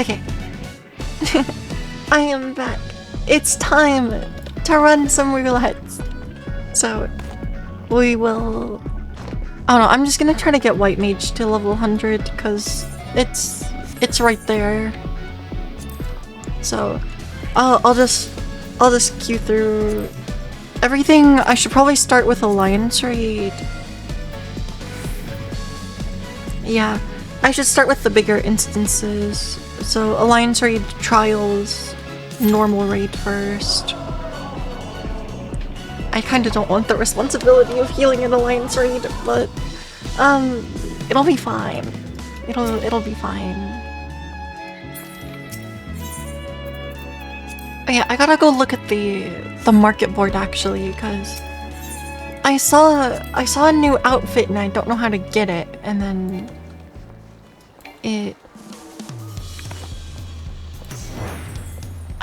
Okay. I am back. It's time to run some roulettes. So, we will... I don't know, I'm just gonna try to get White Mage to level 100 because it's right there. So, I'll just queue through everything. I should probably start with Alliance Raid. Yeah, I should start with the bigger instances. So Alliance Raid, Trials, normal raid first. I kinda don't want the responsibility of healing an Alliance Raid, but it'll be fine. It'll be fine. Oh yeah, I gotta go look at the market board actually, because I saw a new outfit and I don't know how to get it, and then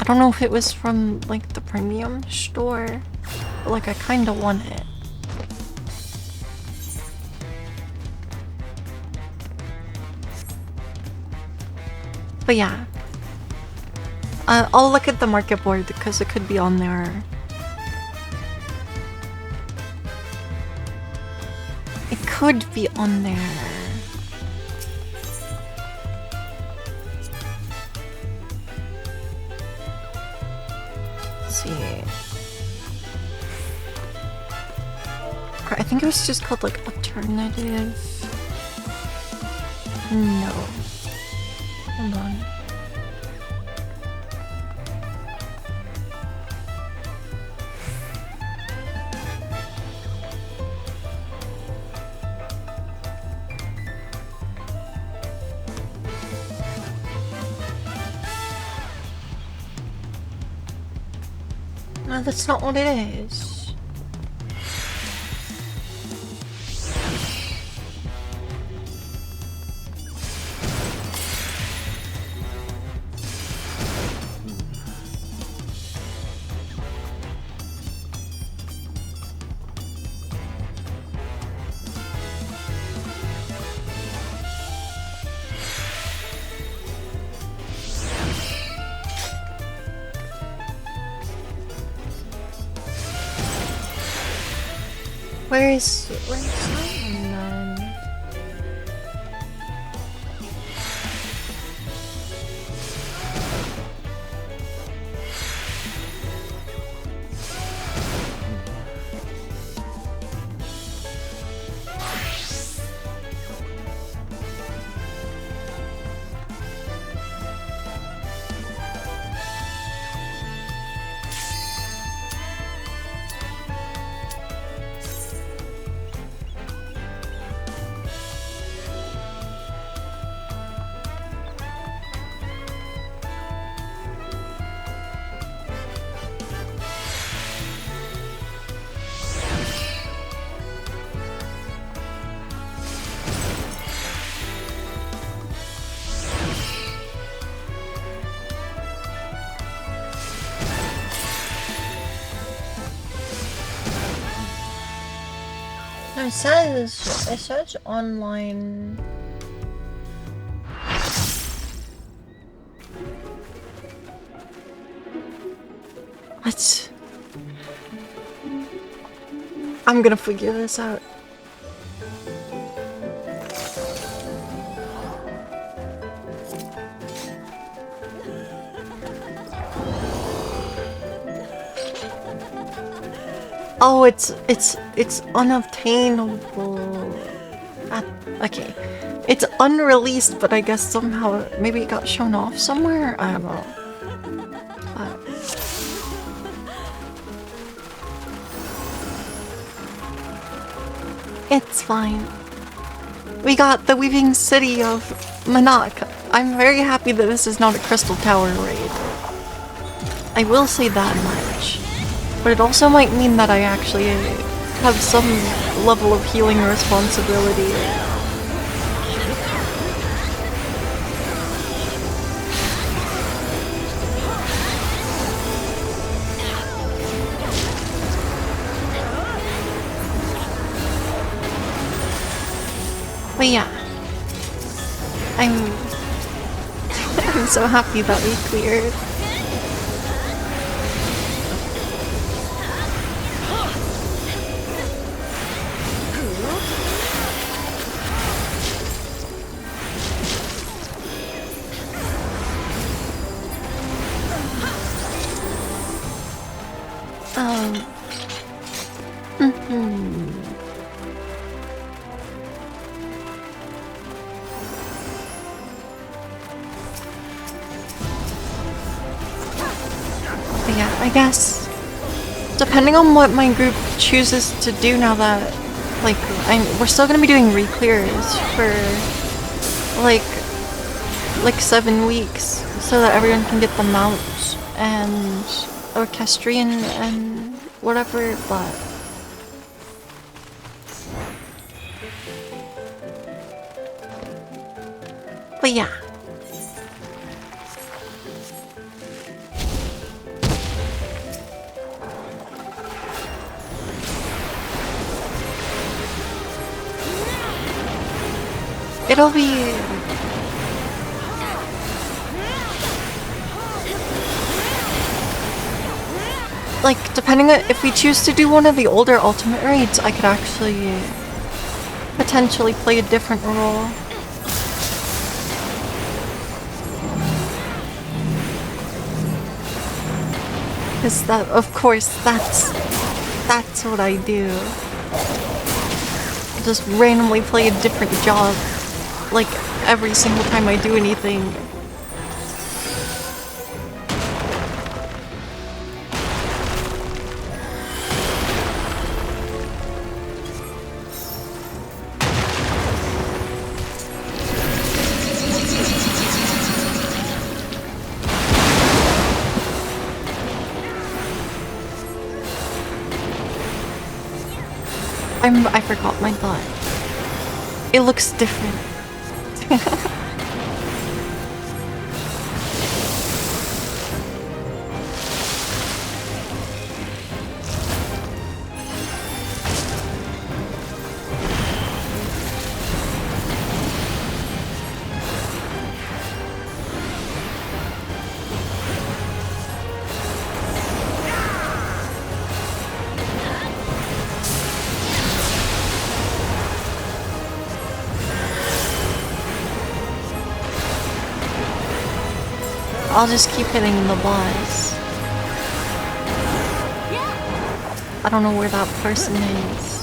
I don't know if it was from like the premium store, but like I kinda want it. But yeah. I'll look at the market board because it could be on there. It could be on there. Let's see. I think it was just called like alternative. No. Hold on. No, that's not what it is. Where's Simon then? It says online. What? I'm gonna figure this out. Oh, it's unobtainable. Okay. It's unreleased, but I guess somehow maybe it got shown off somewhere? I don't know. It's fine. We got the Weaving City of Manak. I'm very happy that this is not a Crystal Tower raid. I will say that much. But it also might mean that I actually have some level of healing responsibility. But yeah, I'm so happy that we cleared. But yeah, I guess depending on what my group chooses to do now that we're still gonna be doing re-clears for like 7 weeks so that everyone can get the mount and orchestrion and whatever, but yeah. It'll be like, depending on if we choose to do one of the older ultimate raids, I could actually potentially play a different role. Because that, of course, that's what I do. Just randomly play a different job, like, every single time I do anything. I forgot my thought. It looks different. I'll just keep hitting the boss. I don't know where that person is.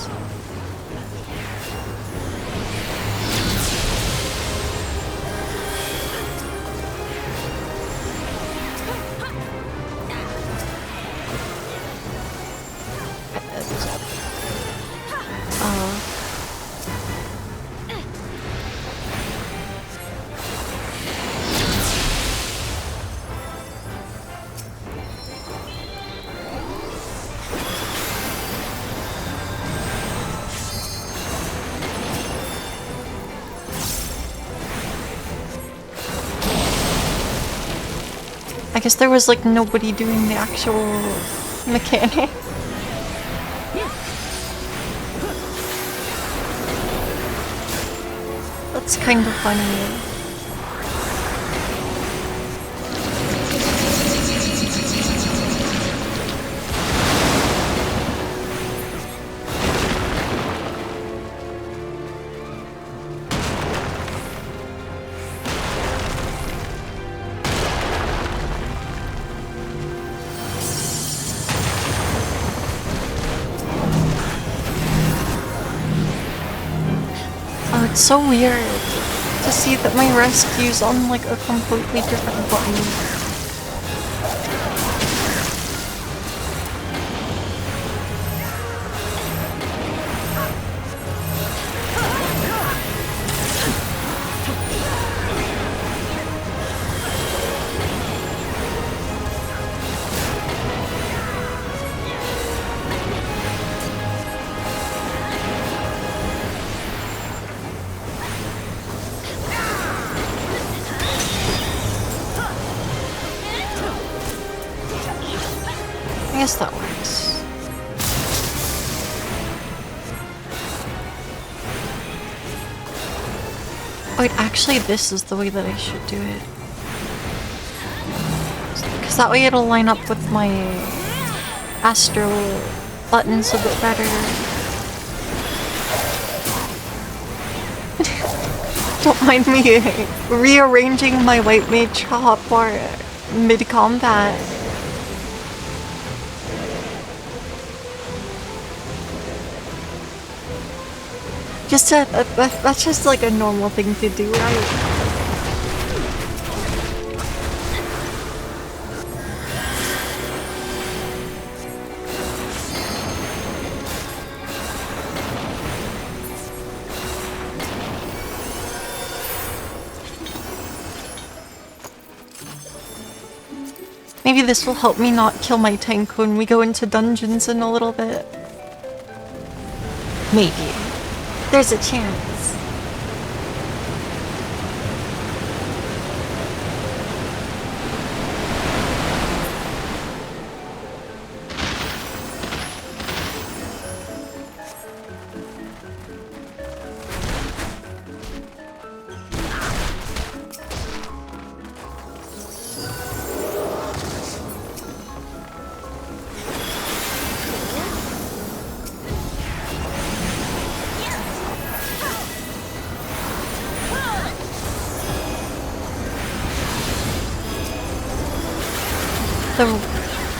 I guess there was like nobody doing the actual mechanic. That's kind of funny. It's so weird to see that my rescue's on like a completely different button. I guess that works. Wait, actually this is the way that I should do it. Because that way it'll line up with my astral buttons a bit better. Don't mind me rearranging my white mage hotbar mid-combat. Just that's just like a normal thing to do, right? Maybe this will help me not kill my tank when we go into dungeons in a little bit. Maybe. There's a chance.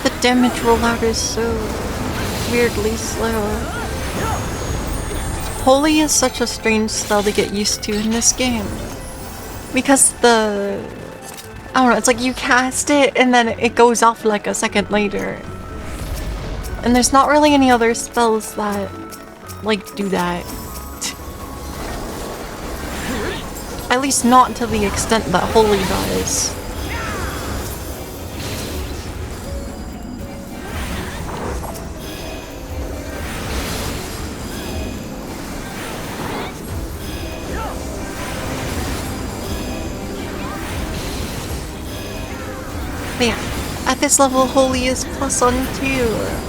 The damage rollout is so weirdly slow. Holy is such a strange spell to get used to in this game. Because I don't know, it's like you cast it and then it goes off like a second later. And there's not really any other spells that, like, do that. At least not to the extent that Holy does. But yeah, at this level, Holy is plus on 2.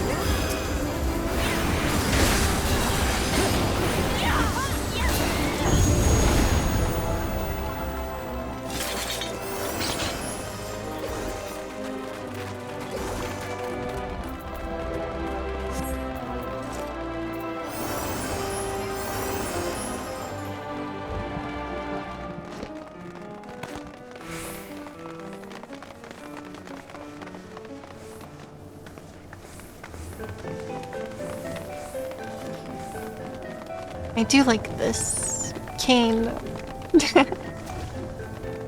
I do like this cane.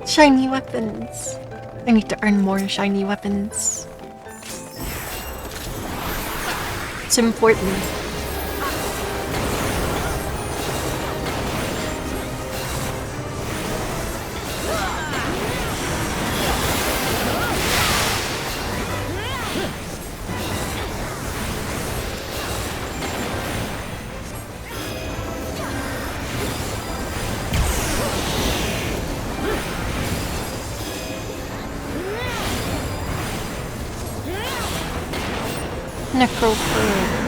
Shiny weapons. I need to earn more shiny weapons. It's important. Necro Purge.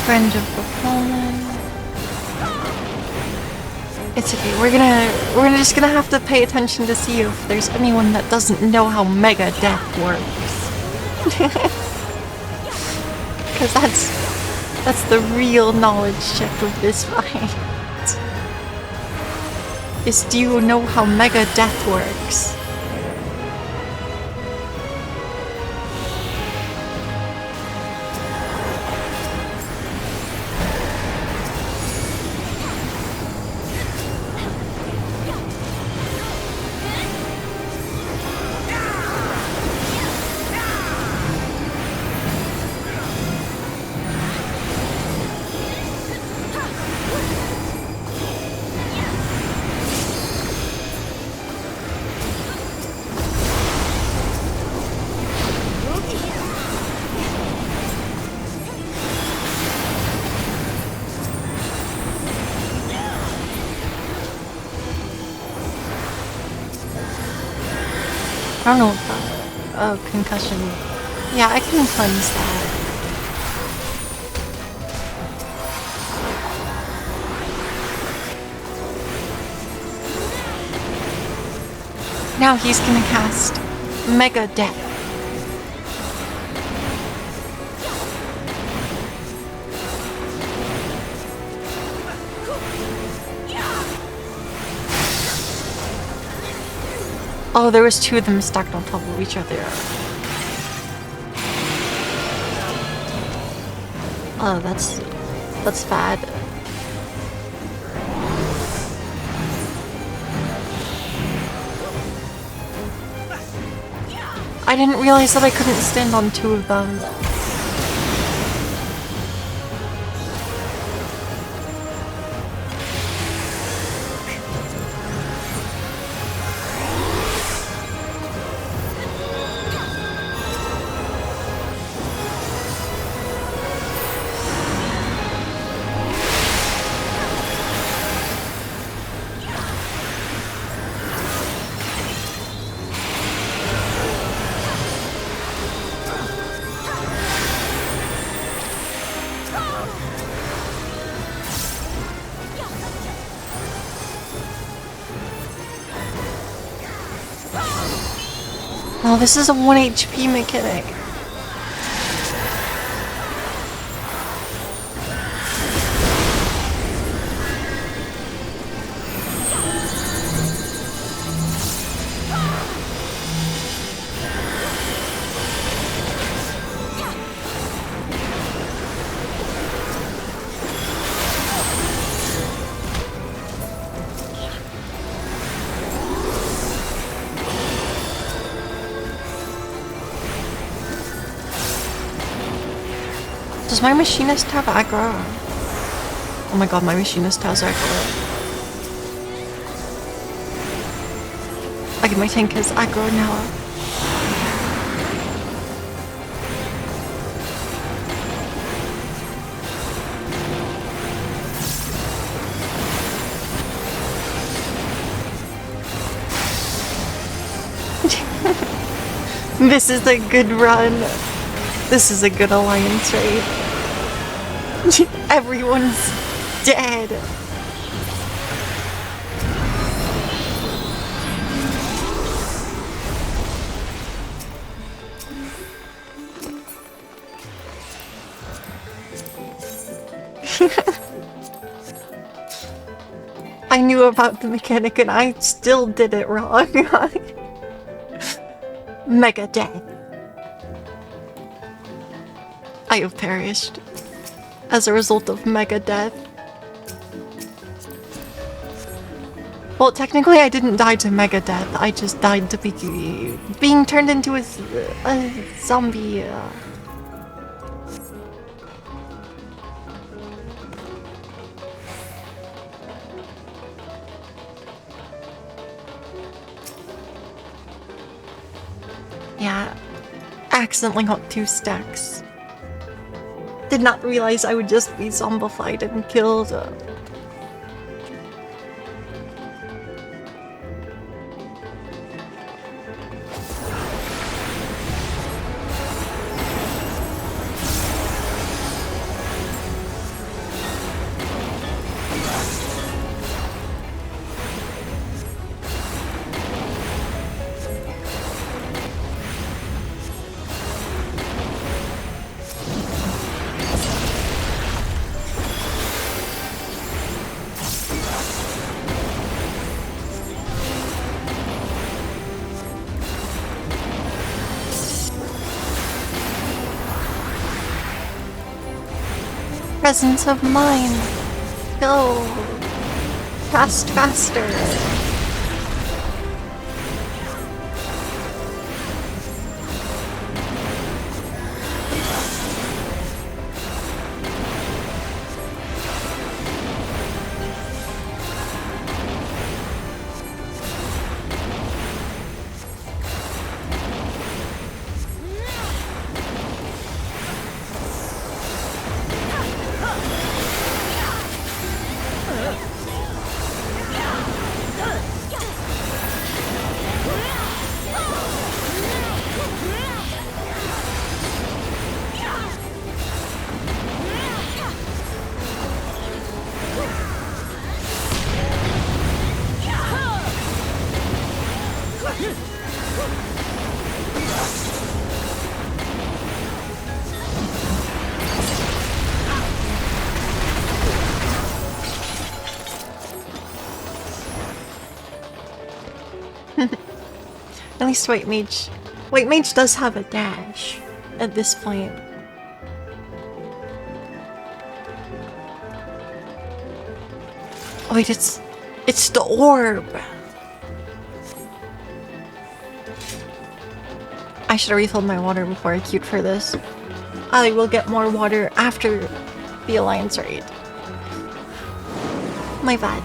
Friend of the Fallen. It's okay, we're just gonna have to pay attention to see if there's anyone that doesn't know how Mega Death works. Cause that's the real knowledge check of this fight. Is do you know how Mega Death works? don't know what that... Oh, concussion. Yeah, I can cleanse that. Now he's gonna cast Mega Death. Oh, there was two of them stacked on top of each other. Oh, that's bad. I didn't realize that I couldn't stand on two of them. Oh, this is a 1 HP mechanic. Does my machinist have aggro? Oh my god, my machinist has aggro. Okay, my tank has aggro now. This is a good run. This is a good alliance raid. Everyone's dead. I knew about the mechanic and I still did it wrong. Mega death. I have perished as a result of Mega Death. Well, technically I didn't die to Mega Death, I just died to being turned into a zombie. Yeah, accidentally got 2 stacks. Did not realize I would just be zombified and killed. Presence of mind. Go. Fast, faster. At least White Mage... White Mage does have a dash at this point. Oh wait, it's the orb! I should have refilled my water before I queued for this. I will get more water after the Alliance raid. My bad.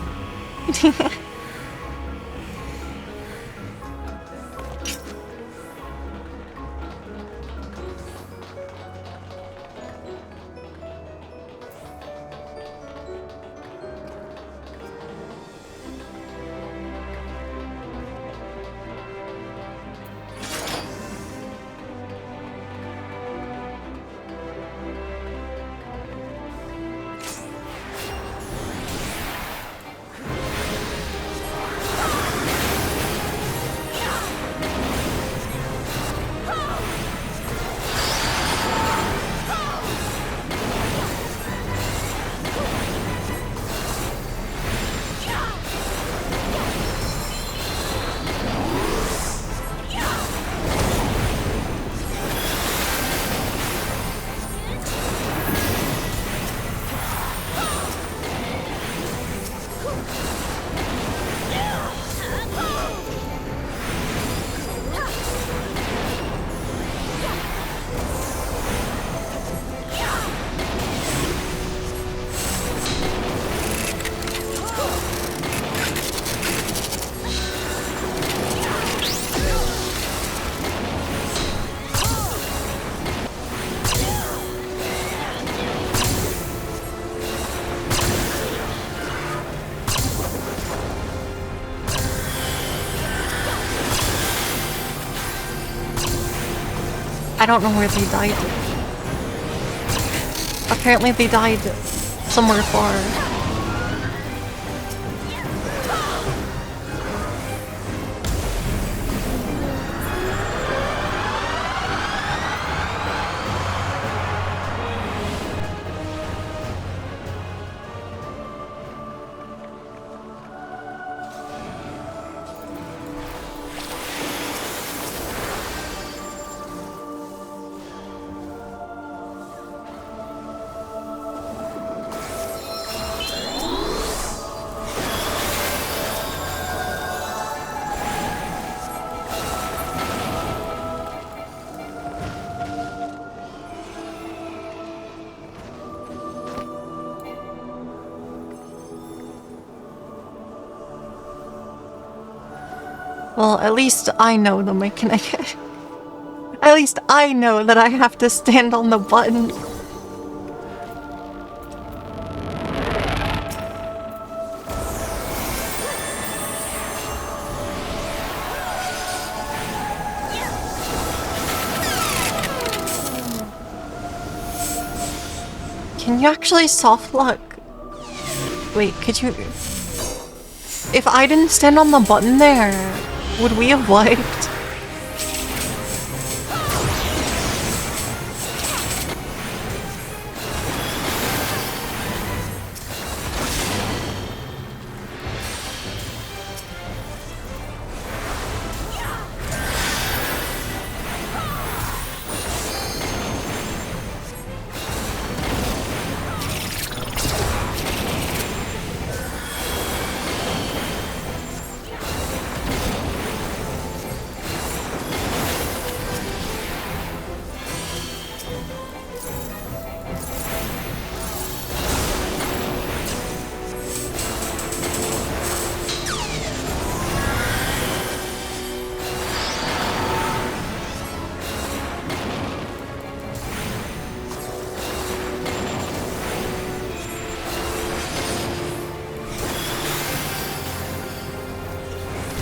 I don't know where they died. Apparently they died somewhere far. Well, at least I know the mechanic. At least I know that I have to stand on the button. Can you actually soft lock? Wait, could you... If I didn't stand on the button there, would we have wiped?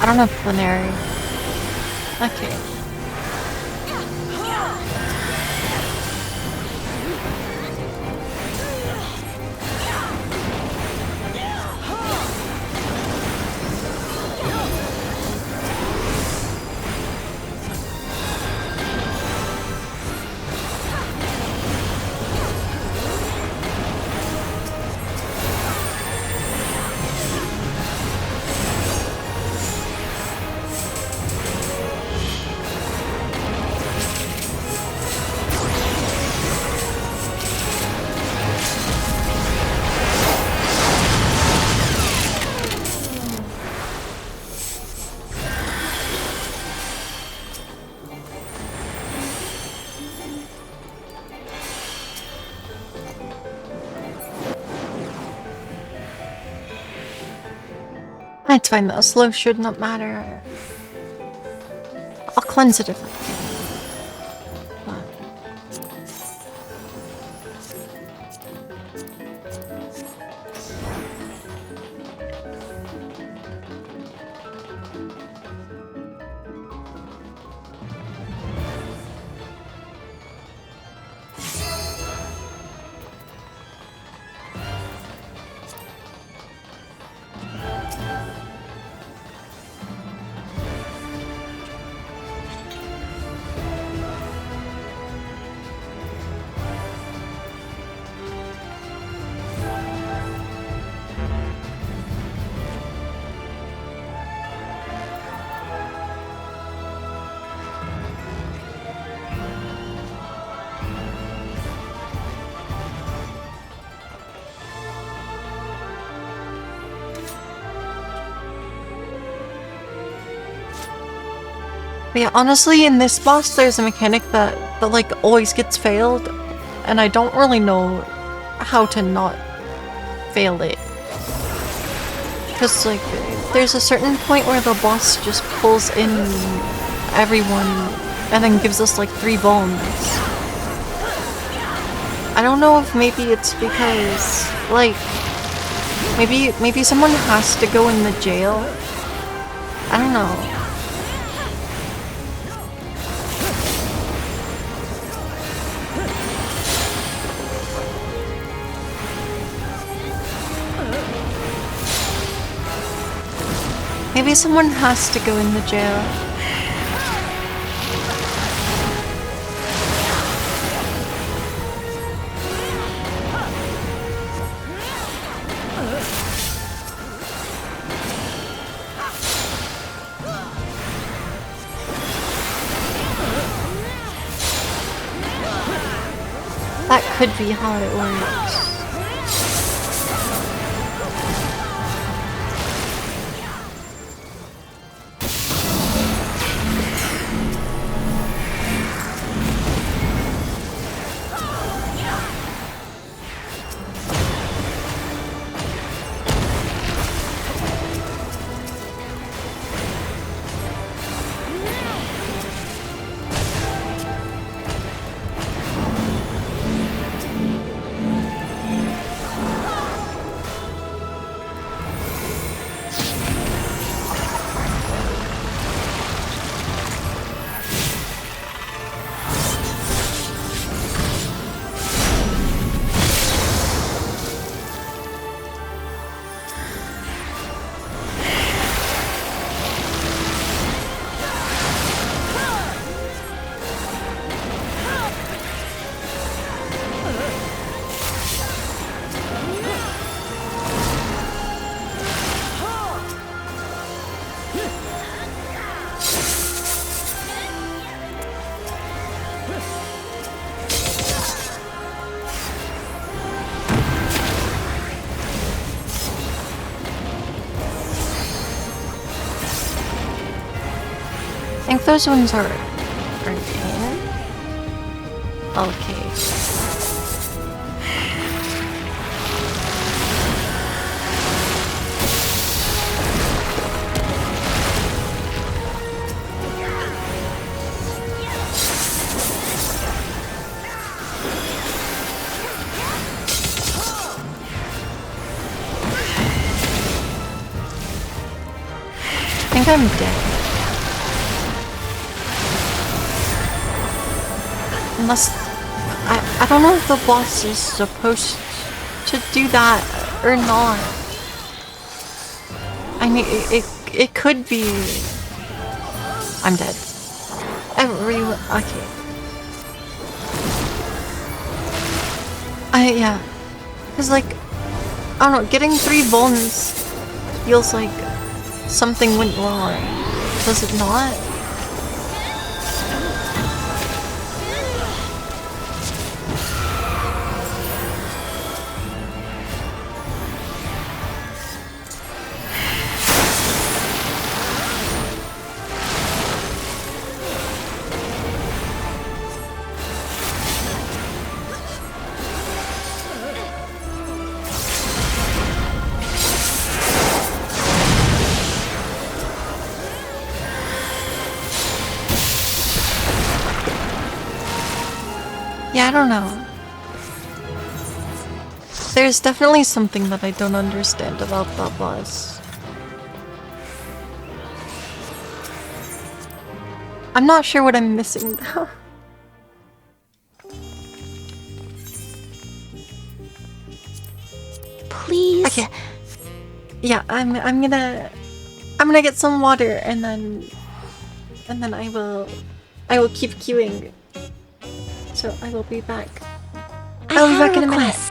I don't have plenary. Okay. It's fine though, slow should not matter. I'll cleanse it if I can. But yeah, honestly, in this boss, there's a mechanic that like always gets failed, and I don't really know how to not fail it. Because like, there's a certain point where the boss just pulls in everyone and then gives us like 3 bones. I don't know if maybe it's because like maybe someone has to go in the jail. I don't know. Maybe someone has to go in the jail. That could be how it works. I think those ones are in. Okay. I think I'm dead. Unless... I don't know if the boss is supposed to do that or not. I mean, it could be... I'm dead. Okay. Yeah. Because like, I don't know, getting 3 bones feels like something went wrong. Does it not? Yeah, I don't know. There's definitely something that I don't understand about that boss. I'm not sure what I'm missing though. Please. Okay. Yeah, I'm gonna get some water and then I will keep queuing. So I will be back. I'll be back in a minute.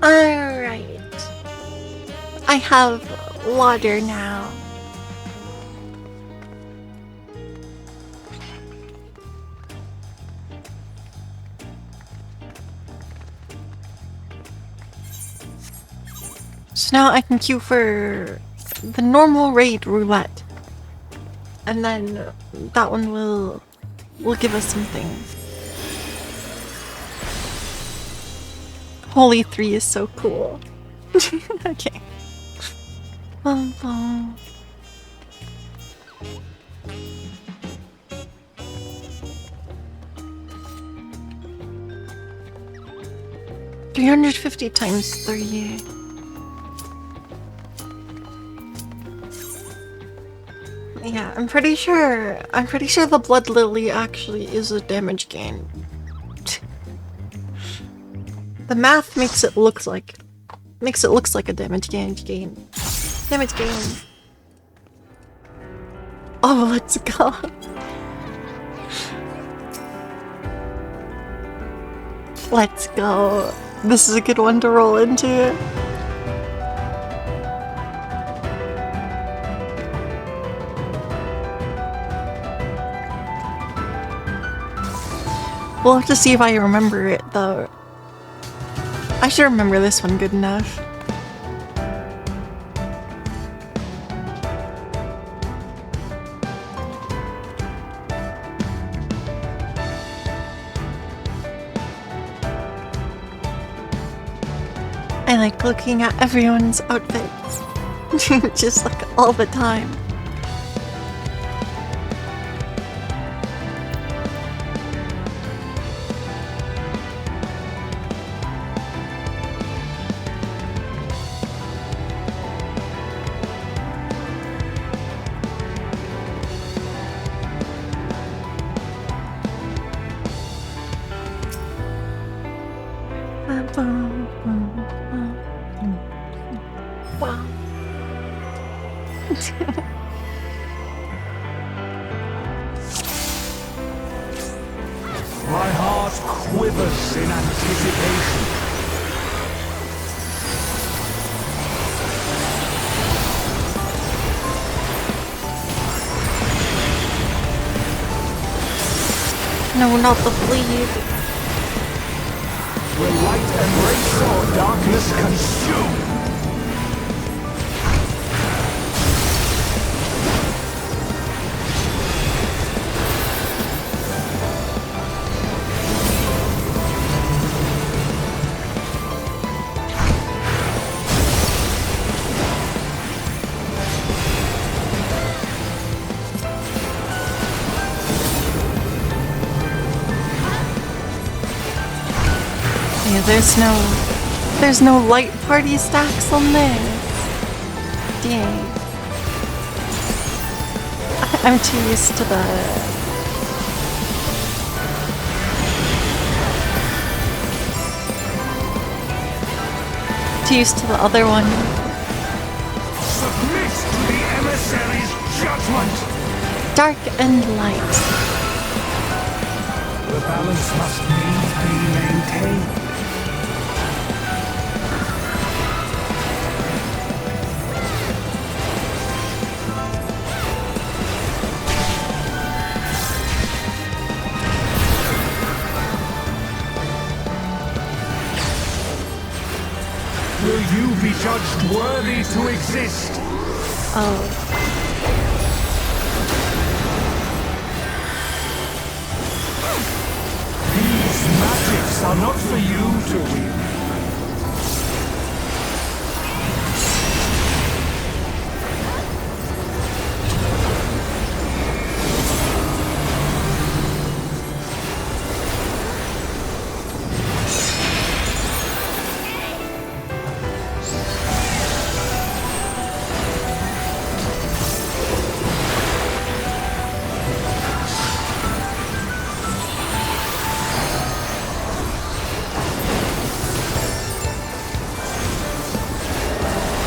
Alright. I have water now. So now I can queue for the normal raid roulette. And then that one will give us something. Holy 3 is so cool. Okay. Bum, bum. $350 times 3. Yeah, I'm pretty sure the blood lily actually is a damage gain. The math makes it look like a damage gain. Damage gain. Oh, let's go. Let's go. This is a good one to roll into. We'll have to see if I remember it, though. I should remember this one good enough. I like looking at everyone's outfits. Just like all the time. Wow. My heart quivers in anticipation. No, not the bleed. Will light embrace or darkness consume? Yeah, there's no light party stacks on this. Dang. I'm too used to the other one. Submit to the emissary's judgment! Dark and light. The balance must needs be maintained. Will you be judged worthy to exist? Oh. These magics are not for you to wield.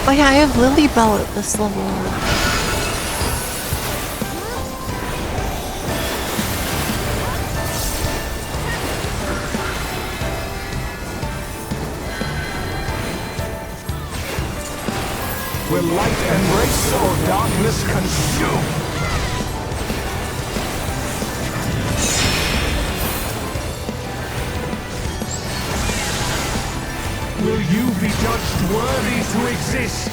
Oh yeah, I have Lily Bell at this level. Will light embrace or darkness consume? Will you be judged worthy to exist?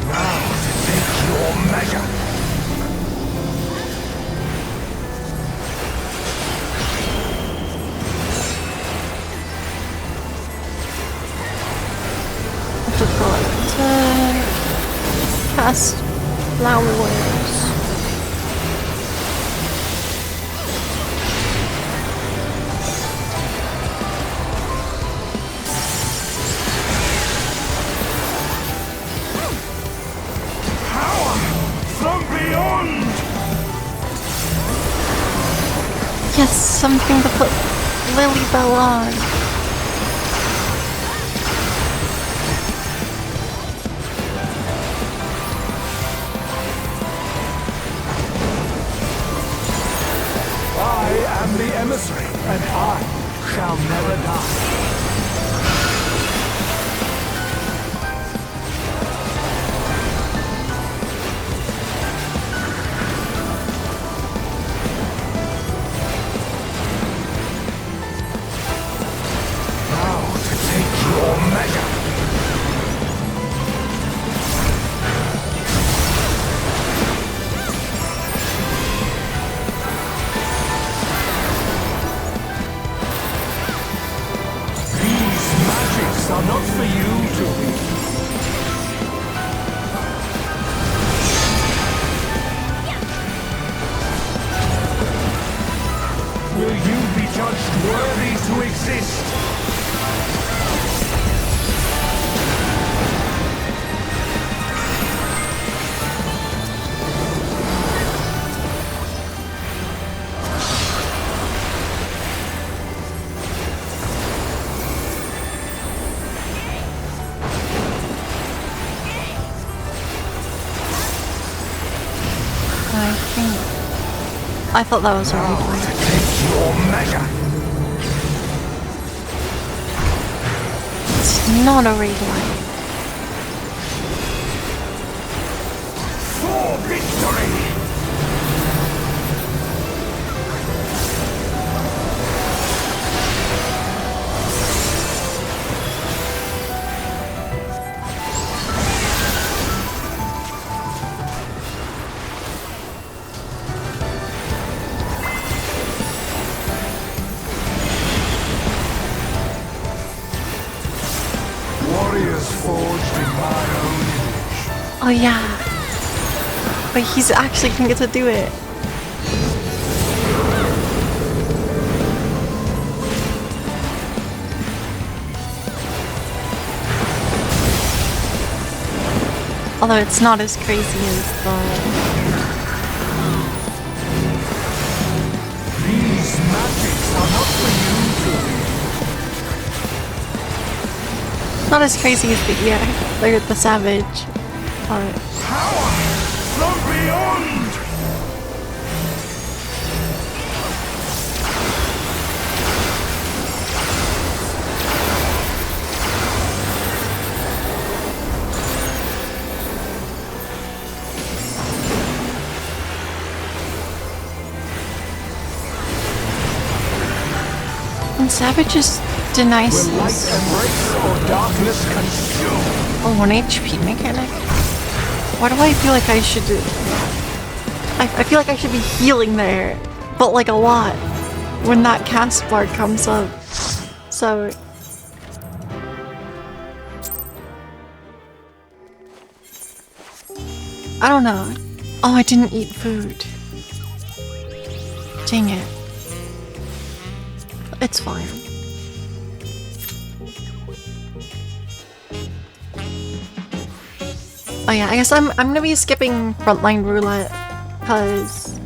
Now to take your measure. I forgot to cast flowers. Yes, something to put Lily Bell on. I am the emissary, and I shall never die. magics are not for you to read. Will you be judged worthy to exist? I thought that was a raid light. Take your measure. It's not a raid light. For victory! Warriors forged in my own image. Oh yeah. But he's actually gonna get to do it. Although it's not as crazy as the... These magics are not for you to read. Not as crazy as the the savage. But Power from beyond! and savages deny Will light embrace or darkness consume? a 1 HP mechanic. Why do I feel like I should do? I feel like I should be healing there, but like a lot when that cast bar comes up. So I don't know. Oh, I didn't eat food. Dang it. It's fine. Oh yeah, I guess I'm gonna be skipping frontline roulette because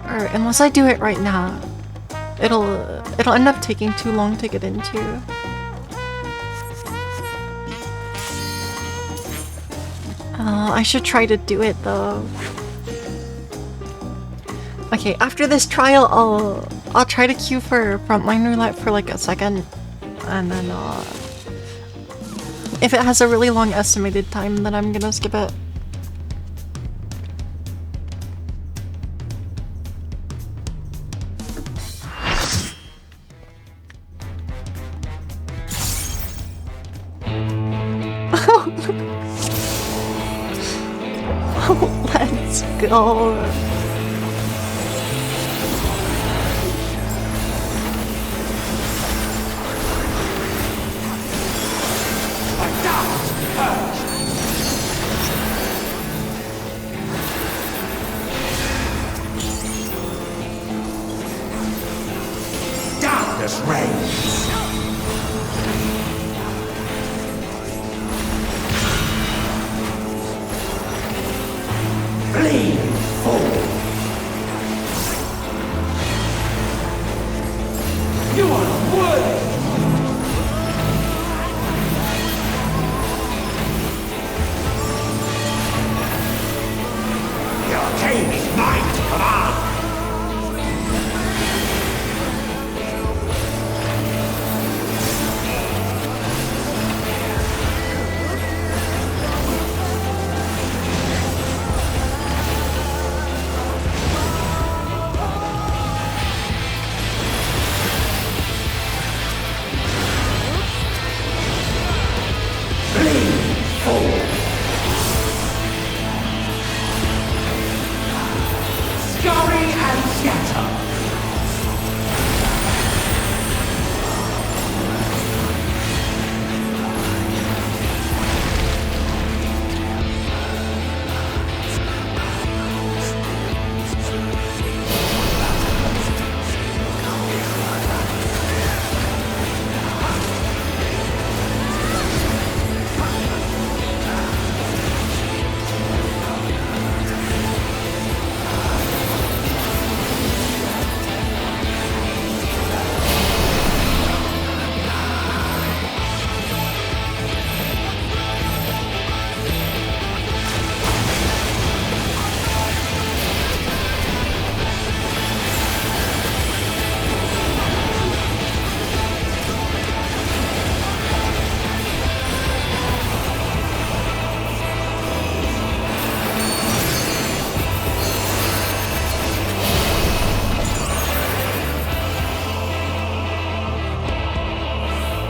or unless I do it right now, it'll end up taking too long to get into. I should try to do it though. Okay, after this trial, I'll try to queue for frontline roulette for like a second, and then if it has a really long estimated time, then I'm gonna skip it. Let's go. Darkness reigns. Bleed forward. You are not worthy. Your king is mine to command.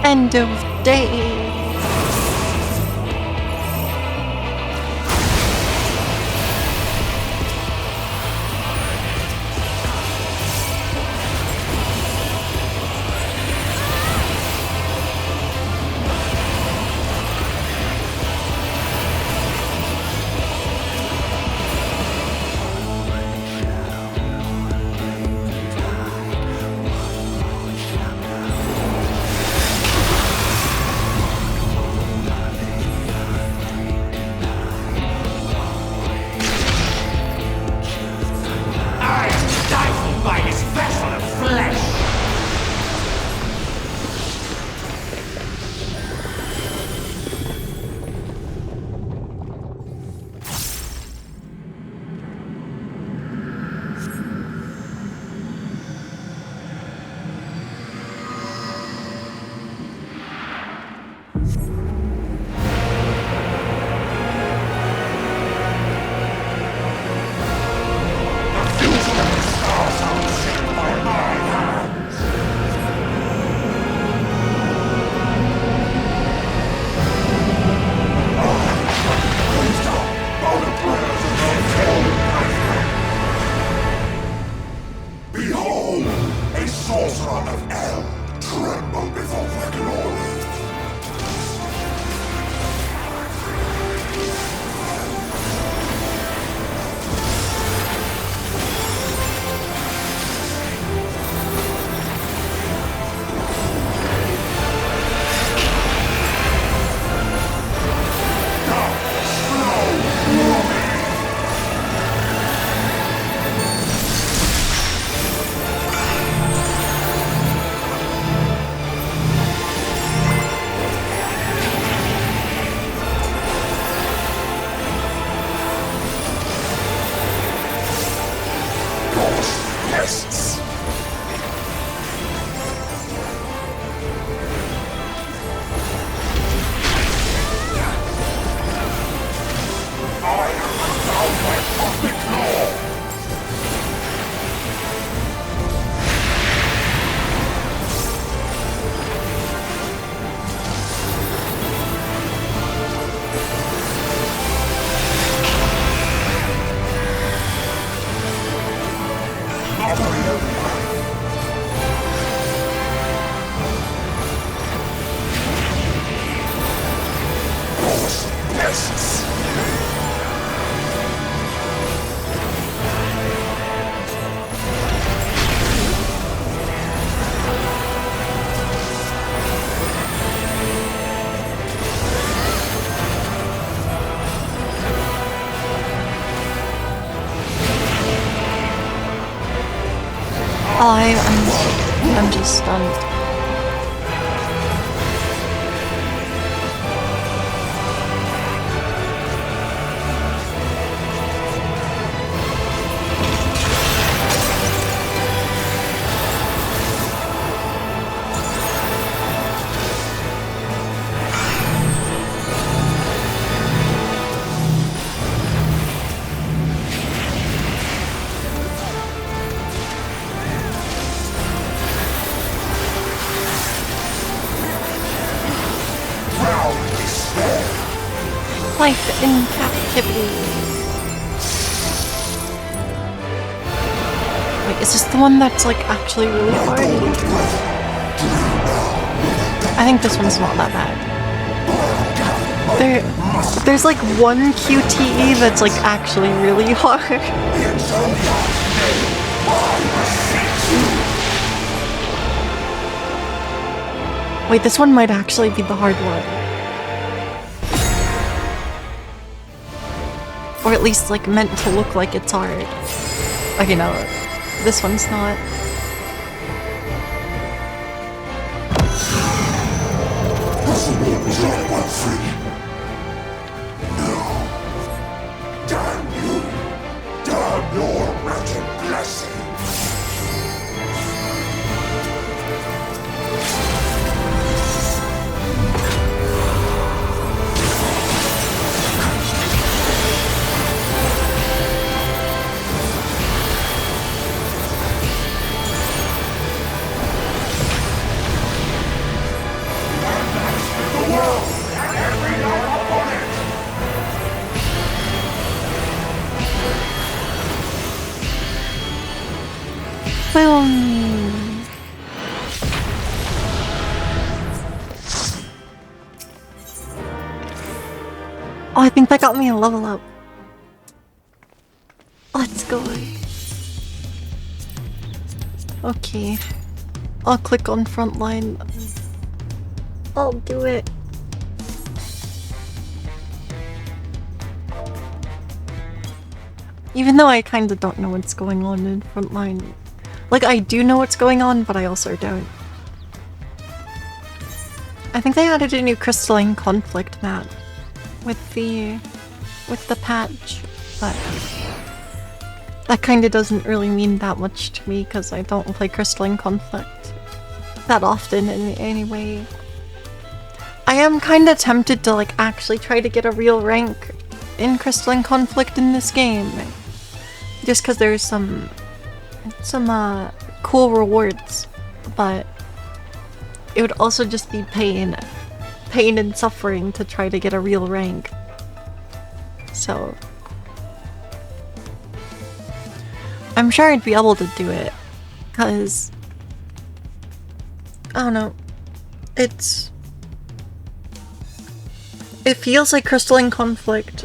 End of day. I'm just stunned. Life in captivity. Wait, is this the one that's like actually really hard? I think this one's not that bad. There's like one QTE that's like actually really hard. Wait, this one might actually be the hard one. Or at least like meant to look like it's hard. Okay, no, this one's not. Damn you! Damn your wretched blessing! I think that got me a level up. Let's go. Okay. I'll click on frontline. I'll do it. Even though I kinda don't know what's going on in frontline. Like, I do know what's going on, but I also don't. I think they added a new crystalline conflict map with the patch, but that kinda doesn't really mean that much to me because I don't play crystalline conflict that often in any way. I am kinda tempted to like actually try to get a real rank in crystalline conflict in this game, just because there's some cool rewards, but it would also just be pain and suffering to try to get a real rank. So I'm sure I'd be able to do it, because I don't know, it feels like crystalline conflict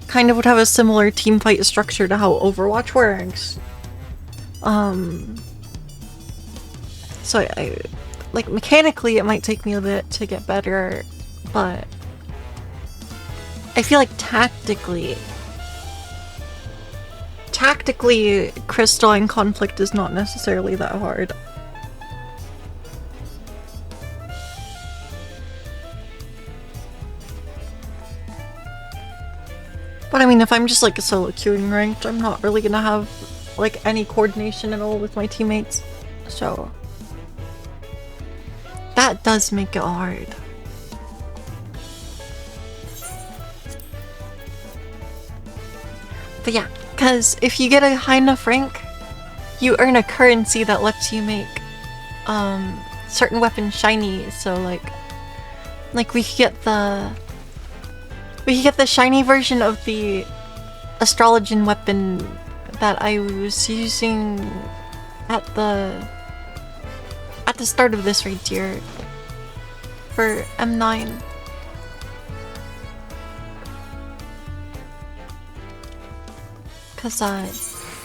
kind of would have a similar team fight structure to how Overwatch works. So I like mechanically it might take me a bit to get better, but I feel like tactically crystalline conflict is not necessarily that hard. But I mean, if I'm just like solo queuing ranked, I'm not really gonna have like any coordination at all with my teammates, so that does make it hard. But yeah, because if you get a high enough rank, you earn a currency that lets you make certain weapons shiny. So like we could get the shiny version of the astrologian weapon that I was using at the start of this raid tier for M9. Cause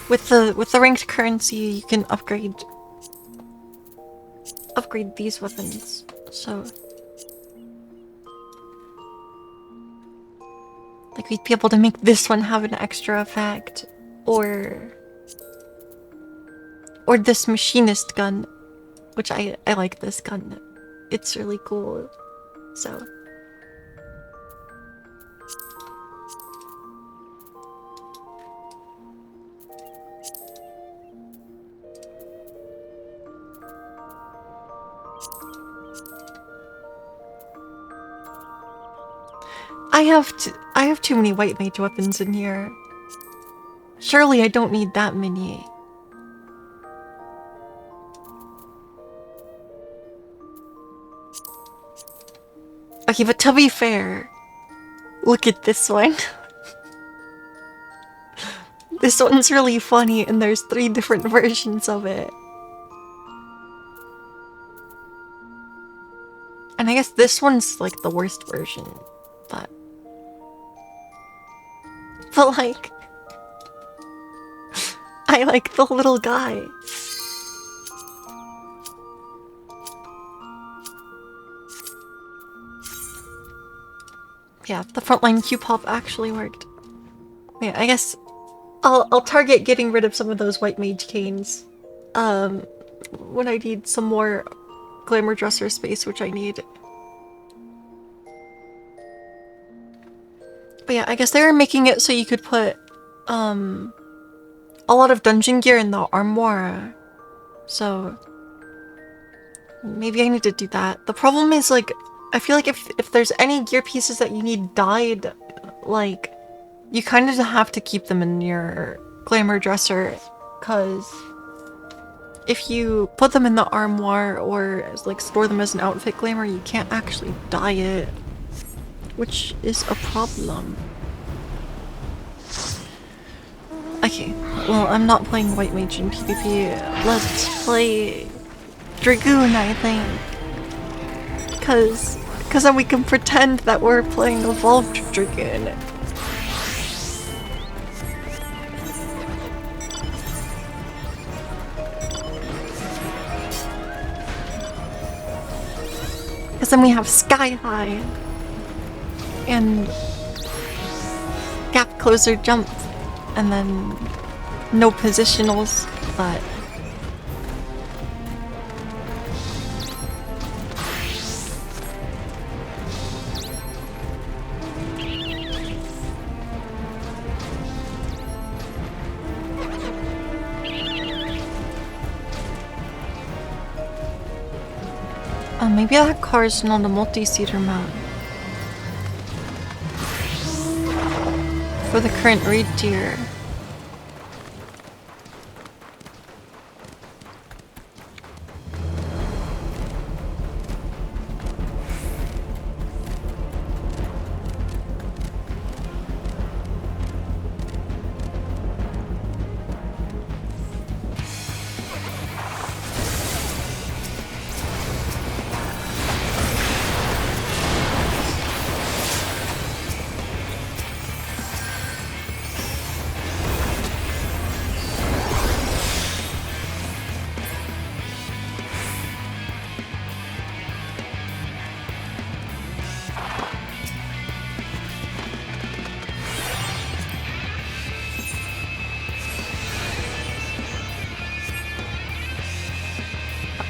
with the ranked currency you can upgrade these weapons. So like we'd be able to make this one have an extra effect, or this machinist gun, which I like this gun. It's really cool. So I have too many white mage weapons in here. Surely I don't need that many. Okay, but to be fair, look at this one. This one's really funny and there's 3 different versions of it. And I guess this one's like the worst version, but like, I like the little guy. Yeah, the frontline Q-pop actually worked. Yeah, I guess I'll target getting rid of some of those white mage canes when I need some more glamour dresser space, which I need. But yeah, I guess they were making it so you could put a lot of dungeon gear in the armoire. So maybe I need to do that. The problem is, like, I feel like if there's any gear pieces that you need dyed, like, you kind of have to keep them in your glamour dresser, because if you put them in the armoire or like store them as an outfit glamour, you can't actually dye it, which is a problem. Okay, well, I'm not playing White Mage in PvP. Let's play Dragoon, I think. Because Because then we can pretend that we're playing Evolved Dragoon. Because then we have Sky High and Gap Closer Jump, and then no positionals, but maybe that car's not a multi-seater mount. For the current raid tier.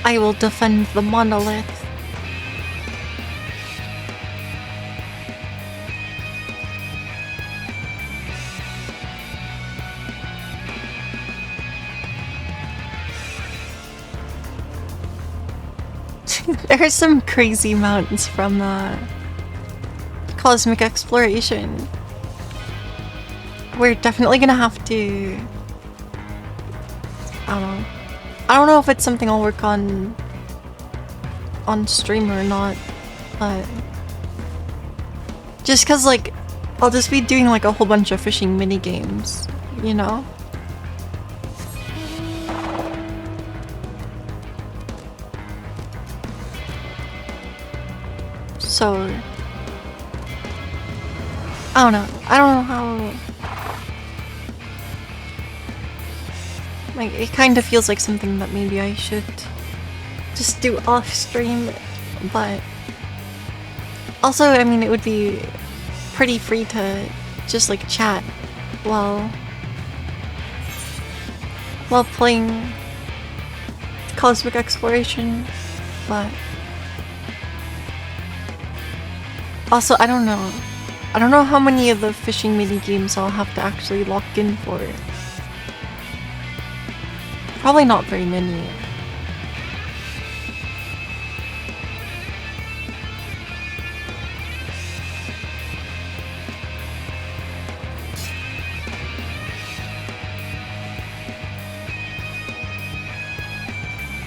I will defend the monolith. There are some crazy mountains from Cosmic Exploration. We're definitely gonna have to... I don't know if it's something I'll work on stream or not, but just cause like I'll just be doing like a whole bunch of fishing mini games, you know? So I don't know how. Like, it kind of feels like something that maybe I should just do off stream, but also, I mean, it would be pretty free to just like chat while playing Cosmic Exploration, but also, I don't know how many of the fishing mini games I'll have to actually lock in for. Probably not very many.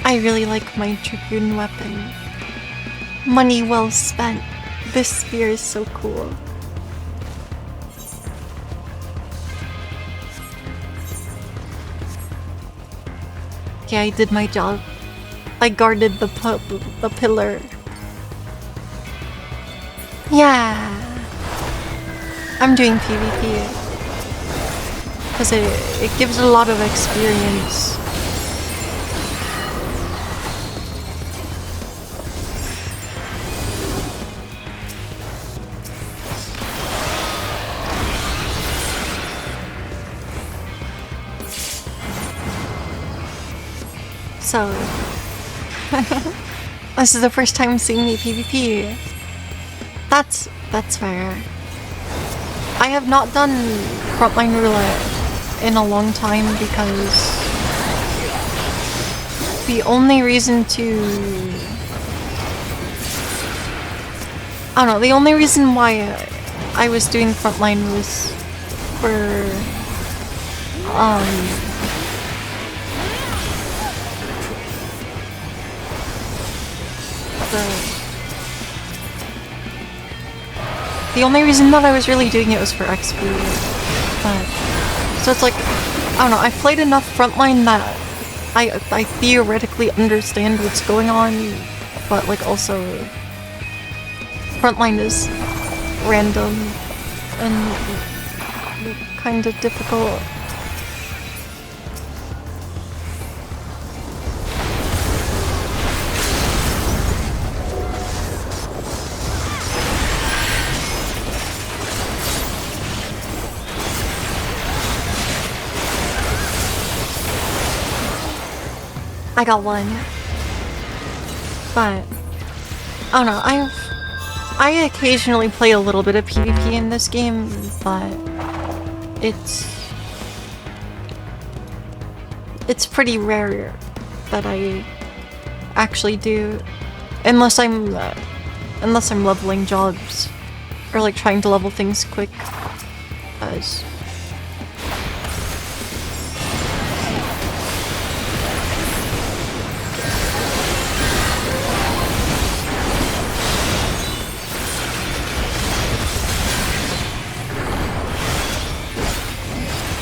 I really like my Dragoon weapon. Money well spent. This spear is so cool. Yeah, I did my job. I guarded the pillar. Yeah. I'm doing PvP. Because it gives a lot of experience. So, this is the first time seeing me PvP. That's fair. I have not done Frontline Roulette in a long time because the only reason to... I don't know, the only reason why I was doing Frontline was for... The only reason that I was really doing it was for XP. But, so it's like, I don't know, I've played enough Frontline that I theoretically understand what's going on, but like also Frontline is random and kind of difficult. I got one. But I don't know, I occasionally play a little bit of PvP in this game, but it's pretty rare that I actually do, unless I'm leveling jobs or like trying to level things quick. As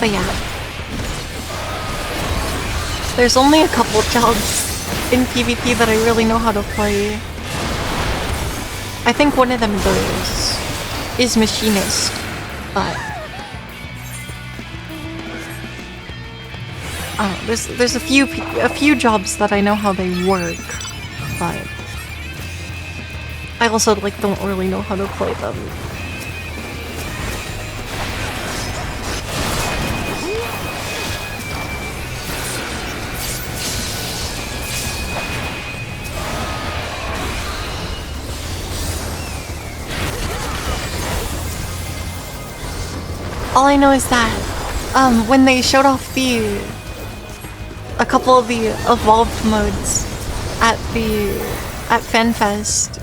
but yeah, there's only a couple jobs in PvP that I really know how to play. I think one of them is Machinist, but I don't know, there's a few jobs that I know how they work, but I also like don't really know how to play them. All I know is that when they showed off a couple of the evolved modes at FanFest,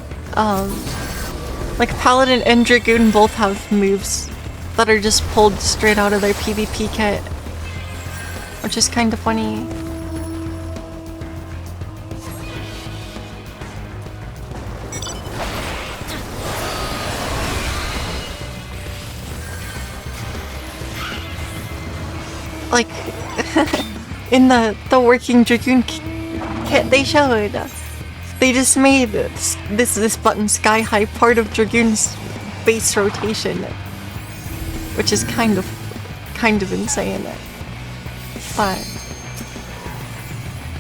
like Paladin and Dragoon both have moves that are just pulled straight out of their PvP kit, which is kind of funny. Like, in the working Dragoon kit they showed, they just made this button sky high part of Dragoon's base rotation, which is kind of insane. But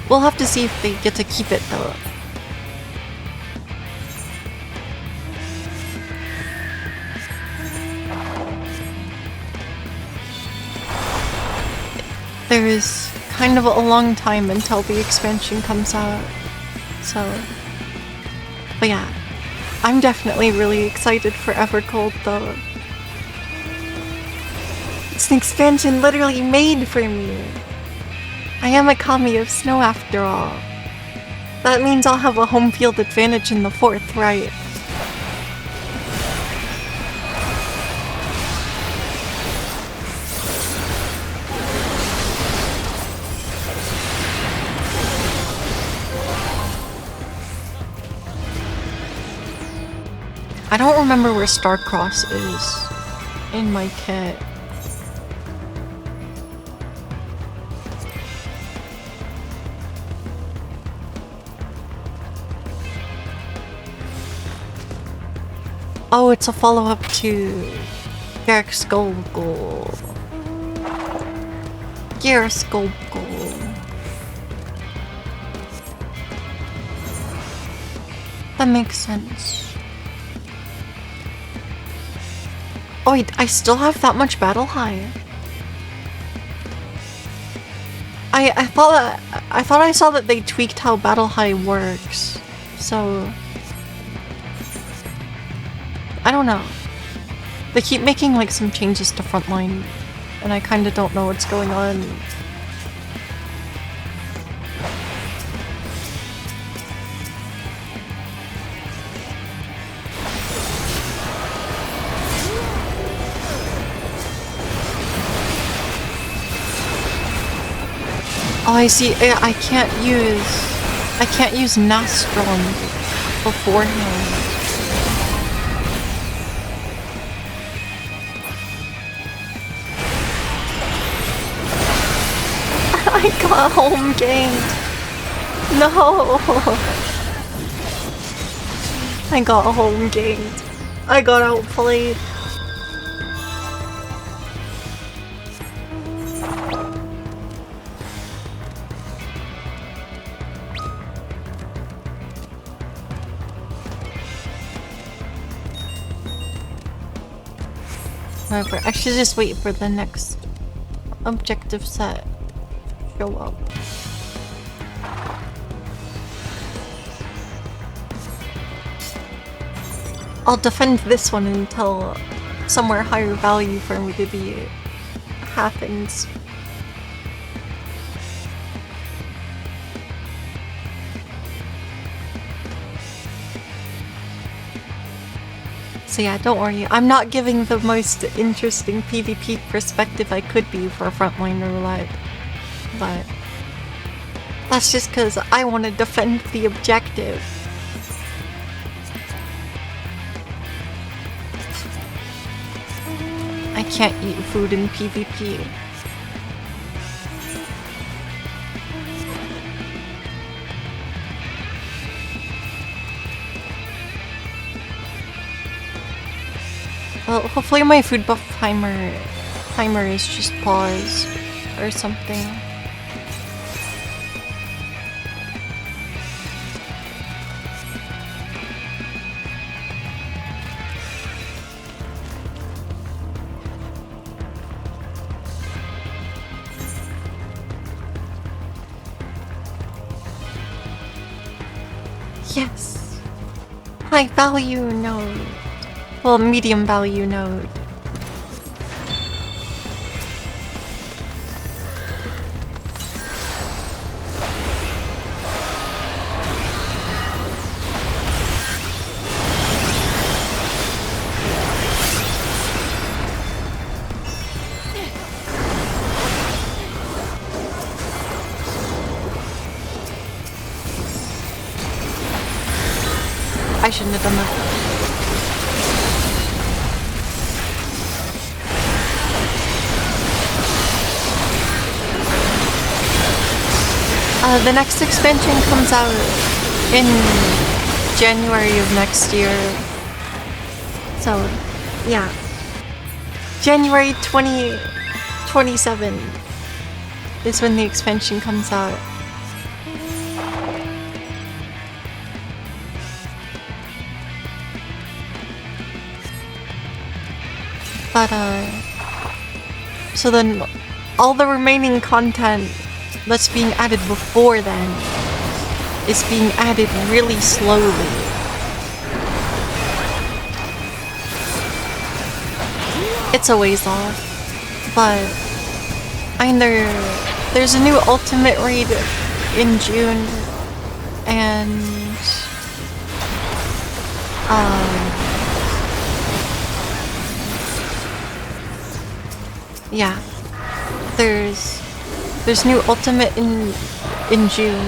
we'll have to see if they get to keep it though. There is kind of a long time until the expansion comes out, so... But yeah, I'm definitely really excited for Evercold though. It's an expansion literally made for me. I am a Kami of Snow after all. That means I'll have a home field advantage in the 4th, right? I don't remember where Starcross is in my kit. Oh, it's a follow-up to Garrick Skullgul. Garrick Skullgul. That makes sense. Oh wait, I still have that much battle high. I thought I saw that they tweaked how battle high works. So I don't know. They keep making like some changes to Frontline and I kinda don't know what's going on. Oh, I see. I can't use Nastron beforehand. I got home ganked. No. I got home ganked. I got outplayed. Whatever, I should just wait for the next objective set to show up. I'll defend this one until somewhere higher value for me to be happens. So yeah, don't worry. I'm not giving the most interesting PvP perspective I could be for a frontline roulette. But that's just because I want to defend the objective. I can't eat food in PvP. Well, hopefully my food buff timer is just paused or something. Yes. High value node. Well, medium value node. I shouldn't have done that. The next expansion comes out in January of next year. So, yeah. January 2027 is when the expansion comes out. But, so then all the remaining content that's being added before then is being added really slowly. It's a ways off, but I mean there's a new ultimate raid in June, and yeah, there's new ultimate in June.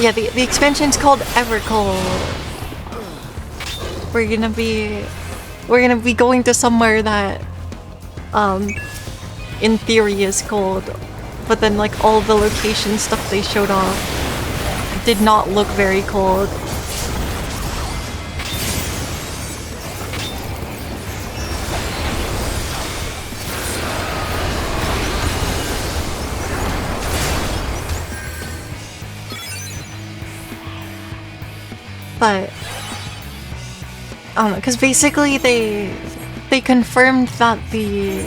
Yeah, the expansion's called Evercold. We're gonna be going to somewhere that in theory is cold, but then like all the location stuff they showed off did not look very cold. But I don't know, because basically they confirmed that the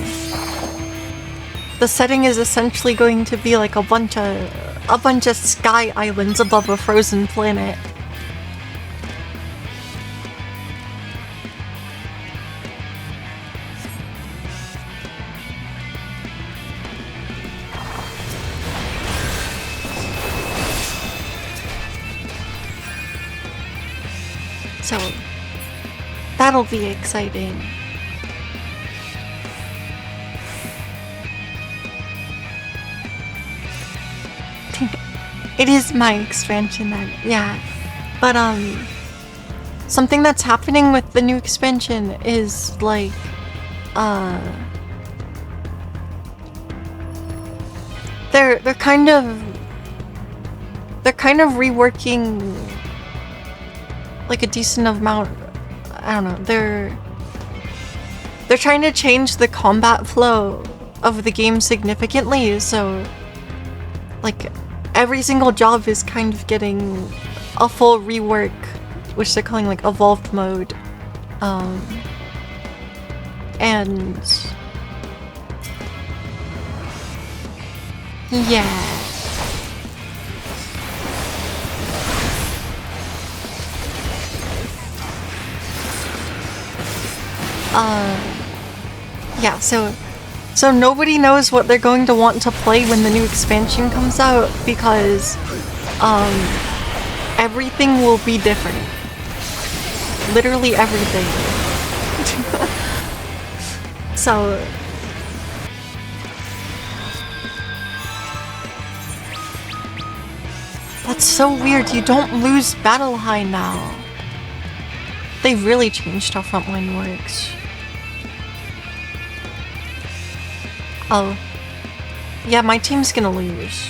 setting is essentially going to be like a bunch of sky islands above a frozen planet. So that'll be exciting. It is my expansion then, yeah. But something that's happening with the new expansion is like they're kind of reworking like a decent amount I don't know, they're trying to change the combat flow of the game significantly, so like every single job is kind of getting a full rework, which they're calling like evolved mode. And yeah. Yeah, so nobody knows what they're going to want to play when the new expansion comes out, because everything will be different. Literally everything. So that's so weird, you don't lose Battle High now. They really changed how Frontline works. Oh. Yeah, my team's gonna lose.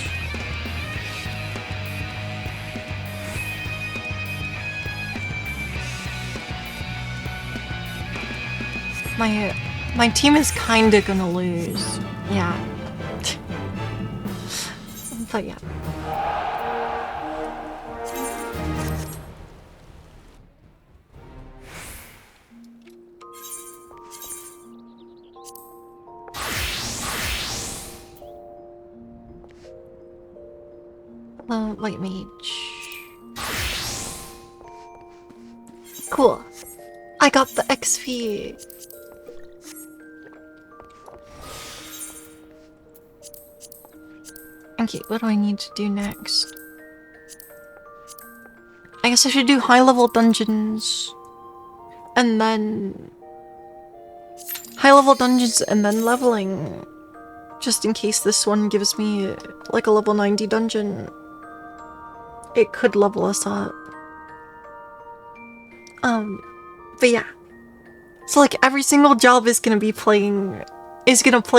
My team is kinda gonna lose. Yeah. But yeah. Light mage. Cool. I got the XP. Okay, what do I need to do next? I guess I should do high-level dungeons. And then... high-level dungeons and then leveling. Just in case this one gives me, like, a level 90 dungeon. It could level us up. But yeah. So, like, every single job is gonna play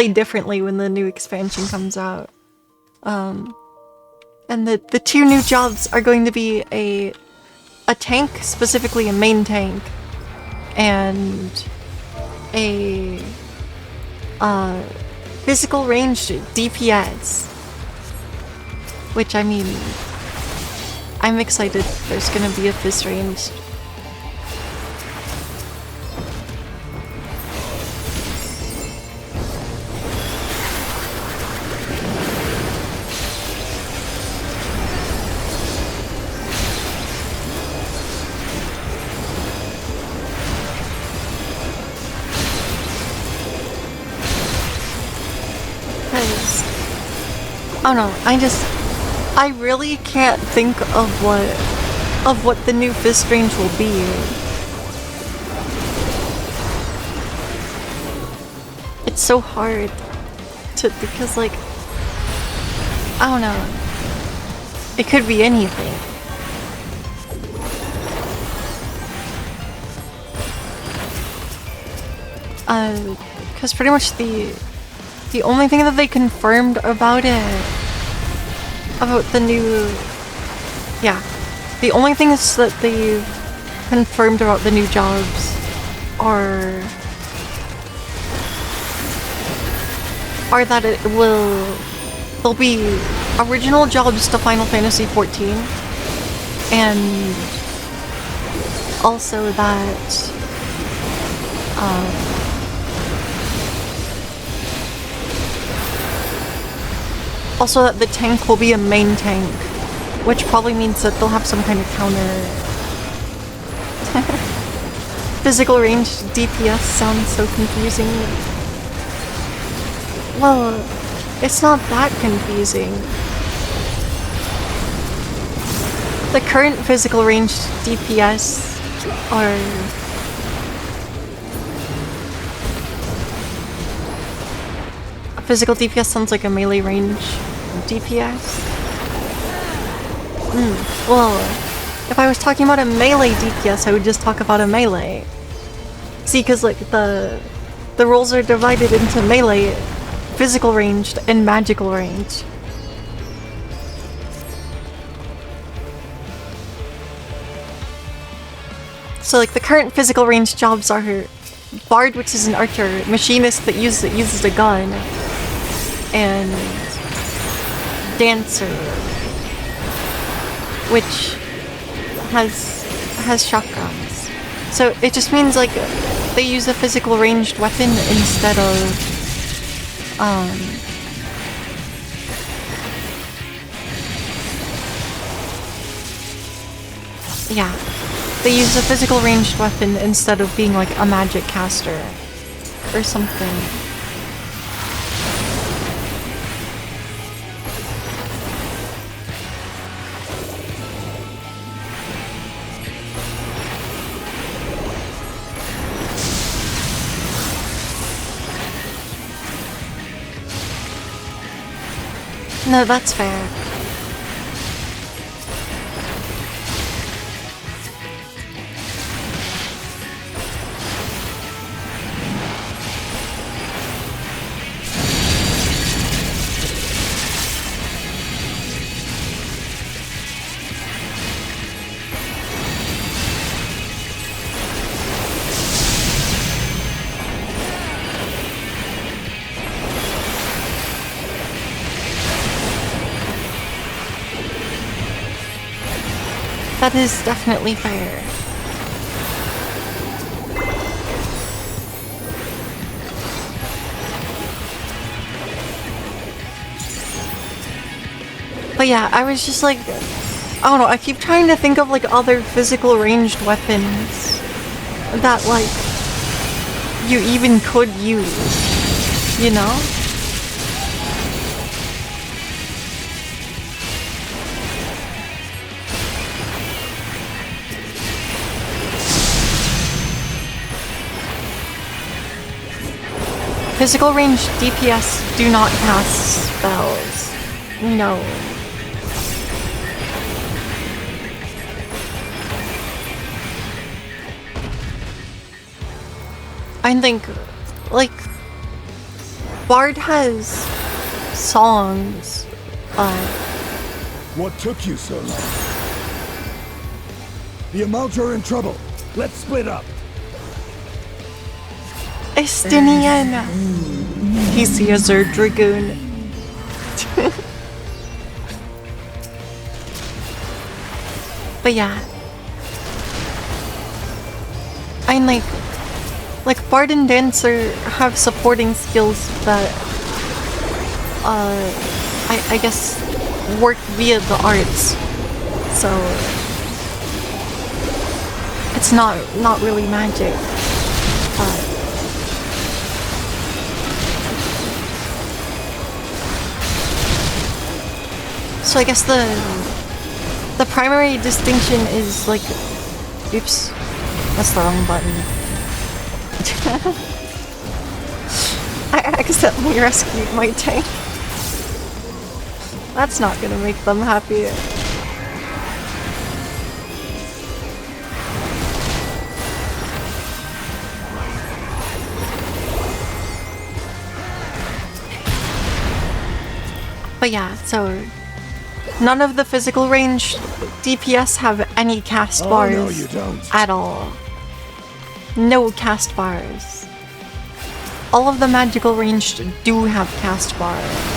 differently when the new expansion comes out. And the two new jobs are going to be a tank, specifically a main tank, and a physical ranged DPS. Which, I mean, I'm excited there's gonna be a fist ranged. Oh no, I really can't think of what the new fist range will be. It's so hard because like, I don't know. It could be anything. Because pretty much the only thing that they confirmed about the new... Yeah. The only things that they've confirmed about the new jobs are that there'll be original jobs to Final Fantasy XIV, and also that the tank will be a main tank, which probably means that they'll have some kind of counter. Physical range DPS sounds so confusing. Well, it's not that confusing. The current physical range DPS are... Physical DPS sounds like a melee range DPS. Well, if I was talking about a melee DPS, I would just talk about a melee. See, because like the roles are divided into melee, physical ranged, and magical range. So like the current physical range jobs are Bard, which is an archer, Machinist that uses a gun, and Dancer, which has shotguns. So it just means like they use a physical ranged weapon instead of yeah. They use a physical ranged weapon instead of being like a magic caster or something. No, that's fair. That is definitely fair. But yeah, I was just like, I don't know, I keep trying to think of like other physical ranged weapons that like you even could use, you know? Physical range DPS do not cast spells. No. I think, like, Bard has songs, What took you so long? The Amounts are in trouble. Let's split up. Estinian. He's the Azure Dragoon. But yeah. I'm like Bard and Dancer have supporting skills that I guess work via the arts. So it's not really magic. So I guess the primary distinction is like, oops, that's the wrong button. I accidentally rescued my tank. That's not gonna make them happy. But yeah, so none of the physical range DPS have any cast bars no, you don't. at all. No cast bars. All of the magical ranged do have cast bars.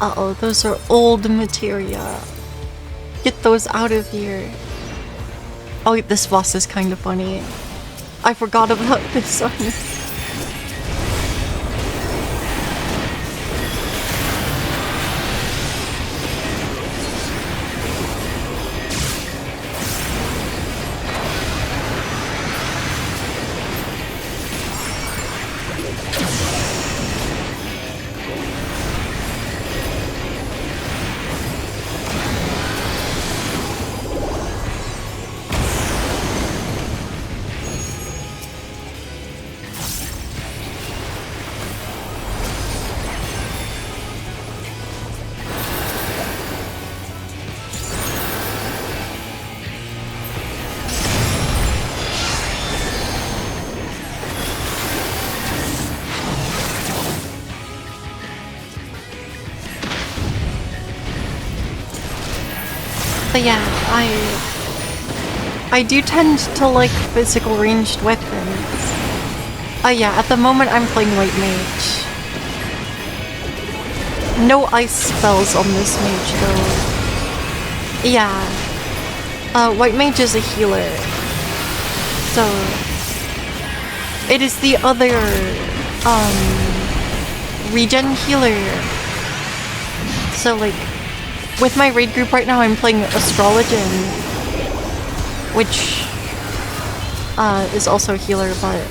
Uh-oh, those are old materia. Get those out of here. Oh, this boss is kind of funny. I forgot about this one. But yeah, I do tend to like physical ranged weapons. Yeah, at the moment I'm playing White Mage. No ice spells on this mage though. Yeah. White Mage is a healer. So it is the other regen healer. So like with my raid group right now I'm playing Astrologian, which is also a healer, but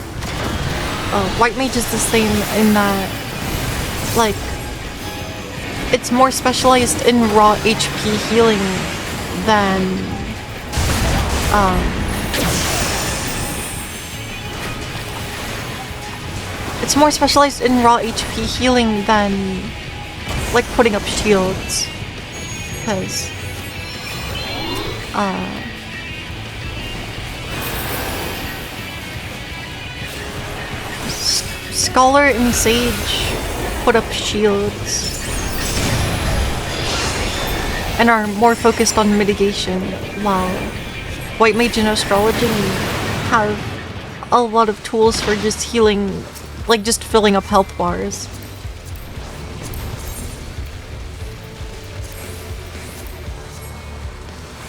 White Mage is the same in that like it's more specialized in raw HP healing than it's more specialized in raw HP healing than like putting up shields, because Scholar and Sage put up shields and are more focused on mitigation, while White Mage and Astrologian have a lot of tools for just healing, like just filling up health bars.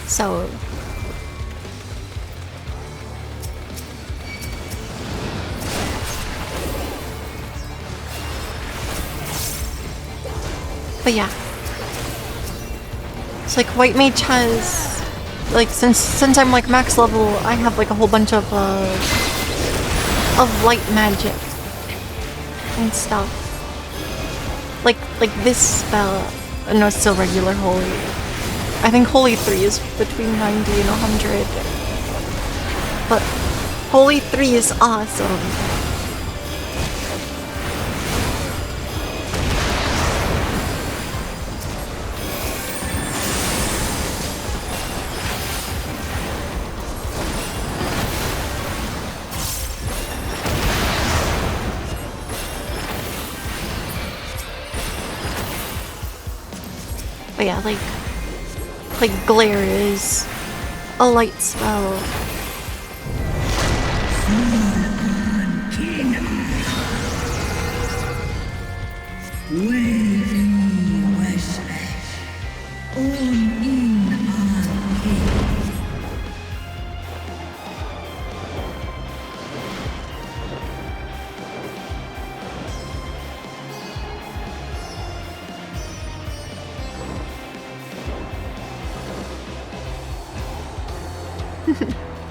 So but yeah. It's like White Mage has, like, since I'm like max level, I have like a whole bunch of light magic and stuff. Like this spell. No, it's still regular Holy. I think Holy 3 is between 90 and 100. But Holy 3 is awesome. But yeah, like Glare is a light spell.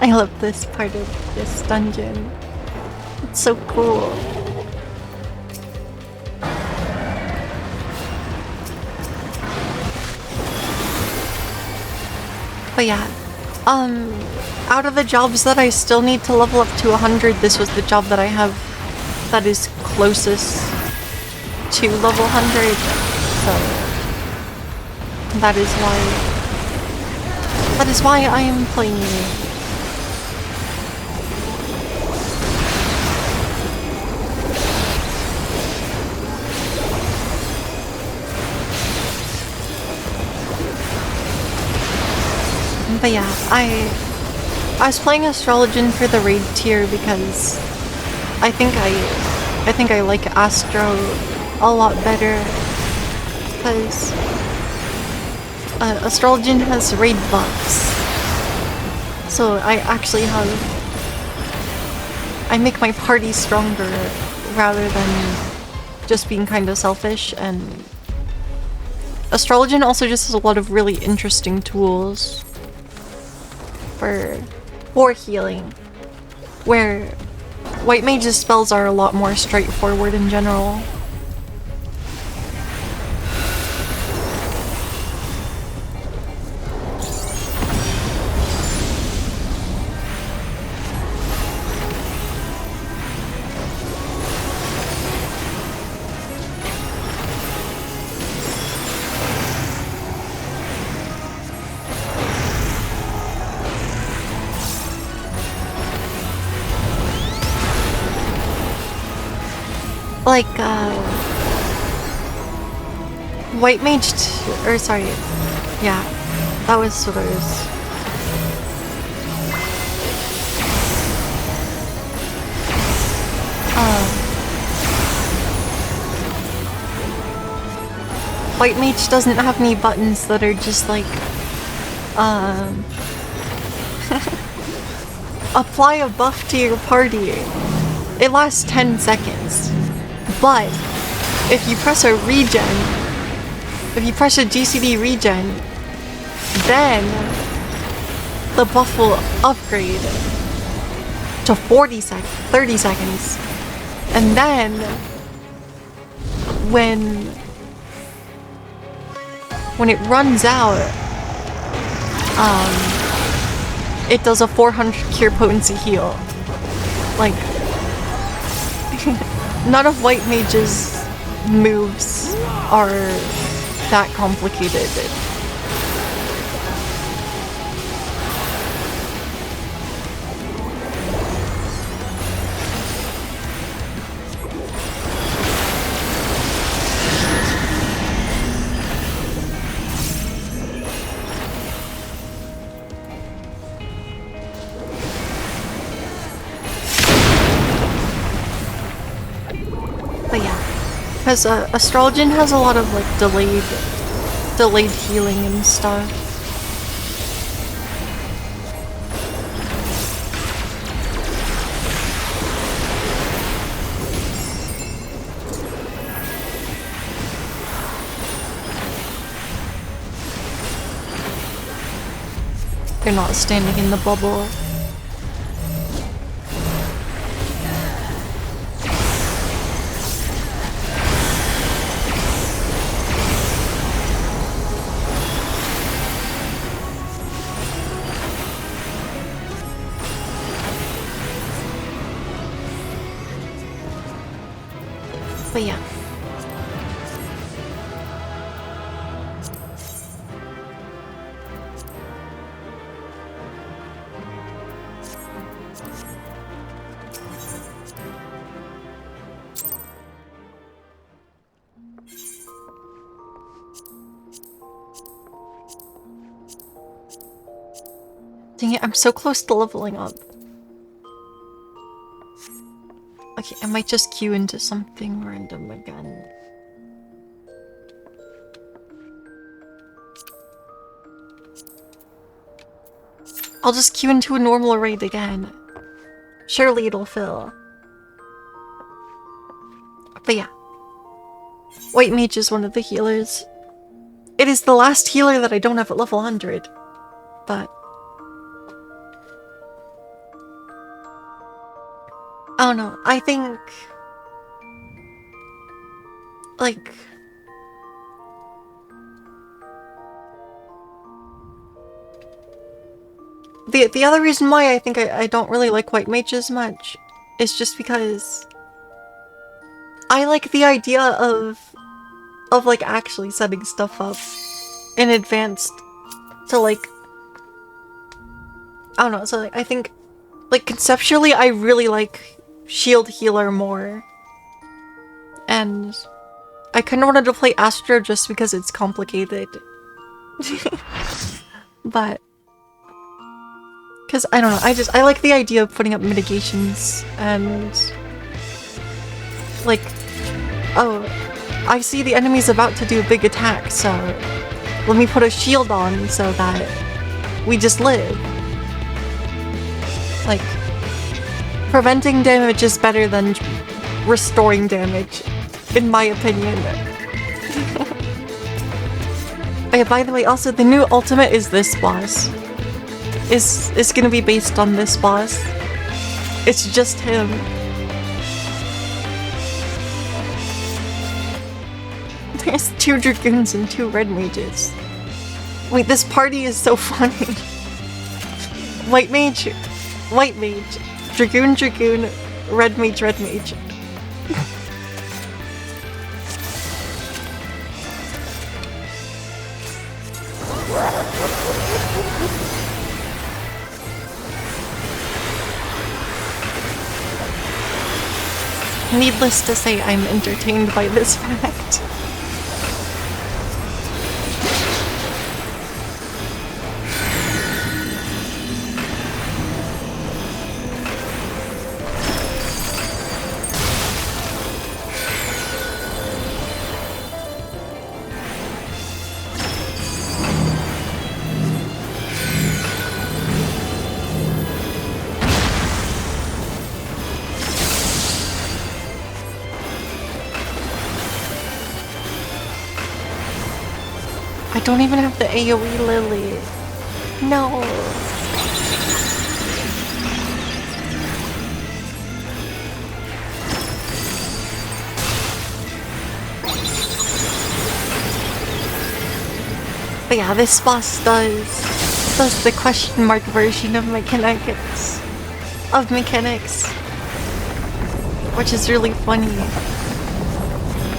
I love this part of this dungeon. It's so cool. But yeah, out of the jobs that I still need to level up to 100, this was the job that I have that is closest to level 100. So that is why I am playing it. But yeah, I was playing Astrologian for the raid tier because I think I like Astro a lot better, because Astrologian has raid buffs, so I make my party stronger rather than just being kind of selfish. And Astrologian also just has a lot of really interesting tools for healing, where White Mage's spells are a lot more straightforward in general. Like, White Mage, or sorry, yeah. That was what I was... White Mage doesn't have any buttons that are just like, apply a buff to your party. It lasts 10 seconds. But if you press a regen, if you press a GCD regen, then the buff will upgrade to 30 seconds. And then when it runs out, it does a 400 cure potency heal. Like, none of White Mage's moves are that complicated. Because Astrologian has a lot of like delayed healing and stuff. They're not standing in the bubble. But yeah. Dang it, I'm so close to leveling up. Okay, I might just queue into something random again. I'll just queue into a normal raid again. Surely it'll fill. But yeah. White Mage is one of the healers. It is the last healer that I don't have at level 100. But... I don't know, I think... like... The other reason why I think I don't really like White Mage as much is just because... I like the idea of like actually setting stuff up in advance to like... I don't know, so like, I think... like conceptually I really like shield healer more. And I kinda wanted to play Astro just because it's complicated. But because I don't know, I like the idea of putting up mitigations and like, oh, I see the enemy's about to do a big attack, so let me put a shield on so that we just live. Like, preventing damage is better than restoring damage, in my opinion. Okay, by the way, also the new ultimate is this boss. Is gonna be based on this boss. It's just him. There's 2 Dragoons and 2 Red Mages. Wait, this party is so funny. White Mage, Dragoon, Red Mage. Needless to say, I'm entertained by this fact. I don't even have the AoE Lily. No. But yeah, this boss does the question mark version of mechanics. Which is really funny.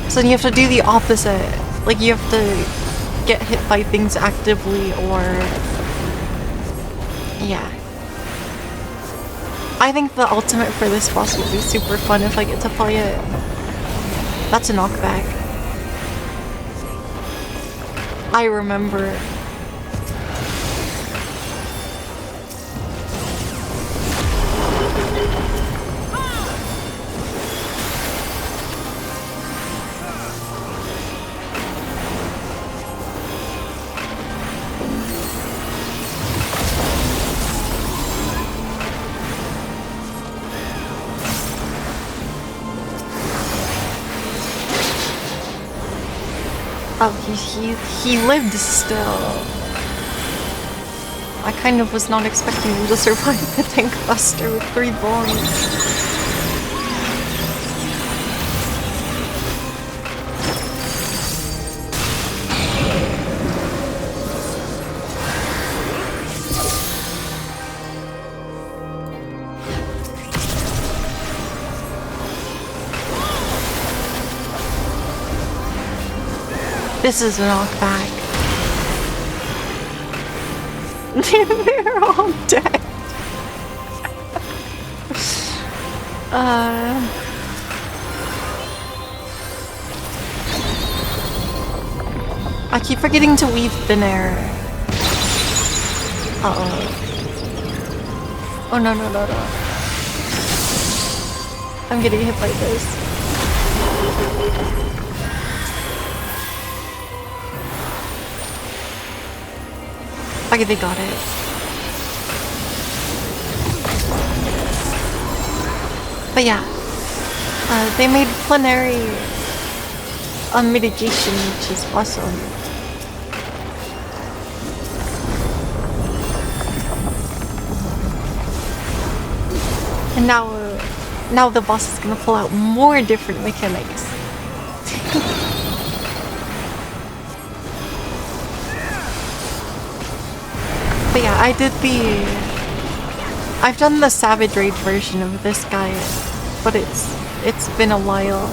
So you have to do the opposite. Like you have to get hit by things actively or... Yeah. I think the ultimate for this boss would be super fun if I get to play it. That's a knockback. I remember. Oh, he lived still. I kind of was not expecting him to survive the tank buster with 3 bombs. This is a knockback. They're all dead. I keep forgetting to weave thin air. Uh-oh. Oh no. I'm getting hit by this. Okay, they got it. But yeah, they made plenary mitigation, which is awesome. And now the boss is gonna pull out more different mechanics. But yeah, I've done the Savage Rage version of this guy, but it's been a while.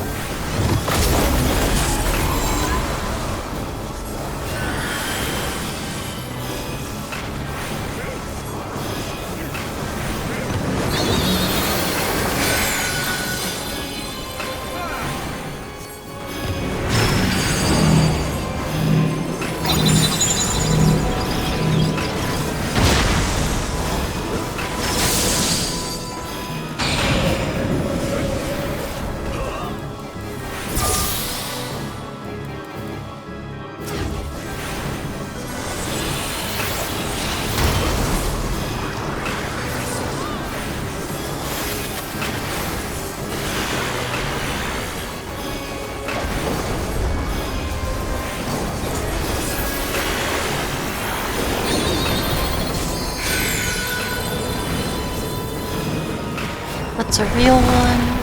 What's a real one?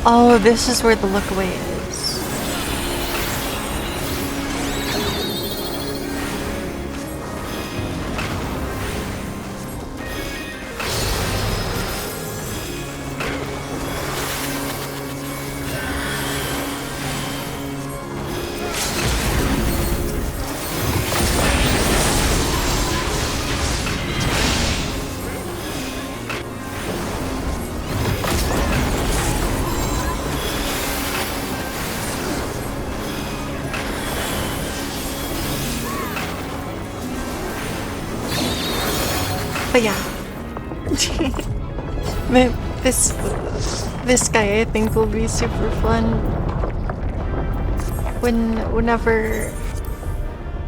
Oh, this is where the look away is. But yeah, this guy I think will be super fun.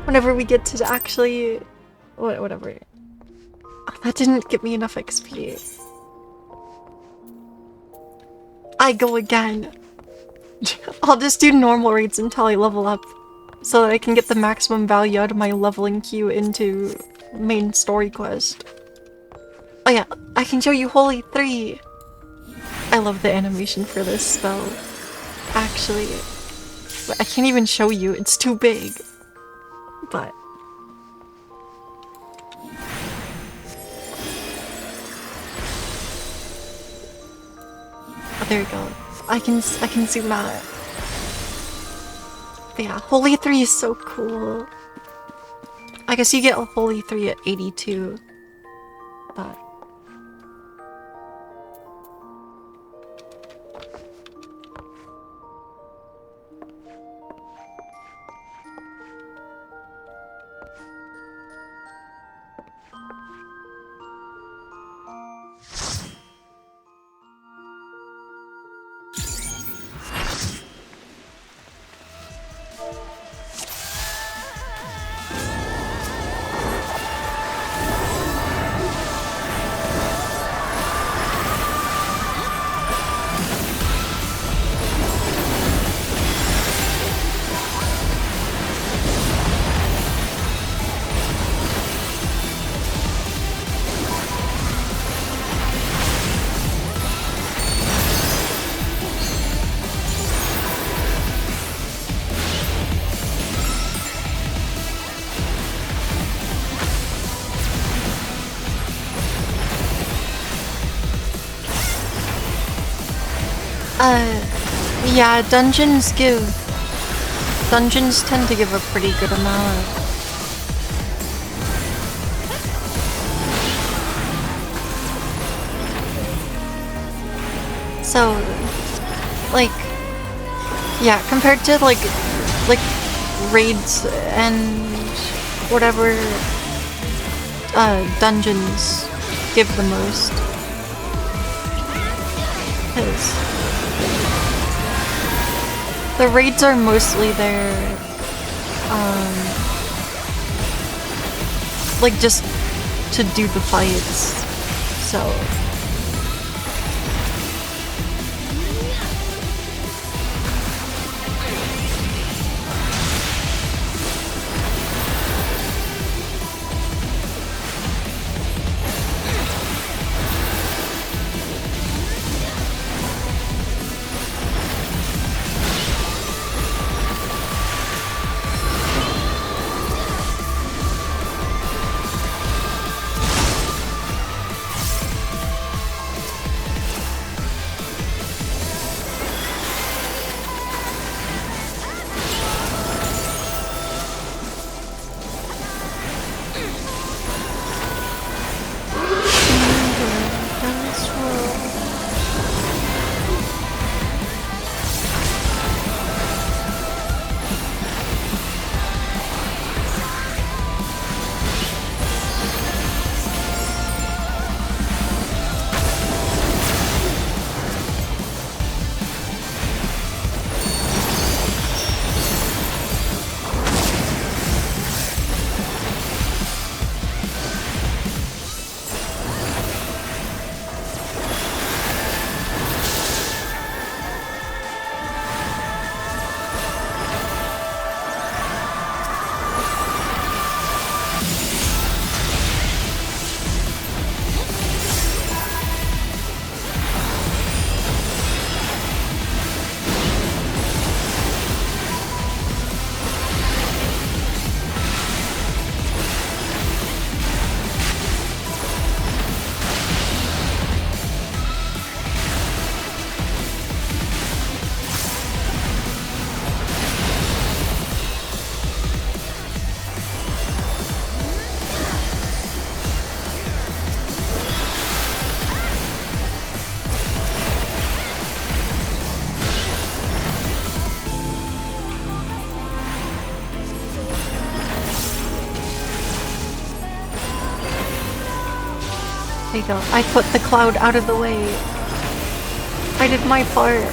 Whenever we get to actually whatever. Oh, that didn't give me enough XP. I go again. I'll just do normal raids until I level up, so that I can get the maximum value out of my leveling queue into main story quest. Oh yeah, I can show you Holy 3! I love the animation for this spell. Actually, but I can't even show you, it's too big. But... oh, there we go. I can zoom out. But yeah, Holy 3 is so cool. I guess you get a Holy 3 at 82. But... yeah, dungeons tend to give a pretty good amount. So, like, yeah, compared to like raids and whatever, dungeons give the most. 'Cause the raids are mostly there, like just to do the fights, so... There you go. I put the cloud out of the way. I did my part.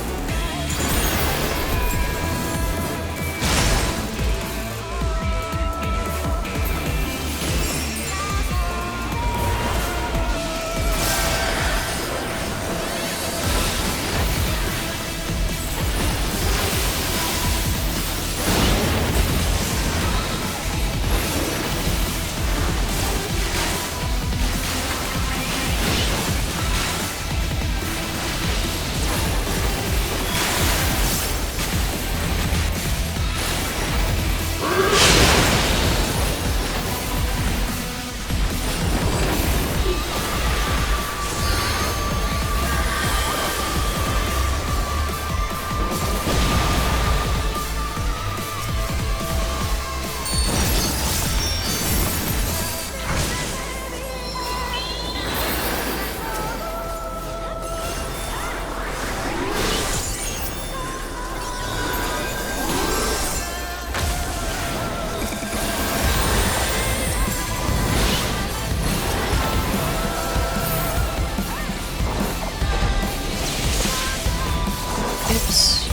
Oops.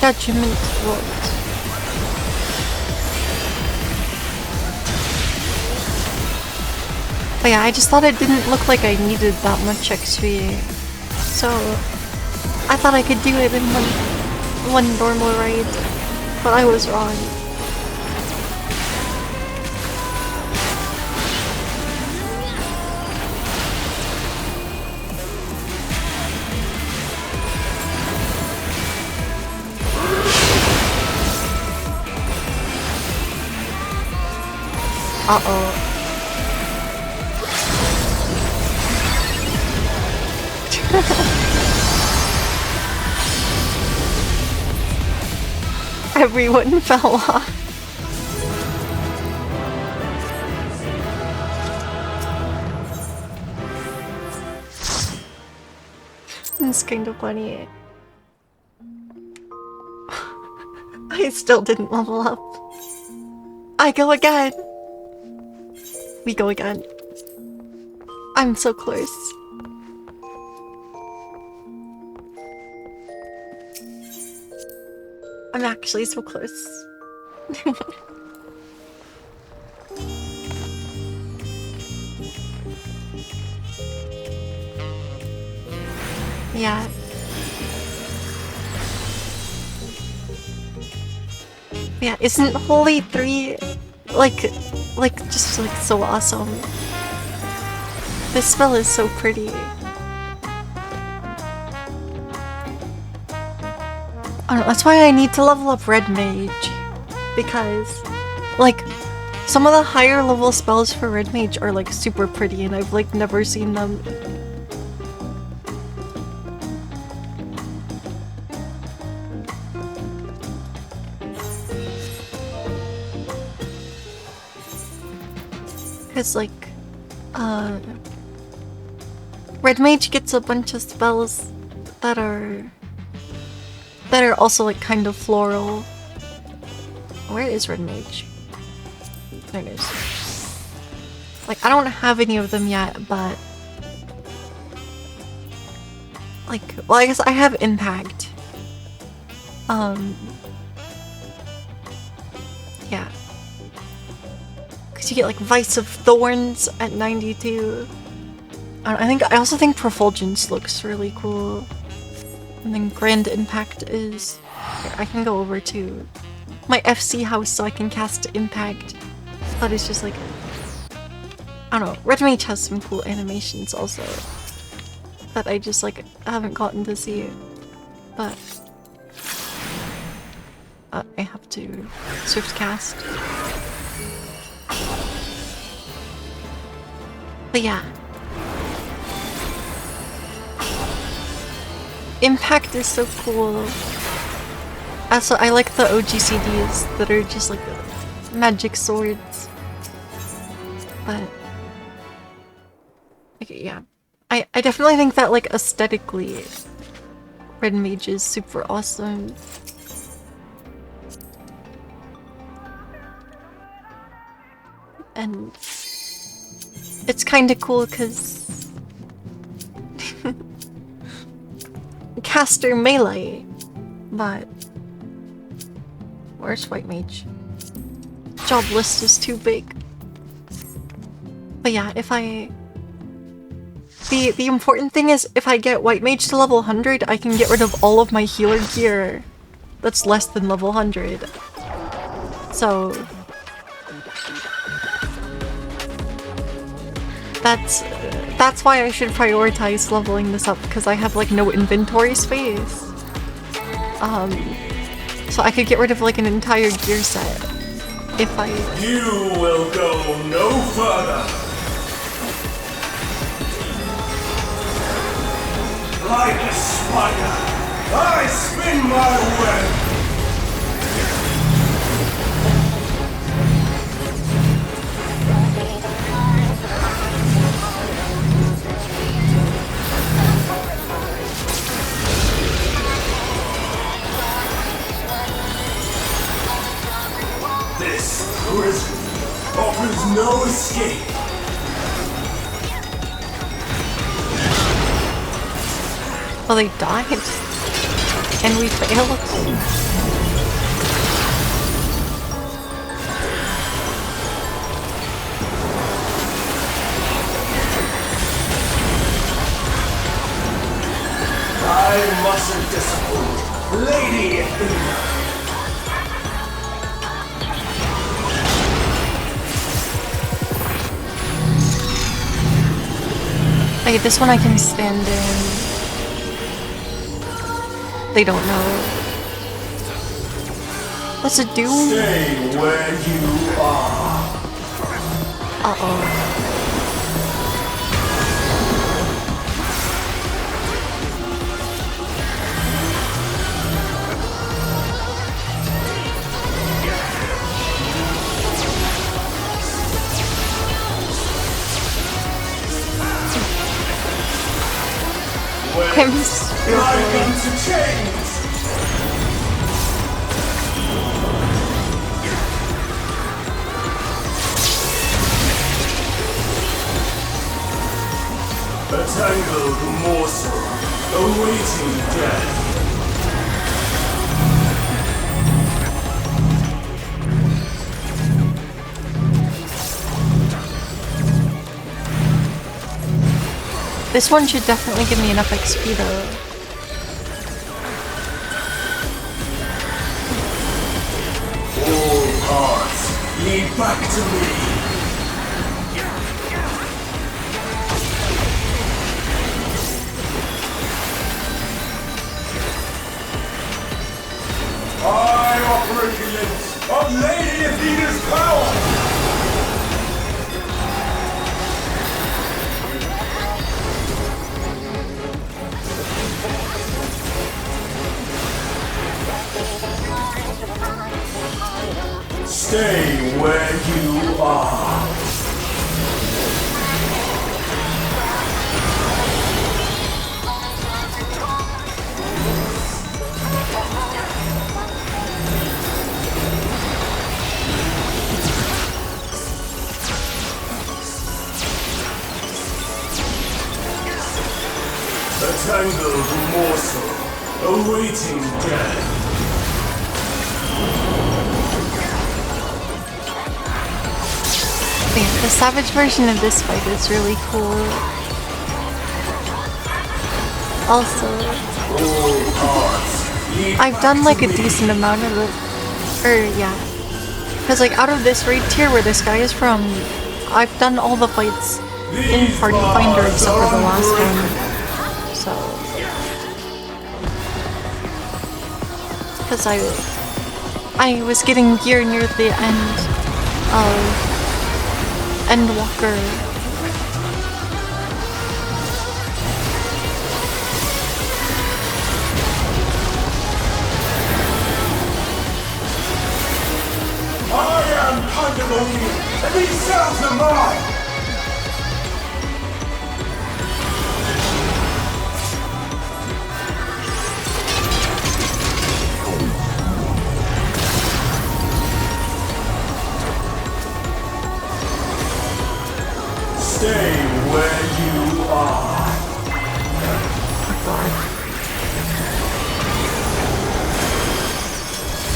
Judgment worked. But yeah, I just thought it didn't look like I needed that much XP. So I thought I could do it in one normal raid, but I was wrong. Uh-oh. Everyone fell off. It's kind of funny. I still didn't level up. I go again. We go again. I'm so close. I'm actually so close. Yeah. Yeah, isn't Holy 3 just like so awesome? This spell is so pretty. I don't know, that's why I need to level up Red Mage. Because, like, some of the higher level spells for Red Mage are like super pretty and I've like never seen them. Cause like, Red Mage gets a bunch of spells that are also like kind of floral. Where is Red Mage? There it is. Like, I don't have any of them yet, but like, well, I guess I have Impact. Yeah. Cause you get like Vice of Thorns at 92. I also think Profulgence looks really cool. And then Grand Impact is... Here, I can go over to my FC house so I can cast Impact. But it's just like, I don't know. Red Mage has some cool animations also that I just like haven't gotten to see. But I have to swift cast. But yeah. Impact is so cool. Also, I like the OGCDs that are just like magic swords. But okay, yeah. I definitely think that like aesthetically Red Mage is super awesome. And it's kind of cool because caster melee, but where's White Mage? Job list is too big. But yeah, if I... The important thing is if I get White Mage to level 100, I can get rid of all of my healer gear that's less than level 100. So... That's why I should prioritize leveling this up, because I have like no inventory space. So I could get rid of like an entire gear set if I... You will go no further. Like a spider, I spin my web. This prison offers no escape. Well, they died. And we failed. I mustn't disappoint, Lady Athena. Okay, this one I can stand in. They don't know. What's it do? Stay where you are. Uh-oh. I'm Welcome to change. A tangled morsel awaiting death. This one should definitely give me enough XP though. All paths lead back to me. I operate the limits of Lady Athena's power! Stay where you are. A tangled morsel awaiting death. Yeah, the savage version of this fight is really cool. Also, I've done like a decent amount of it Or, yeah. Because, like, out of this raid tier where this guy is from, I've done all the fights in Party Finder except for the last one. So... Because I was getting gear near the end of Endwalker. I am Pandemonium, and these cells are mine! Stay where you are.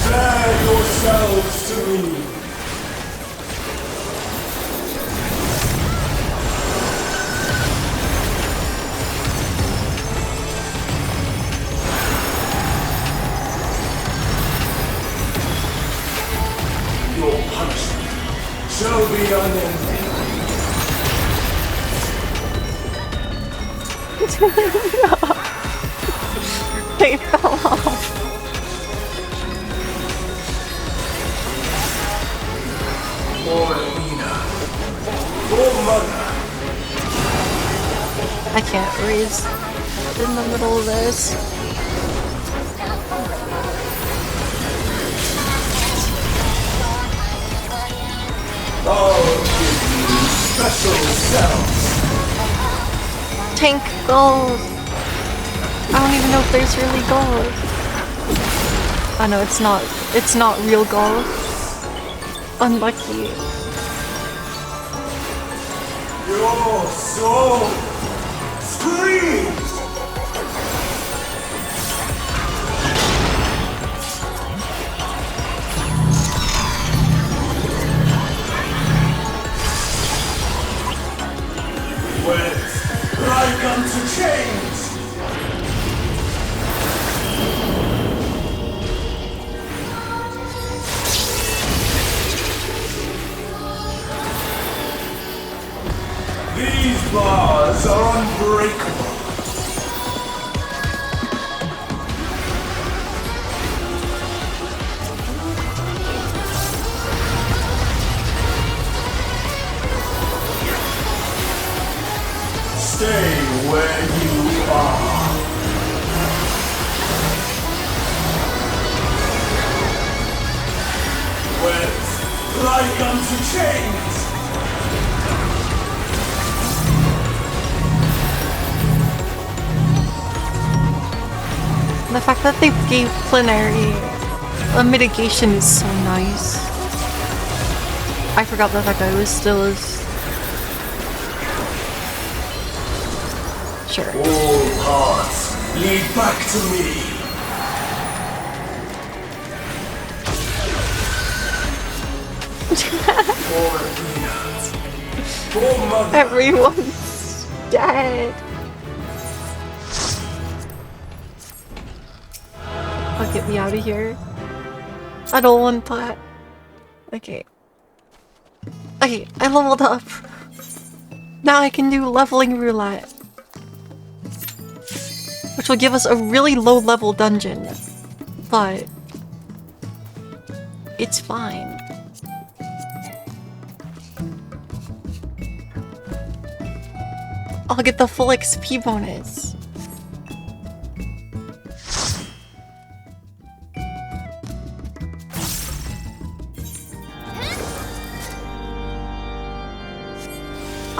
Bear yourselves to me. Your punishment shall be unending. They fell off. For Alina. For Mother. I can't raise in the middle of this. I'll give you special cells. Tank gold! I don't even know if there's really gold. Oh no, it's not real gold. Unlucky. Your soul screams. Wet like unto chains. These bars are unbreakable. Stay where you are. Wet like unto chains. The fact that they gave plenary a mitigation is so nice. I forgot the fact that it was still as... Sure. All paths lead back to me. For Alina. For Mother. Everyone's dead. I'll get me out of here. I don't want that. Okay. Okay, I leveled up. Now I can do leveling roulette. Which will give us a really low level dungeon. But it's fine. I'll get the full XP bonus.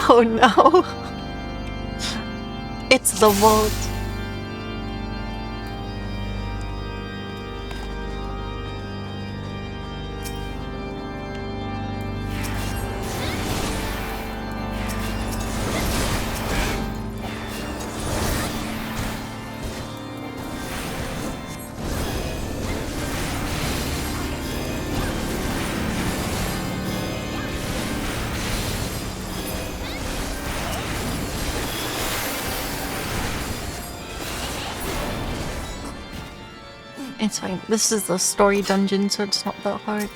Oh no. It's the vault. It's fine. This is the story dungeon, so it's not that hard.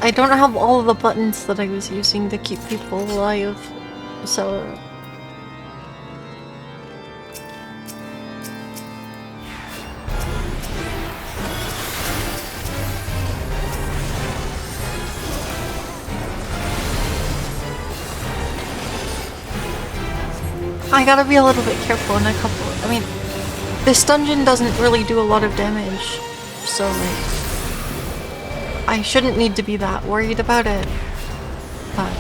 I don't have all of the buttons that I was using to keep people alive, so... I gotta be a little bit careful in a couple... I mean, this dungeon doesn't really do a lot of damage, so like... I shouldn't need to be that worried about it, but...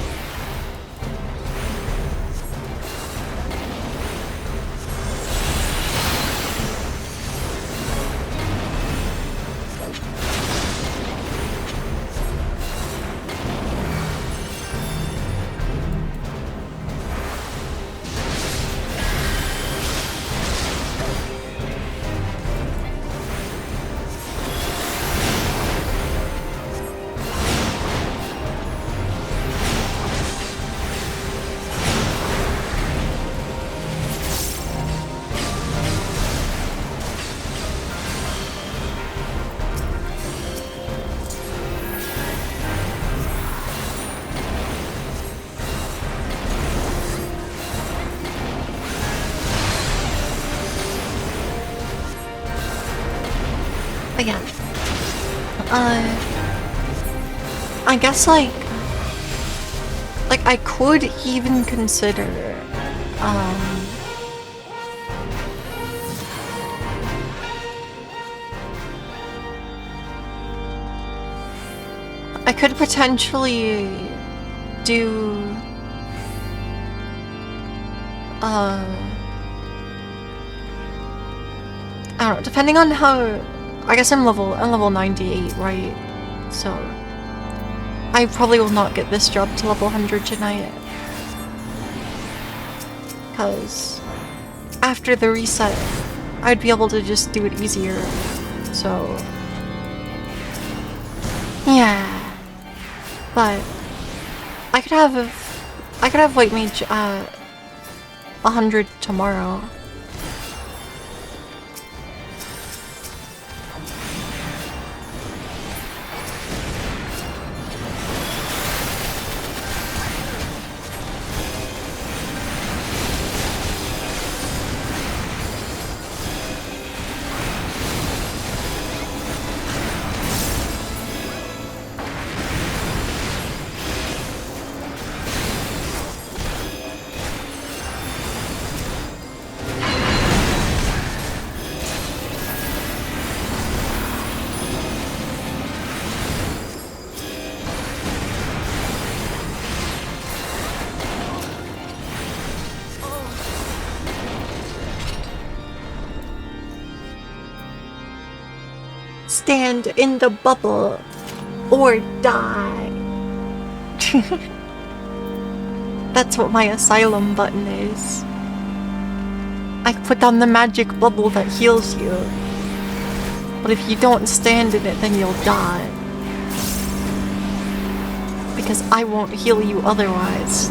Again, I guess like I could even consider, I could potentially do, I don't know, depending on how. I guess I'm level 98, right? So I probably will not get this job to level 100 tonight. Cause after the reset, I'd be able to just do it easier. So yeah. But I could have White Mage at 100 tomorrow. Stand in the bubble or die. That's what my asylum button is. I put on the magic bubble that heals you. But if you don't stand in it, then you'll die. Because I won't heal you otherwise.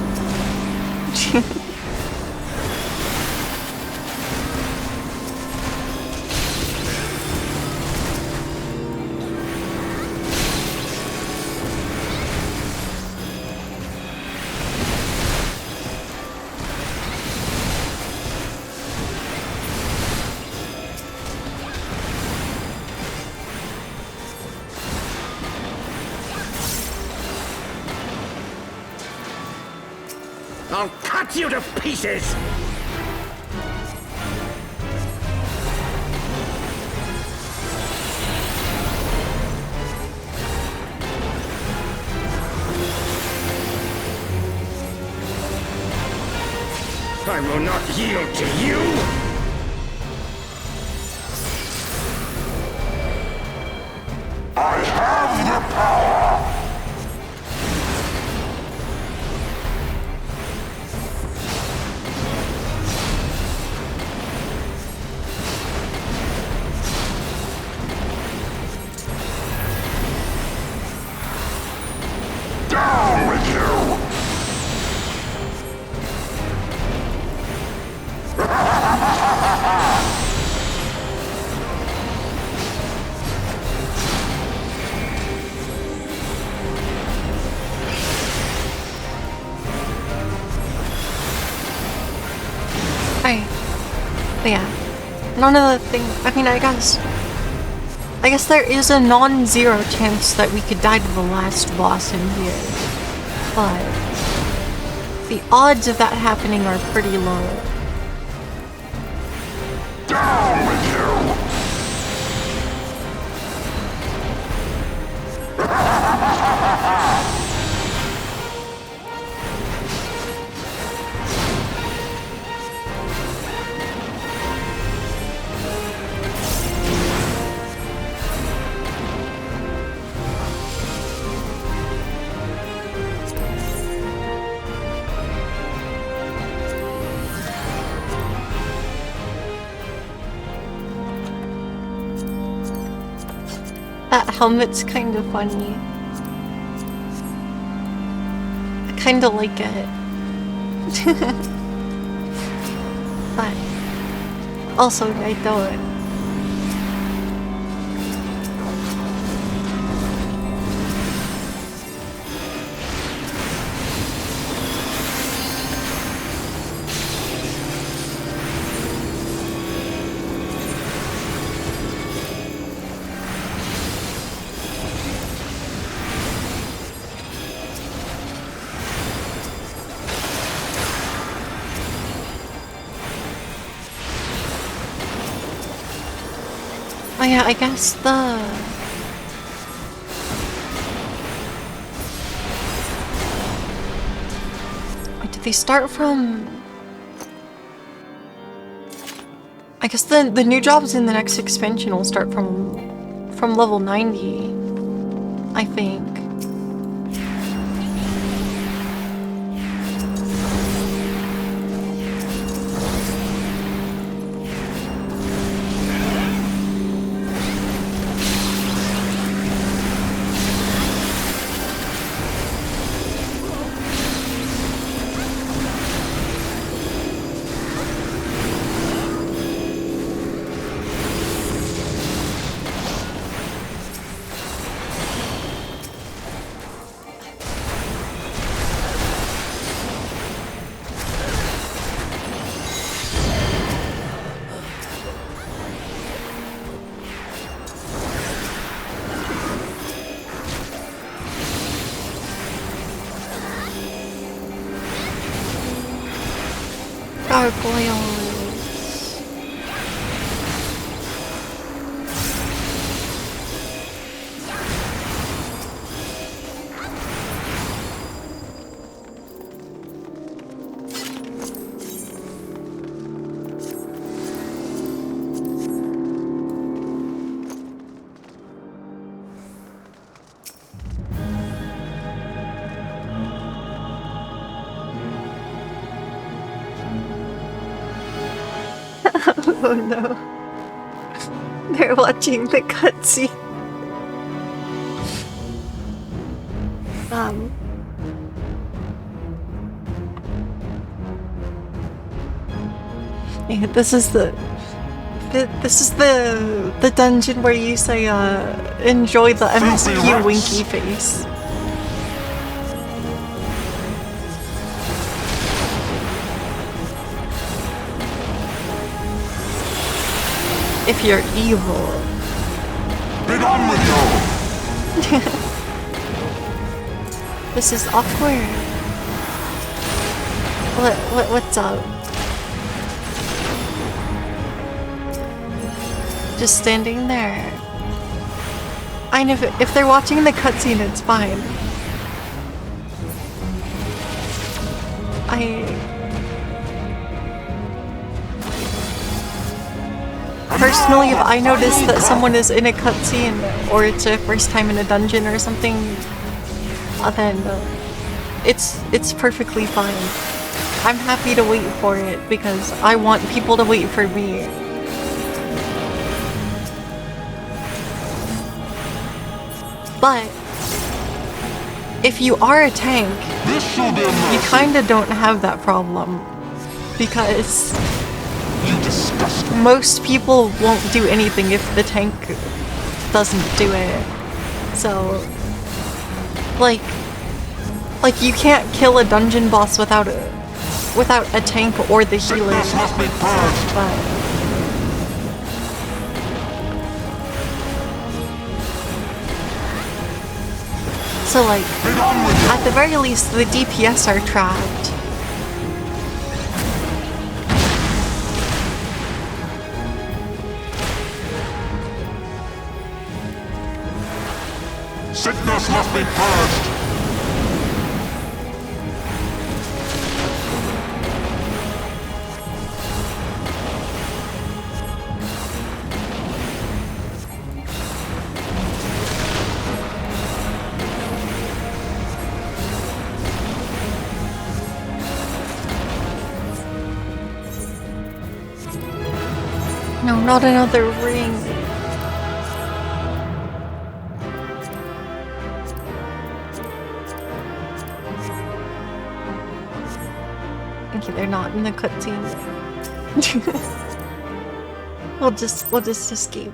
I'll cut you to pieces! I will not yield to you! I have the power! Down with you! Yeah. None of the things. I mean, I guess there is a non-zero chance that we could die to the last boss in here. But the odds of that happening are pretty low. Down with you! That helmet's kind of funny. I kind of like it. But also, I don't. Oh yeah, I guess Wait, did they start from... I guess the new jobs in the next expansion will start from level 90, I think. Gargoyles. Oh no. They're watching the cutscene. Yeah, this is the dungeon where you say enjoy the MSQ winky face. If you're evil. Be done with you! This is awkward. What's up? Just standing there. I know if they're watching the cutscene, it's fine. Personally, if I notice that someone is in a cutscene, or it's their first time in a dungeon or something, then it's perfectly fine. I'm happy to wait for it because I want people to wait for me. But if you are a tank, you kinda don't have that problem because most people won't do anything if the tank doesn't do it. So, like you can't kill a dungeon boss without a tank or the healer. So like, at the very least, the DPS are trapped. Sickness must be purged! No, not another ring. Okay, they're not in the cutscene. We'll just escape.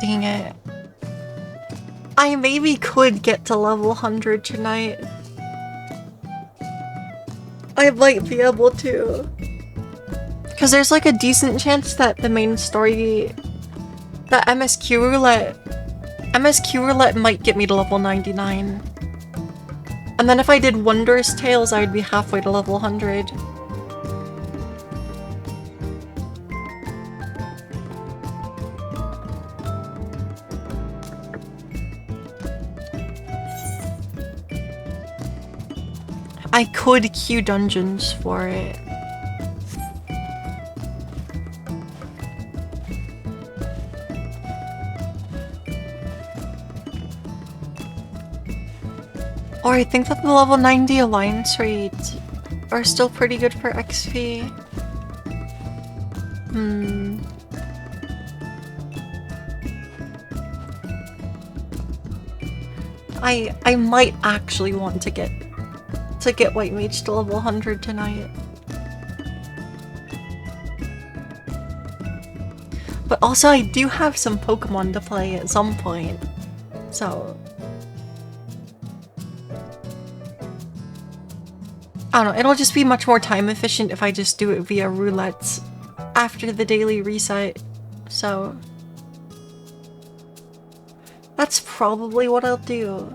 Dang it. I maybe could get to level 100 tonight. I might be able to. Because there's like a decent chance that the main story... that MSQ Roulette might get me to level 99. And then if I did Wondrous Tales, I'd be halfway to level 100. I could queue dungeons for it. Or I think that the level 90 alliance rates are still pretty good for XP. I might actually want to get White Mage to level 100 tonight. But also I do have some Pokemon to play at some point, so... I don't know, it'll just be much more time efficient if I just do it via roulettes after the daily reset, so... That's probably what I'll do.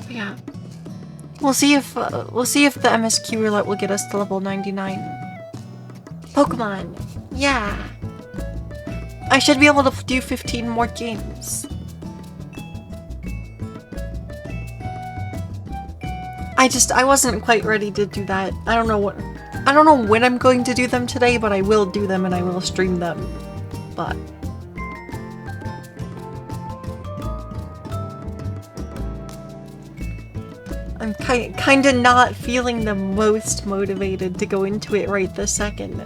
Yeah. We'll see if the MSQ roulette will get us to level 99. Pokemon! Yeah! I should be able to do 15 more games. I wasn't quite ready to do that. I don't know when I'm going to do them today, but I will do them and I will stream them. But I'm kinda not feeling the most motivated to go into it right this second.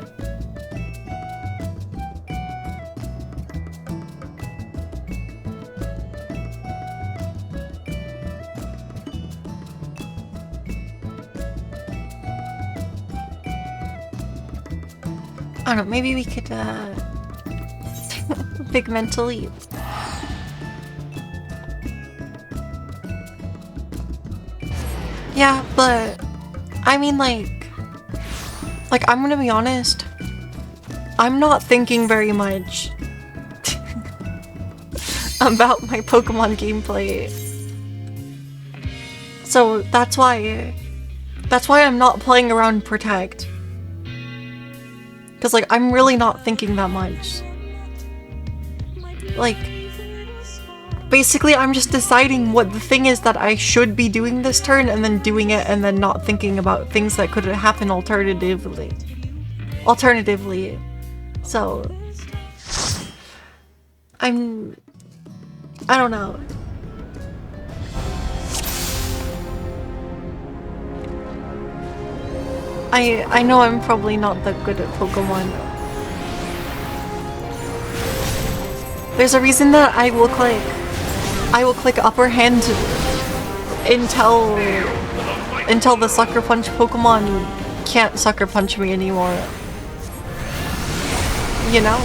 I don't know, maybe we could, big mental leap. Yeah, but I mean, like I'm gonna be honest, I'm not thinking very much about my Pokemon gameplay. So that's why I'm not playing around Protect. Cause like I'm really not thinking that much. Like basically I'm just deciding what the thing is that I should be doing this turn and then doing it and then not thinking about things that could happen alternatively. So I don't know. I know I'm probably not that good at Pokemon. There's a reason that I will click upper hand until the Sucker Punch Pokemon can't Sucker Punch me anymore. You know?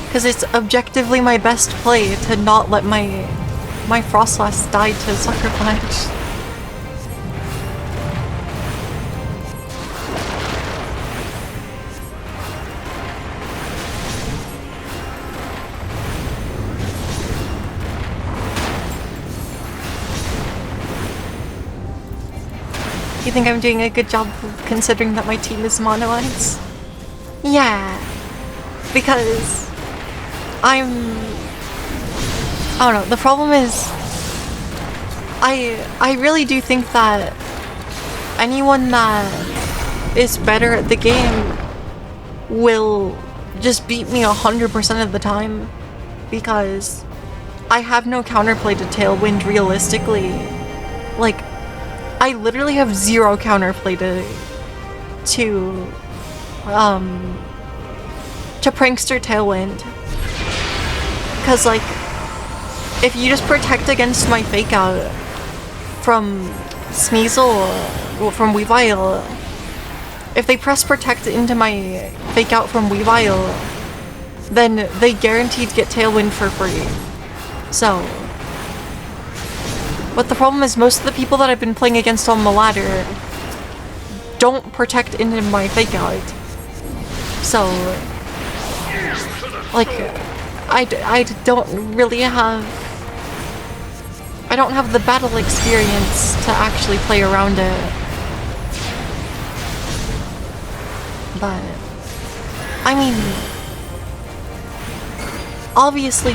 Because it's objectively my best play to not let my Frostlass die to Sucker Punch. You think I'm doing a good job considering that my team is Mono Ice? Yeah. Because I don't know, the problem is I really do think that anyone that is better at the game will just beat me 100% of the time because I have no counterplay to Tailwind realistically. Like, I literally have zero counterplay to Prankster Tailwind. Because, like, if you just protect against my Fake Out from Sneasel or from Weavile, if they press protect into my Fake Out from Weavile, then they guaranteed get Tailwind for free. So, but the problem is most of the people that I've been playing against on the ladder don't protect into my Fake Out. So, like, I don't really have... I don't have the battle experience to actually play around it. But, I mean, obviously,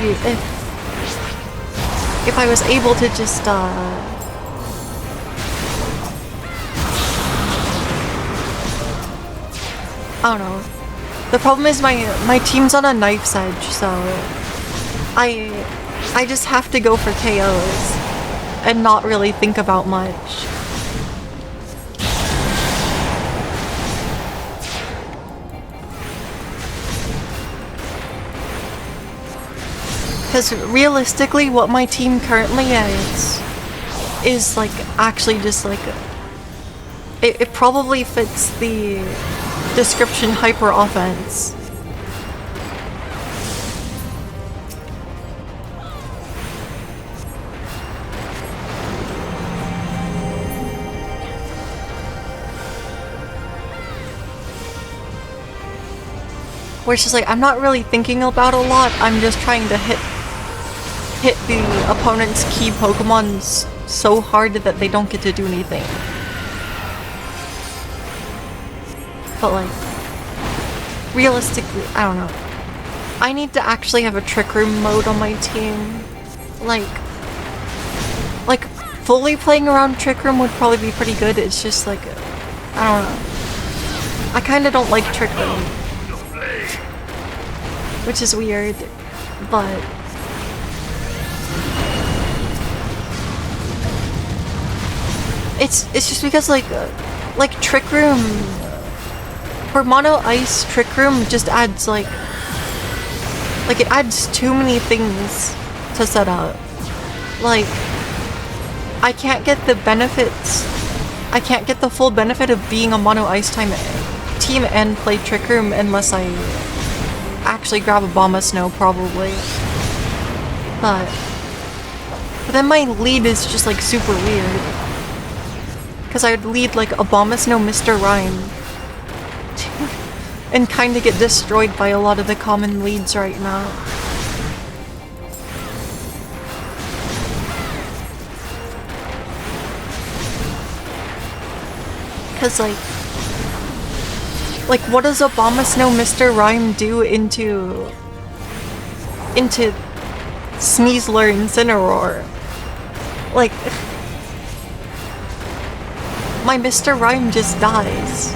if I was able to just, I don't know. The problem is my team's on a knife's edge, so I just have to go for KOs and not really think about much. Because realistically, what my team currently is like actually just like it probably fits the description hyper offense. Where it's just like I'm not really thinking about a lot, I'm just trying to hit the opponent's key Pokemon so hard that they don't get to do anything. But like, realistically, I don't know. I need to actually have a Trick Room mode on my team. Like fully playing around Trick Room would probably be pretty good, it's just like, I don't know. I kinda don't like Trick Room. Which is weird, but... It's just because like Trick Room, for Mono Ice, Trick Room just adds like it adds too many things to set up. Like, I can't get the benefits I can't get the full benefit of being a mono ice team and play Trick Room unless I actually grab a Abomasnow, probably. But then my lead is just like super weird. Because I would lead like Abomasnow, Mr. Rhyme. And kinda get destroyed by a lot of the common leads right now. Because like what does Abomasnow, Mr. Rhyme do into Sneasler Incineroar? Like, my Mr. Rhyme just dies.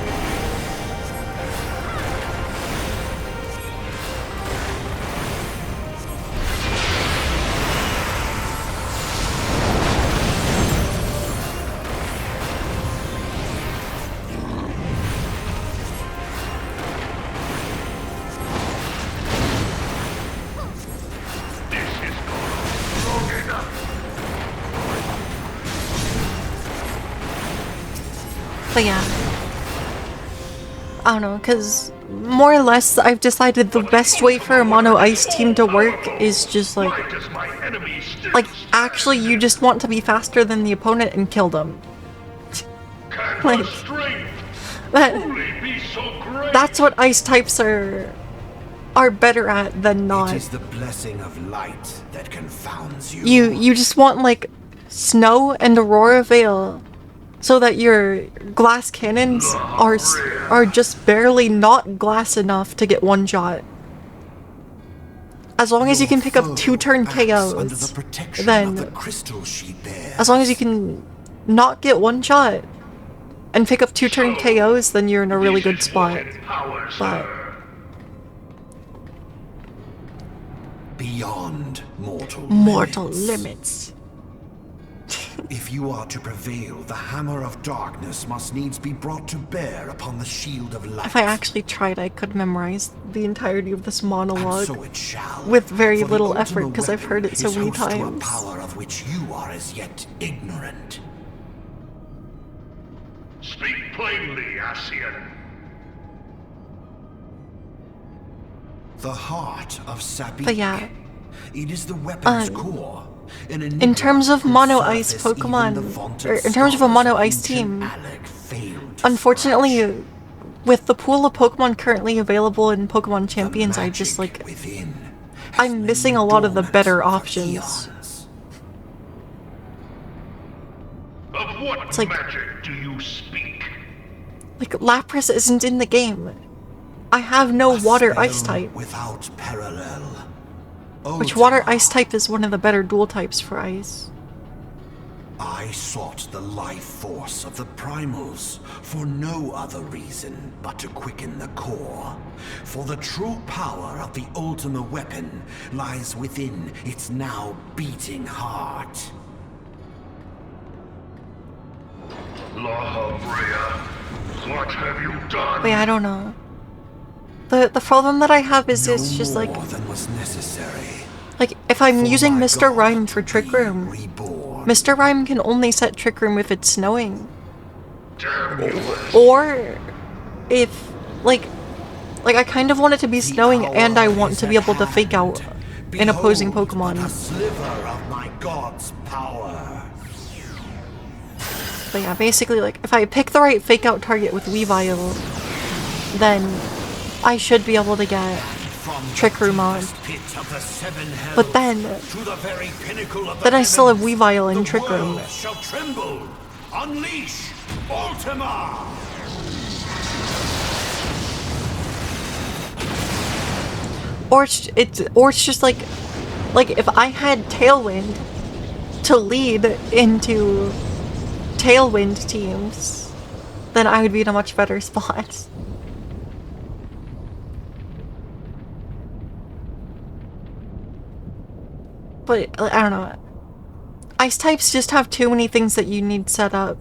But yeah, I don't know, because more or less I've decided the best way for a mono ice team to work is just like actually you just want to be faster than the opponent and kill them. Like, that's what ice types are better at than not. It is the blessing of light that confounds you. You just want like Snow and Aurora Veil, so that your glass cannons are just barely not glass enough to get one shot. As long as you can pick up 2-turn KOs, then as long as you can not get one shot and pick up 2-turn KOs, then you're in a really good spot. But beyond mortal limits. If you are to prevail, the hammer of darkness must needs be brought to bear upon the shield of light. If I actually tried, I could memorize the entirety of this monologue so it shall, with very little effort, because I've heard it so many times. To a power of which you are as yet ignorant. Speak plainly, Ascian. The heart of Sabik. But yeah, it is the weapon's core. In terms of mono ice Pokemon, or in terms of a mono ice team, unfortunately, with the pool of Pokemon currently available in Pokemon Champions, I just like, I'm missing a lot of the better options. Of what it's like, magic do you speak? Like, Lapras isn't in the game. I have no water ice type. Without parallel. Which water ice type is one of the better dual types for ice. I sought the life force of the primals for no other reason but to quicken the core. For the true power of the Ultima weapon lies within its now beating heart. Law of Rhea, what have you done? Wait, I don't know. The problem that I have is it's just like, if I'm using Mr. Rhyme for Trick Room, Mr. Rhyme can only set Trick Room if it's snowing. Or if, like I kind of want it to be snowing and I want to be able to fake out an opposing Pokemon. But yeah, basically, like, if I pick the right fake out target with Weavile, then I should be able to get Trick Room on. But then I still have Weavile in Trick Room. Unleash Ultima! Or it's just like if I had Tailwind to lead into Tailwind teams, then I would be in a much better spot. But, I don't know. Ice types just have too many things that you need set up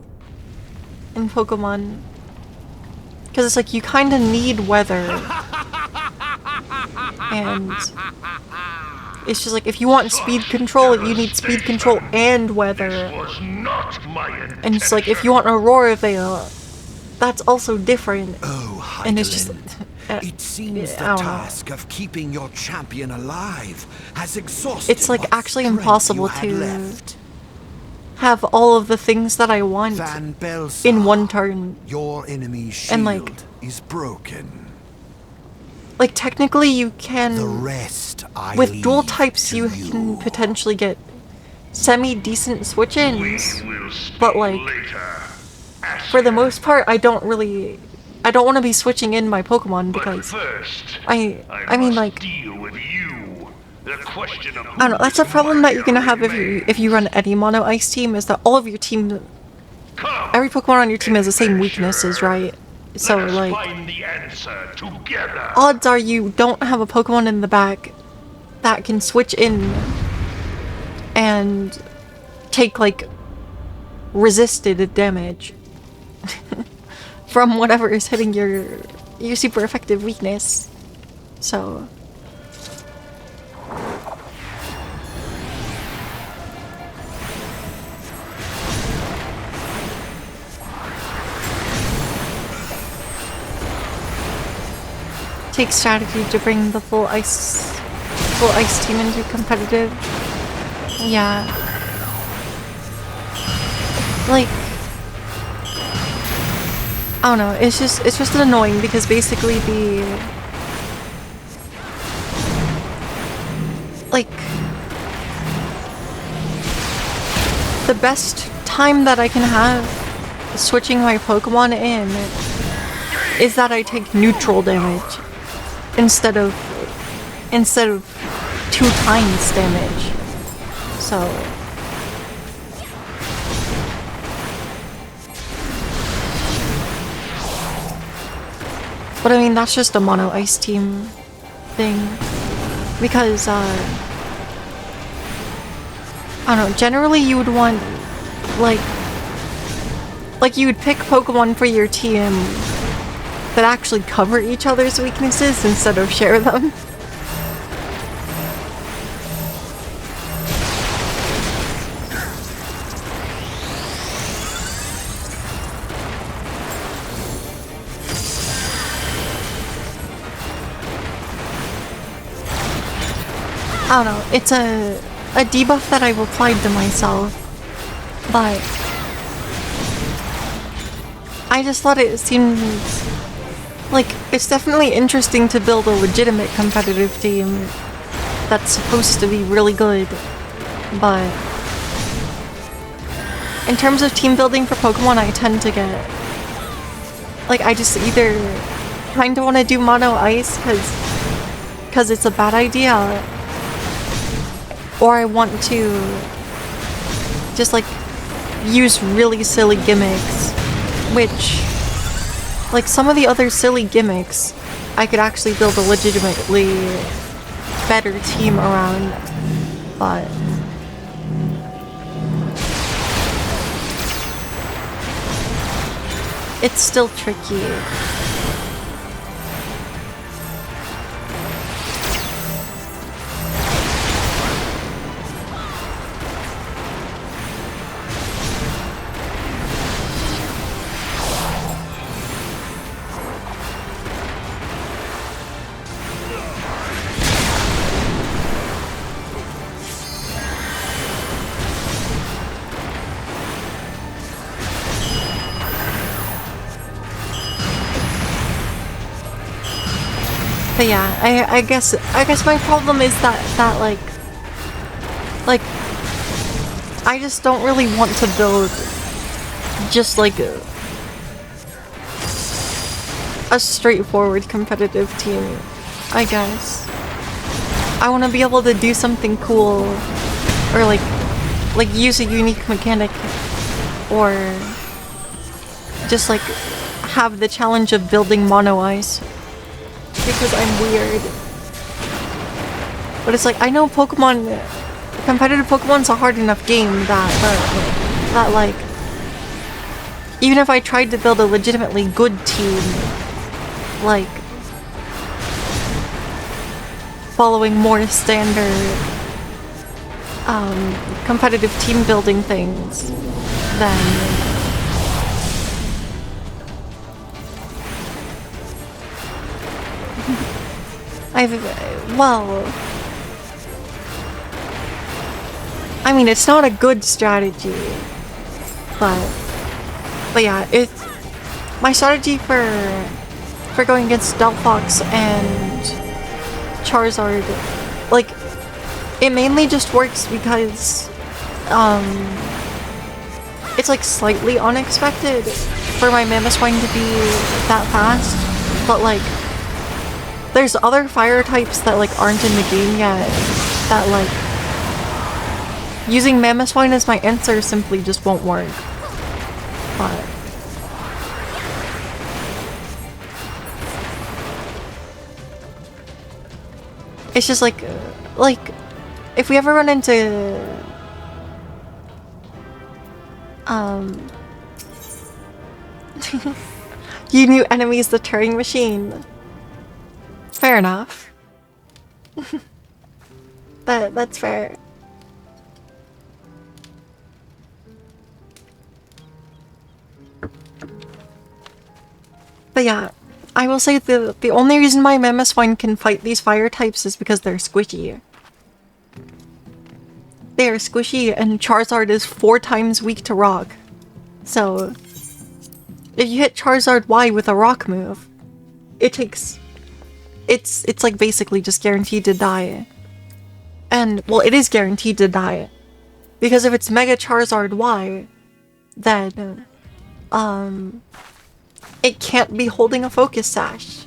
in Pokemon. Because it's like, you kind of need weather. And It's just like, if you want speed control, you need speed control and weather. This was not my intention. And it's like, if you want Aurora Veil, that's also different. Oh, And it's just... Heidelin, it seems the I don't know. task of keeping your champion alive has exhausted It's like what actually strength impossible you had to left. have all of the things that I want Van Belsar, in one turn. your enemy's shield And, like- is broken. Like, technically you The can... rest I With dual leave types, to you can potentially get semi-decent switch-ins. We will speak But, like, later. For the Ascian. most part, I don't want to be switching in my Pokemon But because first, I mean, must like, deal with you. The question of I don't know, that's a problem that you're gonna have if you run any mono ice team, is that all of your team, every Pokemon on your team has the same weaknesses, right? So, Let us like, find the answer together. odds are you don't have a Pokemon in the back that can switch in and take, like, resisted damage from whatever is hitting your super effective weakness. So... Takes strategy to bring the full ice team into competitive. Yeah. Like, I don't know, it's just annoying because basically the best time that I can have switching my Pokemon in is that I take neutral damage instead of 2 times damage. So but I mean, that's just a mono ice team thing because I don't know, generally you would want like you would pick Pokemon for your team that actually cover each other's weaknesses instead of share them. I don't know, it's a debuff that I've applied to myself, but I just thought it seemed like it's definitely interesting to build a legitimate competitive team that's supposed to be really good, but in terms of team building for Pokemon, I tend to get like, I just either kind of want to do mono ice because it's a bad idea, or I want to just like use really silly gimmicks, which like some of the other silly gimmicks I could actually build a legitimately better team around, but it's still tricky. But yeah, I guess my problem is that like I just don't really want to build just like a straightforward competitive team, I guess. I want to be able to do something cool, or like use a unique mechanic, or just like have the challenge of building mono ice. Because I'm weird. But it's like, I know competitive Pokemon's a hard enough game that like, even if I tried to build a legitimately good team, like, following more standard competitive team building things, then well, I mean, it's not a good strategy, but yeah, my strategy for going against Delphox and Charizard, like, it mainly just works because it's like slightly unexpected for my Mamoswine to be that fast, but like there's other fire types that like aren't in the game yet that like using Mamoswine as my answer simply just won't work. But it's just like if we ever run into you new enemies, the Turing machine. Fair enough. That's fair. But yeah, I will say the only reason my Mamoswine can fight these fire types is because they're squishy. They are squishy, and Charizard is 4 times weak to rock. So if you hit Charizard Y with a rock move, it's like basically just guaranteed to die. And well, it is guaranteed to die because if it's Mega Charizard Y, then it can't be holding a focus sash.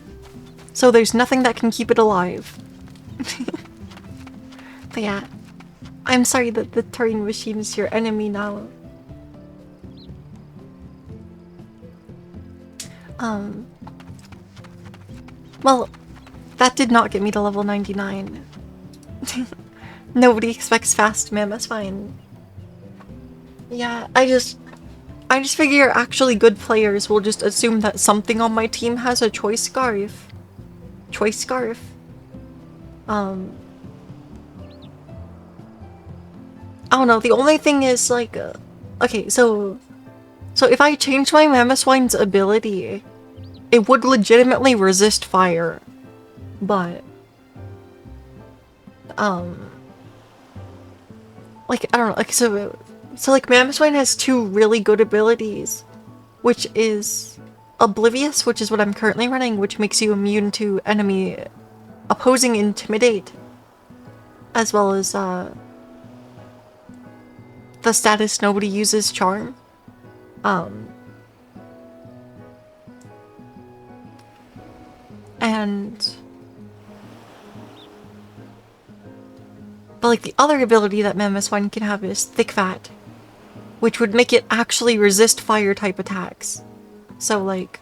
So there's nothing that can keep it alive. But yeah, I'm sorry that the Turing machine is your enemy now. Well, that did not get me to level 99. Nobody expects fast Mamoswine. Yeah, I just figure actually good players will just assume that something on my team has a choice scarf. Choice scarf. I don't know, the only thing is like, okay, so if I change my Mamoswine's ability, it would legitimately resist fire, but like, I don't know, like, so like Mamoswine has 2 really good abilities, which is Oblivious, which is what I'm currently running, which makes you immune to enemy opposing Intimidate, as well as the status nobody uses Charm. But like the other ability that Mamoswine can have is Thick Fat, which would make it actually resist fire type attacks. So like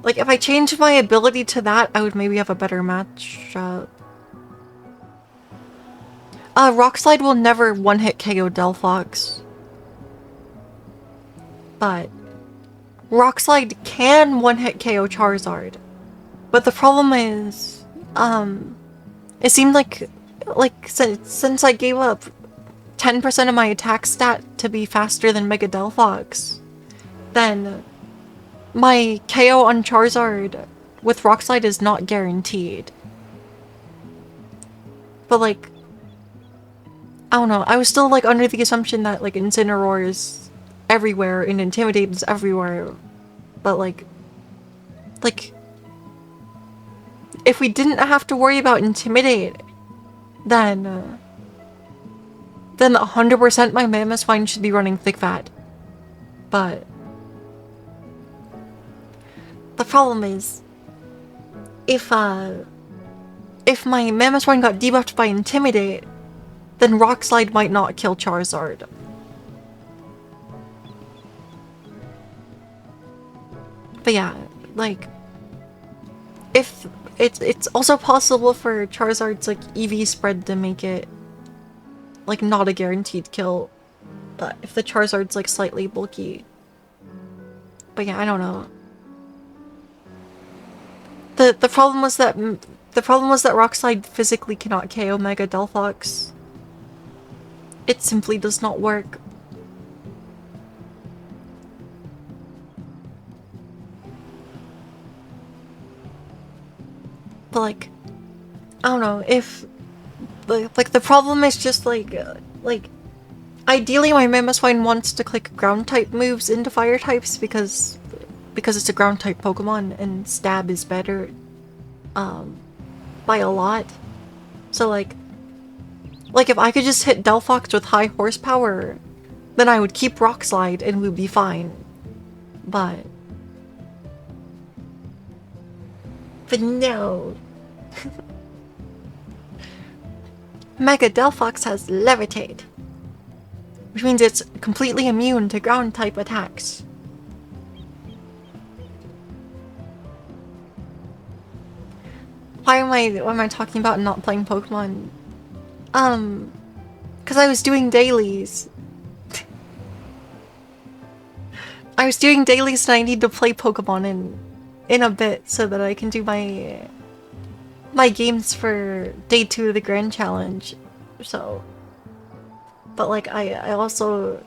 if I changed my ability to that, I would maybe have a better matchup. Rock Slide will never one-hit KO Delphox. But Rock Slide can one-hit KO Charizard. But the problem is, it seemed like since I gave up 10% of my attack stat to be faster than Mega Delphox, then my KO on Charizard with Rock Slide is not guaranteed. But like, I don't know, I was still like under the assumption that like Incineroar is everywhere and Intimidate is everywhere. But like if we didn't have to worry about Intimidate, then 100% my Mamoswine should be running Thick Fat. But the problem is, if my Mamoswine got debuffed by Intimidate, then Rock Slide might not kill Charizard. But yeah, like, if it's also possible for Charizard's like EV spread to make it like not a guaranteed kill, but if the Charizard's like slightly bulky. But yeah, I don't know. The problem was that Rockslide physically cannot KO Mega Delphox. It simply does not work. But like, I don't know if the problem is just like ideally my Mamoswine wants to click ground type moves into fire types because it's a ground type Pokemon and stab is better by a lot. So like if I could just hit Delphox with high horsepower, then I would keep Rock Slide and we'd be fine. But no. Mega Delphox has Levitate, which means it's completely immune to ground type attacks. Why am I talking about not playing Pokemon? Because I was doing dailies. I was doing dailies and I need to play Pokemon in a bit so that I can do my games for day 2 of the Grand Challenge. So, but like I also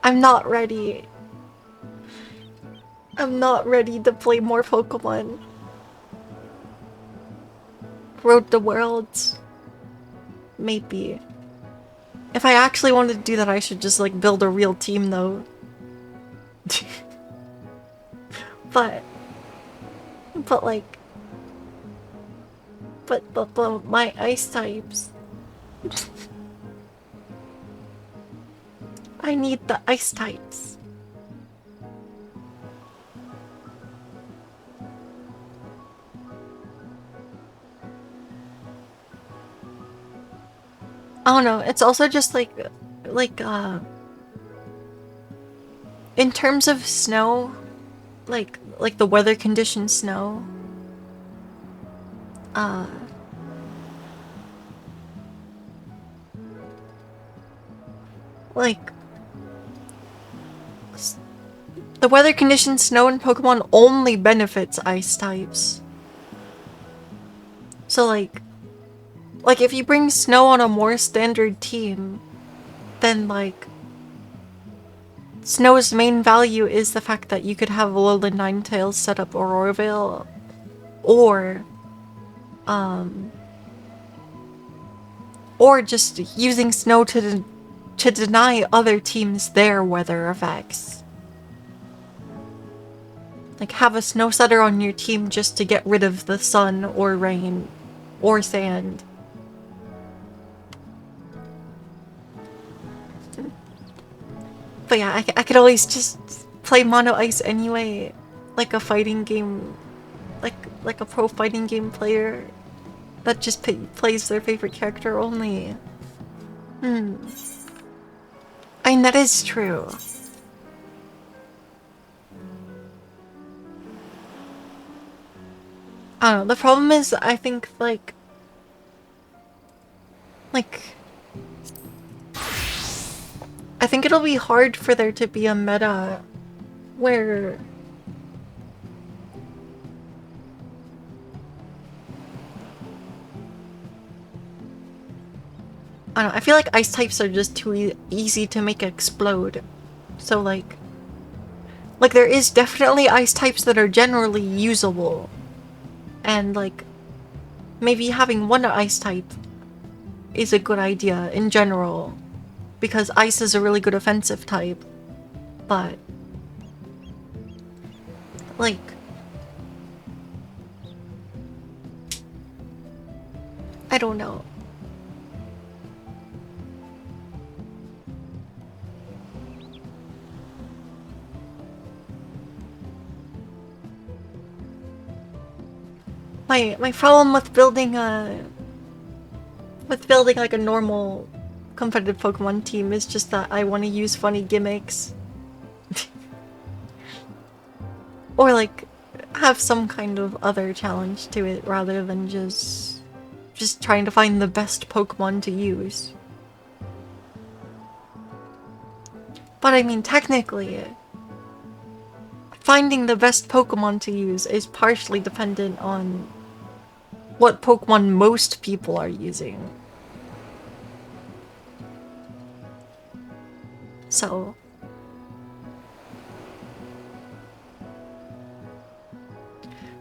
I'm not ready. I'm not ready to play more Pokemon. Road to Worlds. Maybe. If I actually wanted to do that, I should just like build a real team though. but like but my ice types. I need the ice types. I don't know, it's also just like in terms of snow, like the weather condition snow, like the weather condition snow in Pokemon only benefits ice types. So like if you bring snow on a more standard team, then like Snow's main value is the fact that you could have Alolan Ninetales set up Auroravale, or just using Snow to deny other teams their weather effects. Like have a Snow Setter on your team just to get rid of the sun or rain or sand. But yeah, I could always just play Mono Ice anyway, like a fighting game, like a pro fighting game player that just plays their favorite character only. I mean, that is true. I don't know, the problem is, I think, like I think it'll be hard for there to be a meta where I don't know, I feel like ice types are just too easy to make explode. So like there is definitely ice types that are generally usable. And like maybe having one ice type is a good idea in general. Because ice is a really good offensive type, but like I don't know. My problem with building like a normal competitive Pokemon team is just that I want to use funny gimmicks. Or like have some kind of other challenge to it rather than just trying to find the best Pokemon to use. But I mean, technically finding the best Pokemon to use is partially dependent on what Pokemon most people are using. So...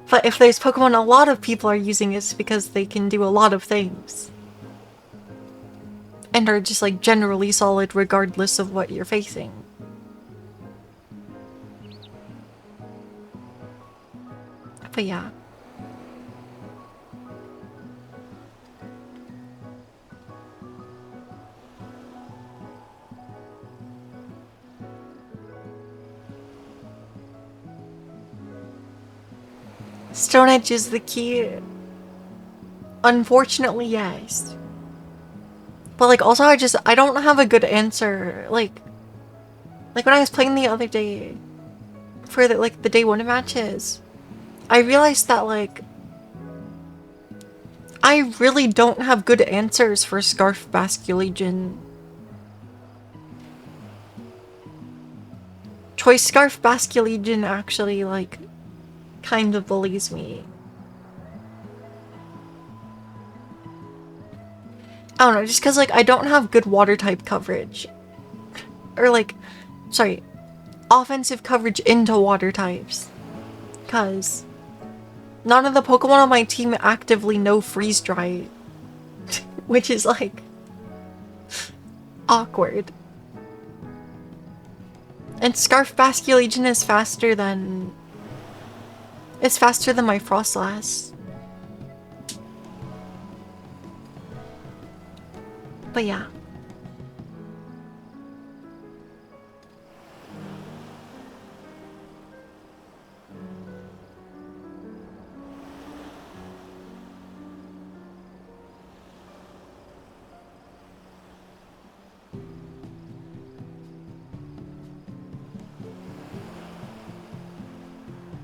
But if there's Pokemon a lot of people are using, it's because they can do a lot of things. And are just like generally solid regardless of what you're facing. But yeah. Stone Edge is the key. Unfortunately, yes. But like also I don't have a good answer. Like when I was playing the other day for the day one matches, I realized that like I really don't have good answers for Scarf Basculegion. Choice Scarf Basculegion actually like kind of bullies me. I don't know, just because like I don't have good water type coverage. Or like, sorry, offensive coverage into water types. Because none of the Pokemon on my team actively know Freeze Dry. Which is like awkward. And Scarf Basculegion is faster than... It's faster than my Frostlass. But yeah.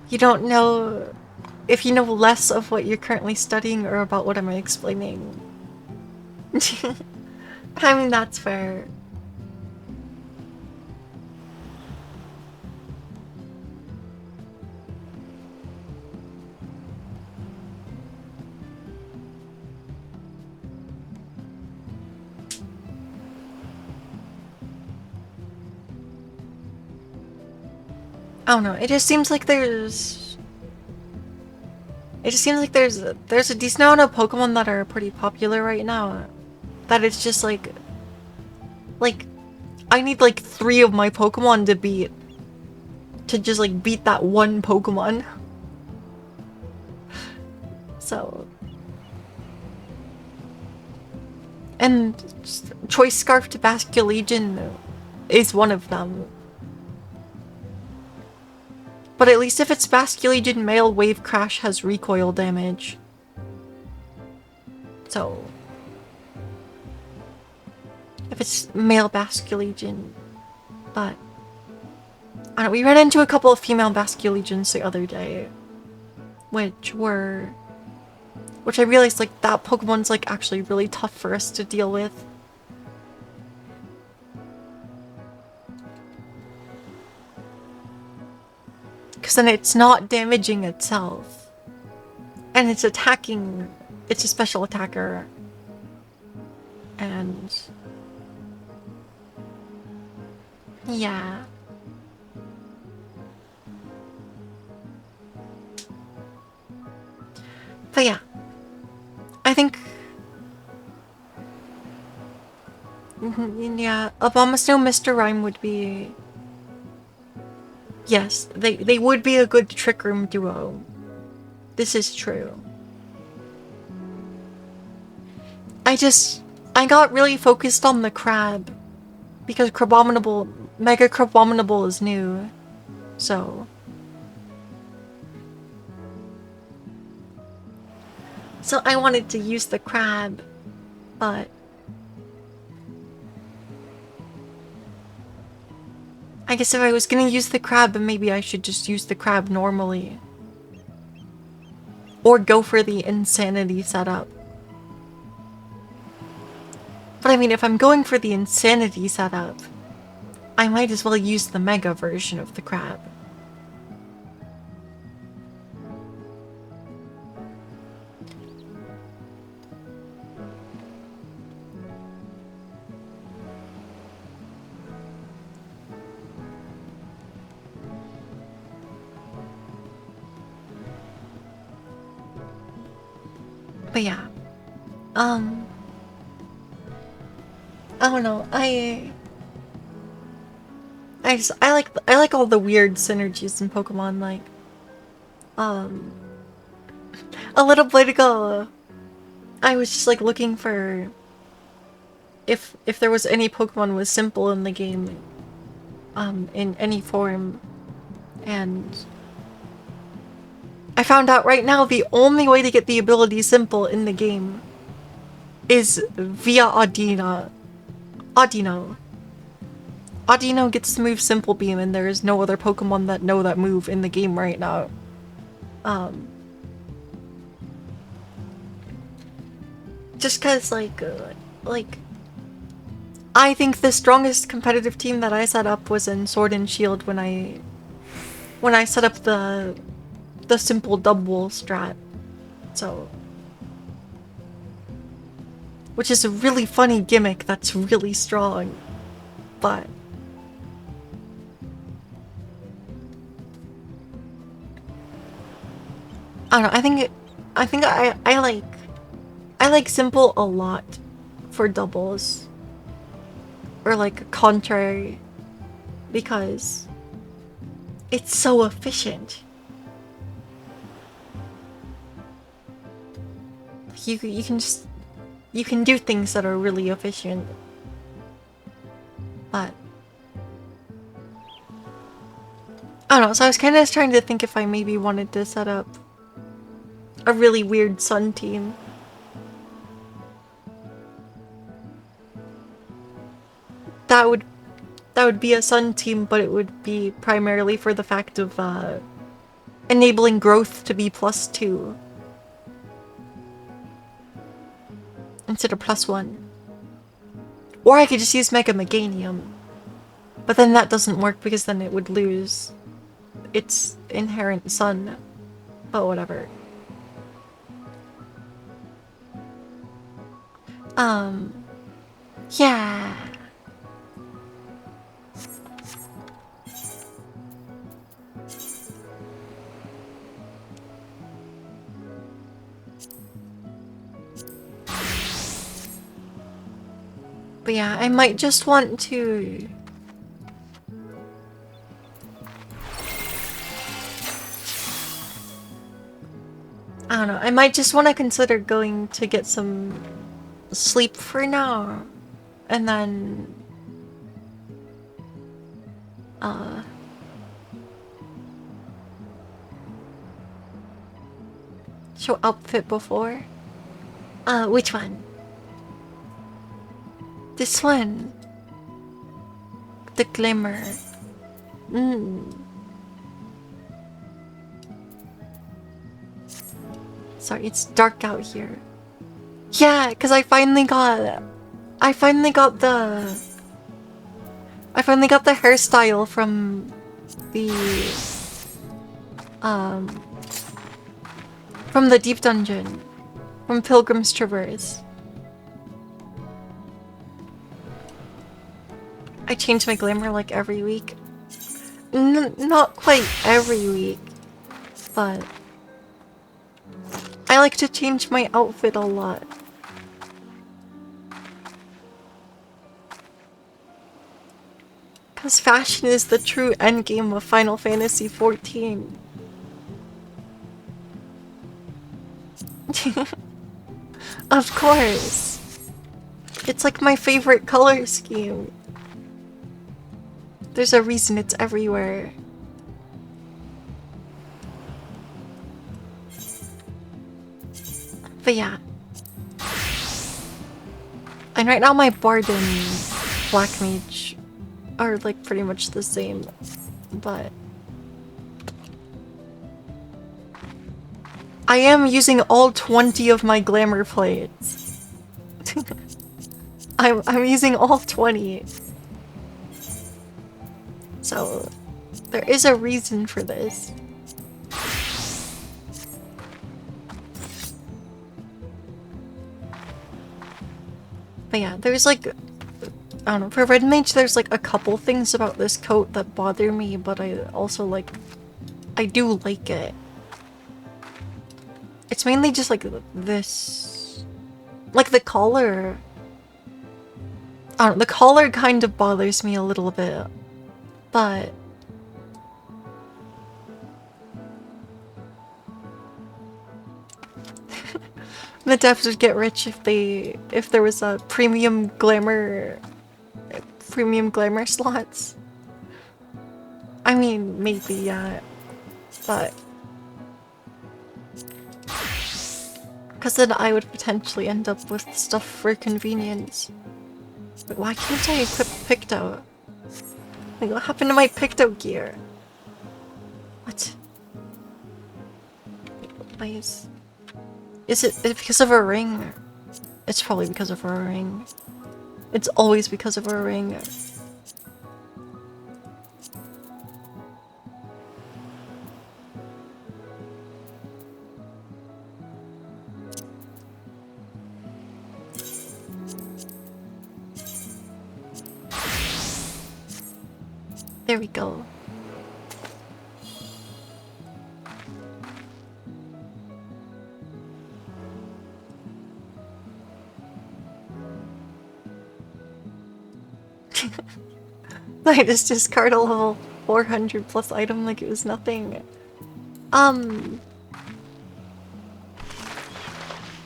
You don't know if you know less of what you're currently studying or about what I'm explaining. I mean, that's fair. I don't know, it just seems like there's... It just seems like there's a decent amount of Pokemon that are pretty popular right now. That it's just like... I need like 3 of my Pokemon to beat. To just like beat that one Pokemon. So... And Choice Scarf to Basculegion is one of them. But at least if it's Basculegion, male Wave Crash has recoil damage. So... If it's male Basculegion. But... I don't know, we ran into a couple of female Basculegions the other day. Which I realized like that Pokemon's like actually really tough for us to deal with. Because then it's not damaging itself. And it's attacking... It's a special attacker. And... Yeah. But yeah. I think... Yeah, Abomasnow Mr. Rhyme would be... Yes, they would be a good Trick Room duo. This is true. I got really focused on the crab. Because Mega Crabominable is new. So I wanted to use the crab, but... I guess if I was gonna use the crab, maybe I should just use the crab normally. Or go for the insanity setup. But I mean, if I'm going for the insanity setup, I might as well use the mega version of the crab. But yeah. I don't know. I like all the weird synergies in Pokemon, like a little bit ago I was just like looking for if there was any Pokemon was simple in the game, in any form, and I found out right now the only way to get the ability simple in the game is via Audino. Audino gets to move Simple Beam, and there is no other Pokemon that know that move in the game right now. Just cause like I think the strongest competitive team that I set up was in Sword and Shield when I set up the simple double strat. So, which is a really funny gimmick that's really strong, but I don't know. I think I like simple a lot for doubles, or like contrary, because it's so efficient. You can do things that are really efficient, but I don't know. So I was kind of trying to think if I maybe wanted to set up a really weird sun team. That would be a sun team, but it would be primarily for the fact of enabling growth to be +2 instead of +1. Or I could just use Mega Meganium, but then that doesn't work because then it would lose its inherent sun. But whatever. Yeah. But yeah, I might just want to I don't know, I might just want to consider going to get some sleep for now, and then show outfit before. Which one? This one. The glimmer. Sorry, it's dark out here. Yeah, because I finally got the hairstyle from the deep dungeon, from Pilgrim's Traverse. I change my glamour like every week. Not quite every week, but I like to change my outfit a lot. Because fashion is the true endgame of Final Fantasy XIV. Of course. It's like my favorite color scheme. There's a reason it's everywhere. But yeah. And right now my Bard and Black Mage are like pretty much the same, but I am using all 20 of my glamour plates. I'm using all 20. So there is a reason for this. But yeah, there's like, I don't know, for Red Mage there's like a couple things about this coat that bother me, but I also like, I do like it. It's mainly just like this, like the collar. I don't know, the collar kind of bothers me a little bit, but the devs would get rich if there was a premium glamour slots. I mean, maybe, yeah, but because then I would potentially end up with stuff for convenience. But why can't I equip Picto? Like, what happened to my Picto gear? What? Why is it because of a ring? It's probably because of a ring. It's always because of a ring. There we go. I just discard a level 400 plus item like it was nothing.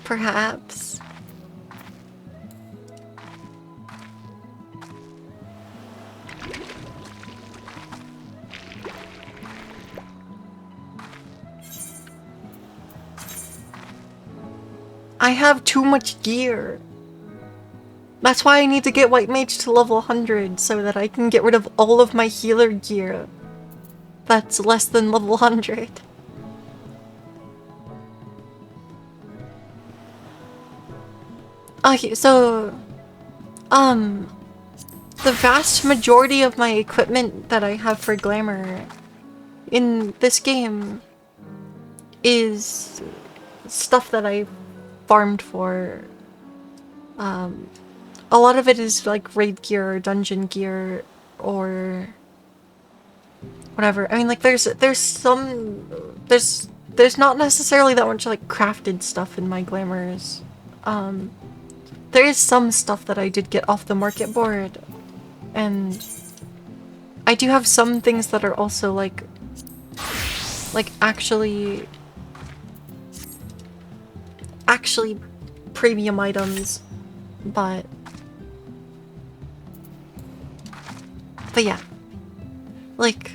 Perhaps. I have too much gear. That's why I need to get White Mage to level 100 so that I can get rid of all of my healer gear that's less than level 100. Okay, so the vast majority of my equipment that I have for glamour in this game is stuff that I farmed for. A lot of it is like raid gear or dungeon gear or whatever. I mean, like there's not necessarily that much like crafted stuff in my glamours. There is some stuff that I did get off the market board, and I do have some things that are also like actually premium items, but yeah, like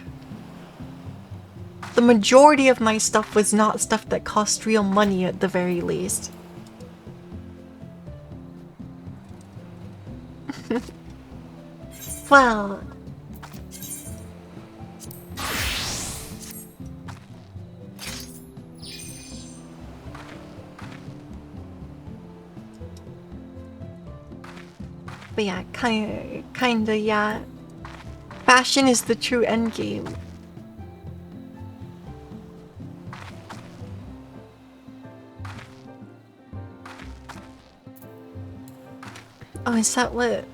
the majority of my stuff was not stuff that cost real money at the very least. Well, but yeah, kinda, yeah. Fashion is the true endgame. Oh, is that what?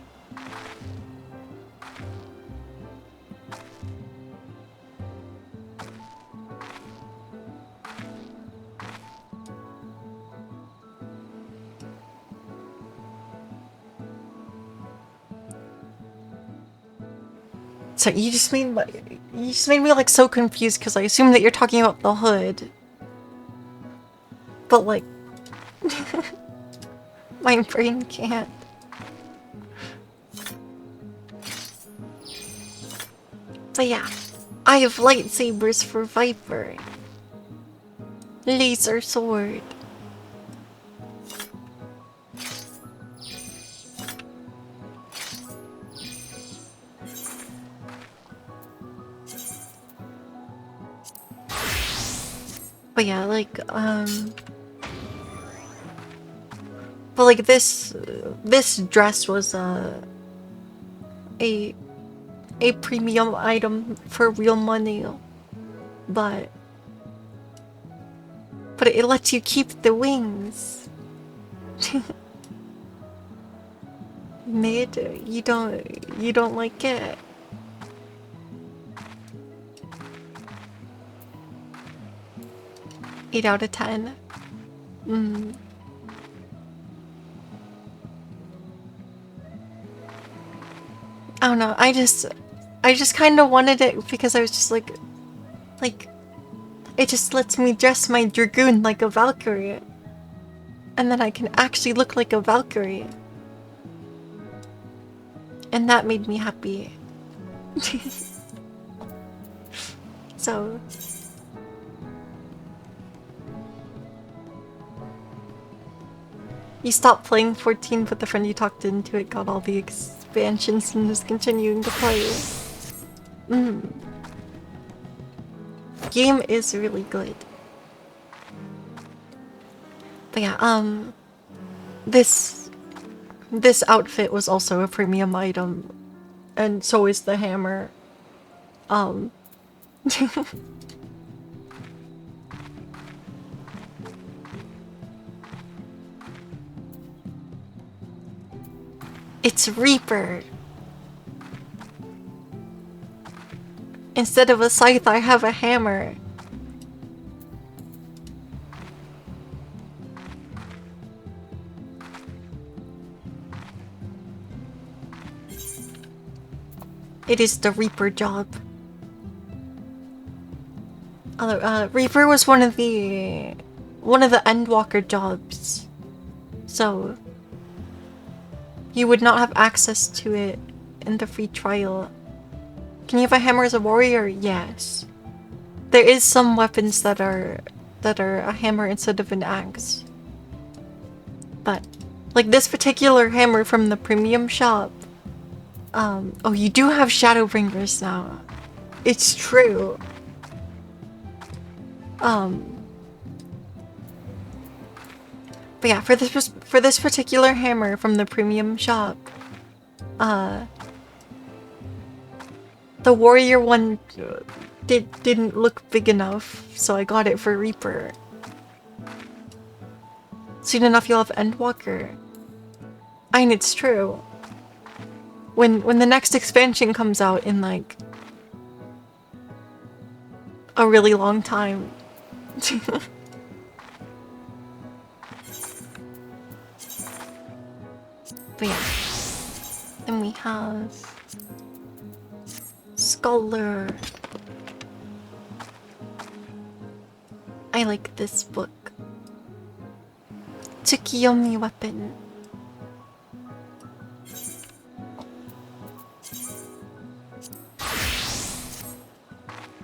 So you just made me like so confused because I assume that you're talking about the hood. But like my brain can't. But yeah, I have lightsabers for Viper. Laser sword. But yeah, like, but like this dress was a premium item for real money, but it lets you keep the wings. Mid, you don't like it? Eight out of 10. I don't know, I just kind of wanted it because I was just like, it just lets me dress my Dragoon like a Valkyrie. And then I can actually look like a Valkyrie. And that made me happy. So... You stopped playing 14, but the friend you talked into it got all the expansions and is continuing to play. Game is really good. But yeah, this outfit was also a premium item, and so is the hammer. It's Reaper. Instead of a scythe, I have a hammer. It is the Reaper job. Although, Reaper was one of the Endwalker jobs, so you would not have access to it in the free trial. Can you have a hammer as a warrior? Yes. There is some weapons that are a hammer instead of an axe. But like this particular hammer from the premium shop. Oh, you do have Shadowbringers now. It's true. But yeah, for this particular hammer from the premium shop, the warrior one didn't look big enough, so I got it for Reaper. Soon enough, you'll have Endwalker. I mean, it's true. When the next expansion comes out in like a really long time. But yeah. Then we have Scholar. I like this book. Tsukiyomi weapon.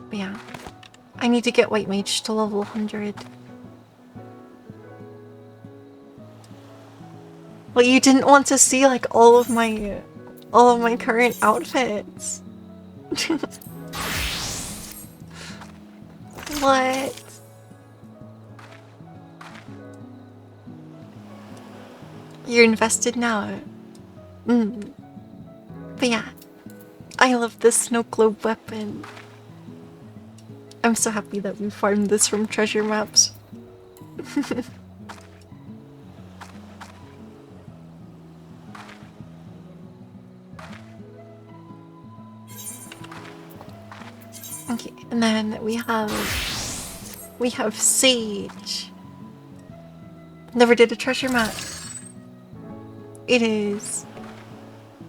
But yeah. I need to get White Mage to level 100. Well, you didn't want to see like all of my current outfits. What? You're invested now. But yeah, I love this snow globe weapon. I'm so happy that we farmed this from treasure maps. Okay, and then we have Sage. Never did a treasure map. It is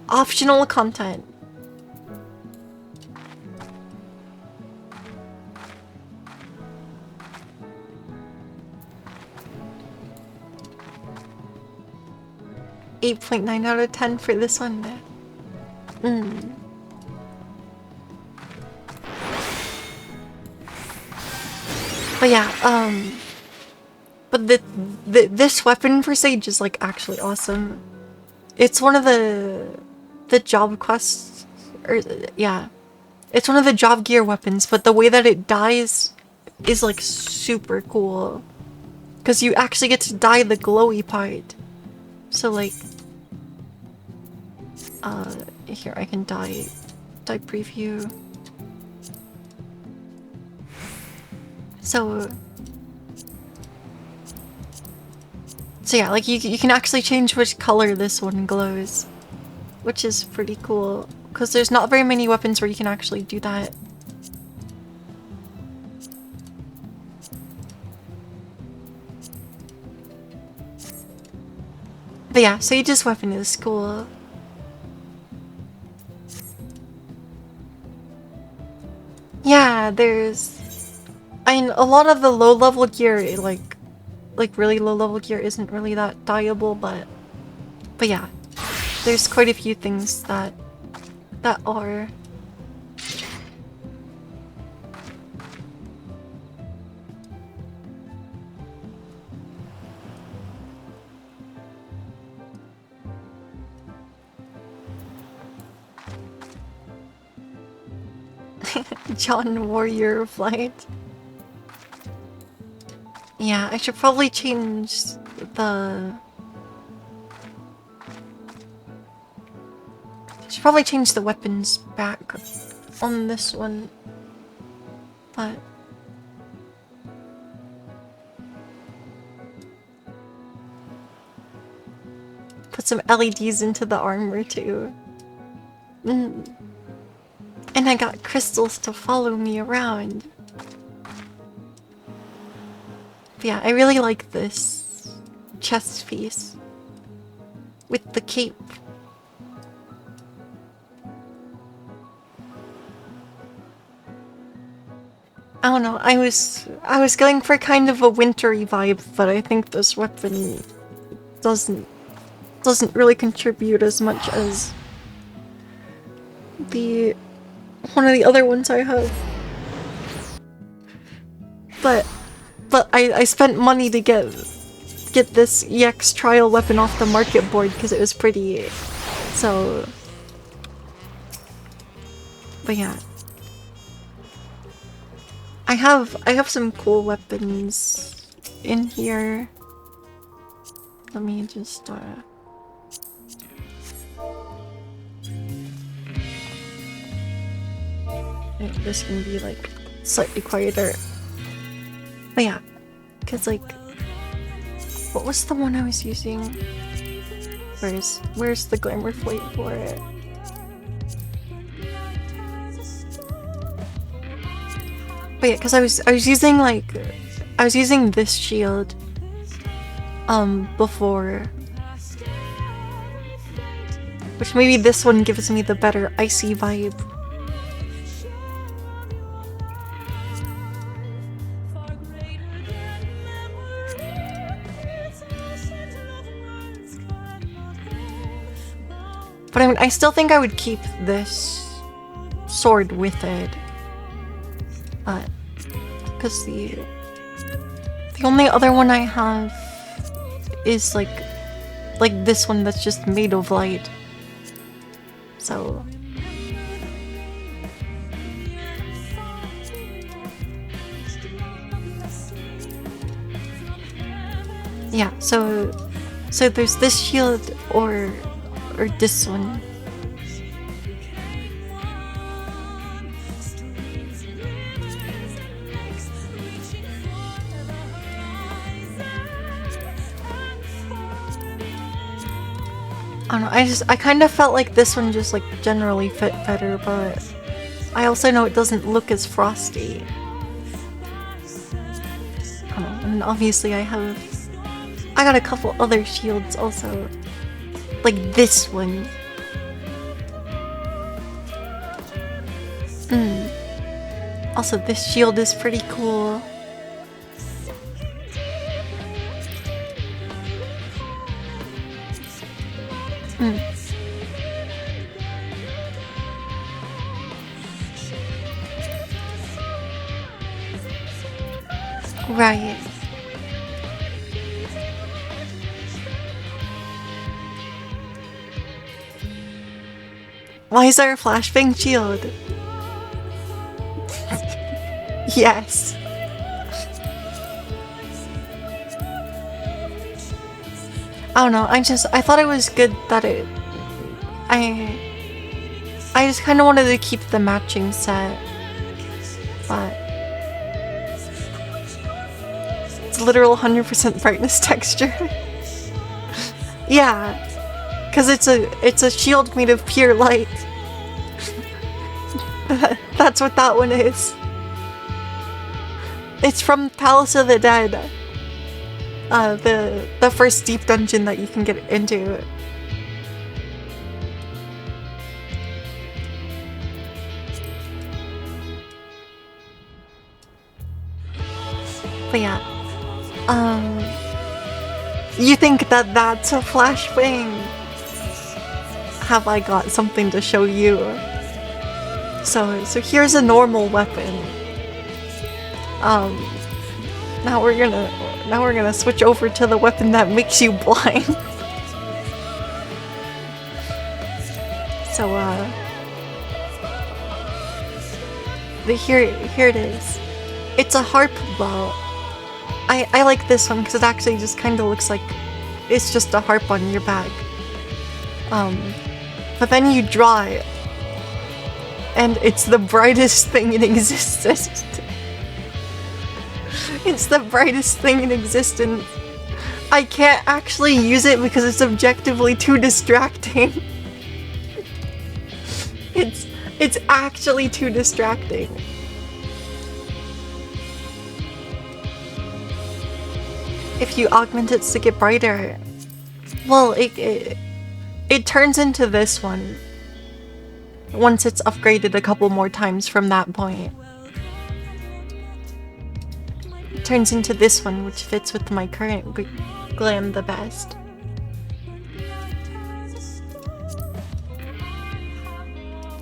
optional content. .9 out of 10 for this one. But yeah, but this weapon for Sage is like actually awesome. It's one of the job quests, or yeah, it's one of the job gear weapons. But the way that it dies is like super cool, because you actually get to dye the glowy part. So like, here I can dye preview. So yeah, like you can actually change which color this one glows, which is pretty cool, because there's not very many weapons where you can actually do that. But yeah, Sage's weapon is cool. Yeah, I mean, a lot of the low-level gear, like really low-level gear isn't really that dyeable, but yeah, there's quite a few things that are. John Warrior Flight. Yeah, I should probably change the... should probably change the weapons back on this one, but... put some LEDs into the armor too. And I got crystals to follow me around. But yeah, I really like this chest piece with the cape. I don't know, I was going for kind of a wintry vibe, but I think this weapon doesn't really contribute as much as one of the other ones I have. But I spent money to get this EX trial weapon off the market board because it was pretty. So, but yeah, I have some cool weapons in here. Let me just this can be like slightly quieter. But yeah, because like, what was the one I was using? Where's the glamour plate for it? But yeah, because I was using this shield before, which maybe this one gives me the better icy vibe. But I mean, I still think I would keep this sword with it. Because the only other one I have is like this one that's just made of light. So yeah, so there's this shield or this one. I don't know, I kind of felt like this one just like generally fit better, but I also know it doesn't look as frosty. I don't know, and obviously I got a couple other shields also. Like this one. Also, this shield is pretty cool. Right. Why is there a flashbang shield? Yes. I don't know, I thought it was good that I just kind of wanted to keep the matching set, but it's literal 100% brightness texture. Yeah. Because it's a shield made of pure light. That's what that one is. It's from Palace of the Dead. the first deep dungeon that you can get into. But yeah, you think that that's a flashbang? Have I got something to show you? So here's a normal weapon. Now we're gonna switch over to the weapon that makes you blind. So here it is. It's a harp bow. I like this one because it actually just kind of looks like it's just a harp on your bag. But then you draw it, and it's the brightest thing in existence. It's the brightest thing in existence. I can't actually use it because it's objectively too distracting. It's actually too distracting. If you augment it to get brighter, well, it turns into this one once it's upgraded a couple more times from that point. It turns into this one, which fits with my current glam the best.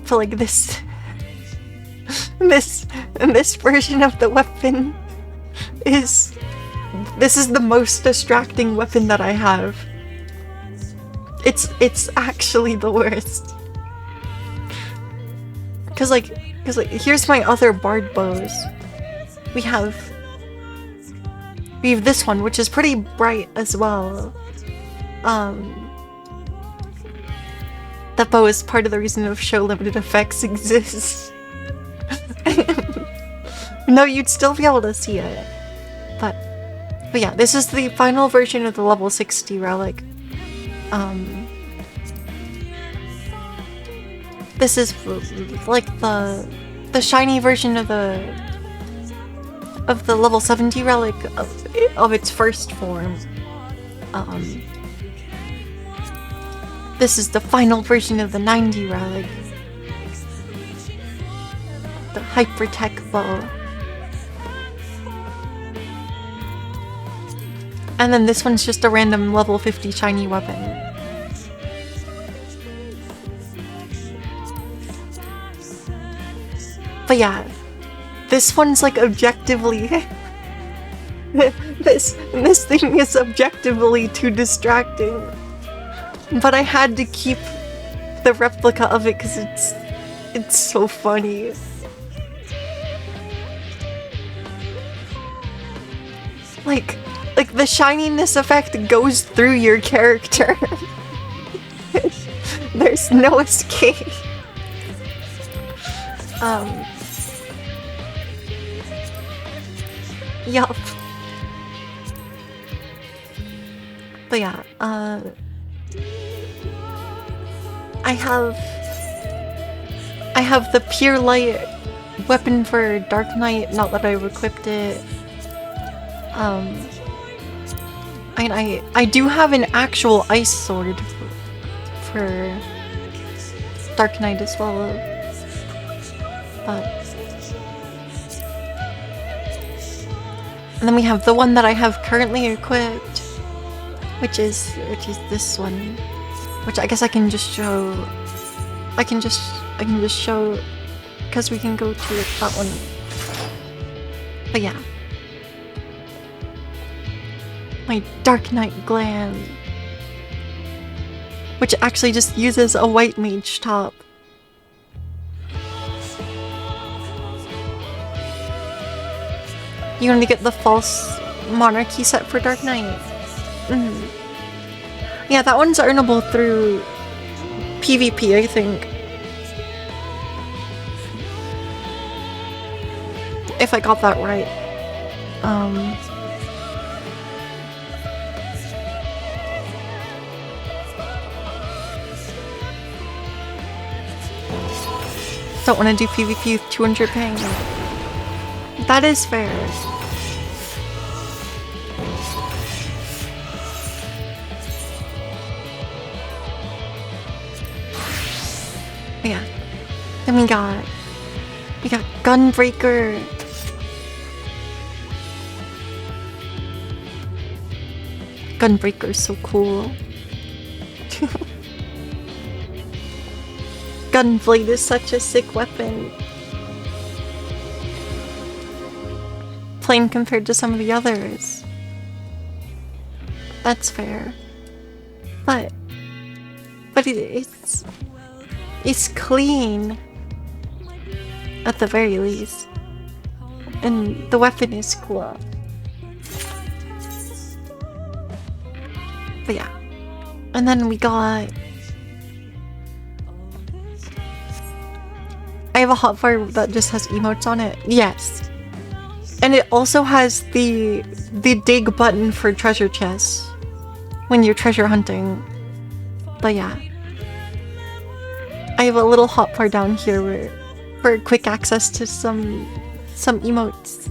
But like this version of the weapon is the most distracting weapon that I have. It's actually the worst. Cause like here's my other bard bows. We have this one, which is pretty bright as well. That bow is part of the reason of show limited effects exists. No, you'd still be able to see it. But yeah, this is the final version of the level 60 relic. This is like the shiny version of the level 70 relic of its first form. This is the final version of the 90 relic. The Hypertech bow. And then this one's just a random level 50 shiny weapon. But yeah, this one's like objectively... this thing is objectively too distracting. But I had to keep the replica of it because it's so funny. Like the shininess effect goes through your character. There's no escape. Yup. But yeah, I have the pure light weapon for Dark Knight, not that I've equipped it. I do have an actual ice sword for Dark Knight as well. And then we have the one that I have currently equipped, which is this one, which I guess I can just show. I can just show because we can go to that one. But yeah, my Dark Knight glam, which actually just uses a white mage top. You want to get the false monarchy set for Dark Knight. Yeah, that one's earnable through PvP, I think. If I got that right. Don't want to do PvP with 200 ping. That is fair. Then we got Gunbreaker. Gunbreaker's so cool. Gunblade is such a sick weapon. Plain compared to some of the others. That's fair. But it's clean. At the very least. And the weapon is cool. But yeah. And then we got... I have a hotbar that just has emotes on it. Yes. And it also has the dig button for treasure chests when you're treasure hunting. But yeah. I have a little hotbar down here for quick access to some emotes.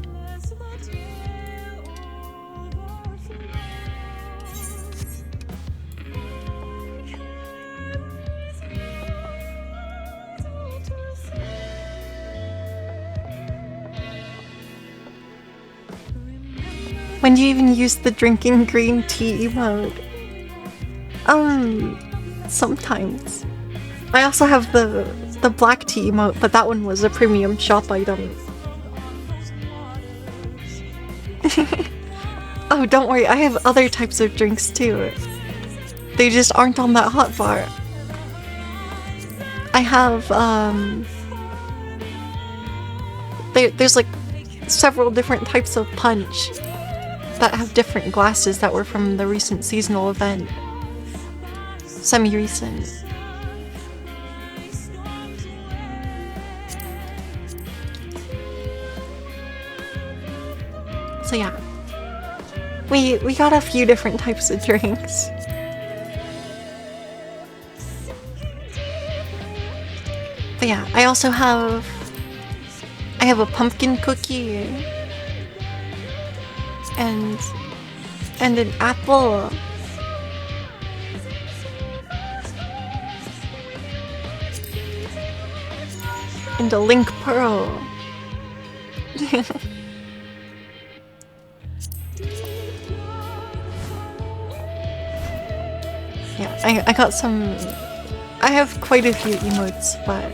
When do you even use the drinking green tea emote? Sometimes. I also have the black tea emote, but that one was a premium shop item. Oh, don't worry, I have other types of drinks too. They just aren't on that hotbar. I have, there's like several different types of punch that have different glasses that were from the recent seasonal event. Semi-recent. So yeah. We got a few different types of drinks. But yeah, I also have... I have a pumpkin cookie. And an apple. And a link pearl. Yeah, I got some... I have quite a few emotes, but...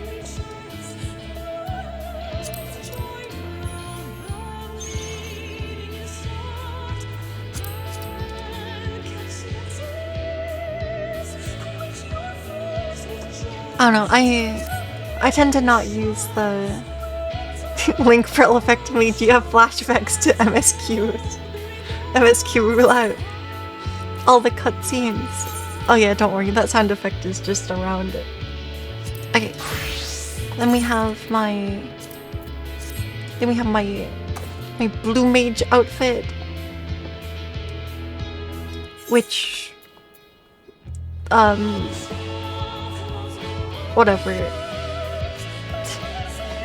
I don't know, I tend to not use the link pearl effect made you have flashbacks to MSQ roulette. All the cutscenes. Oh yeah, don't worry, that sound effect is just around it. Okay. Then we have my blue mage outfit. Which whatever.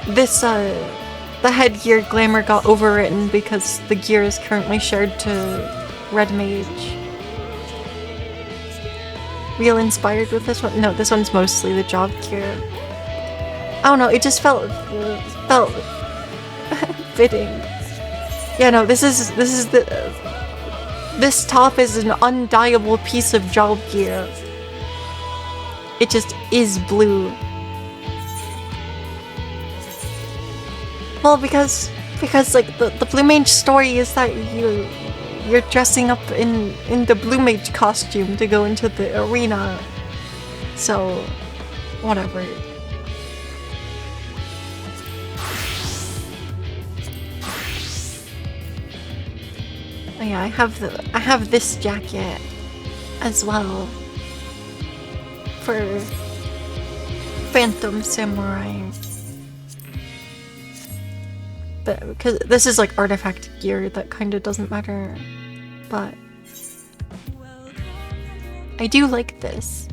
This the headgear glamour got overwritten because the gear is currently shared to Red Mage. Real inspired with this one? No, this one's mostly the job gear. I don't know, it just felt fitting. Yeah, no, this top is an undyeable piece of job gear. It just is blue. Well, because like the Blue Mage story is that you're dressing up in the Blue Mage costume to go into the arena. So, whatever. Oh yeah, I have this jacket as well for Phantom Samurai. But because this is like artifact gear, that kind of doesn't matter. But I do like this.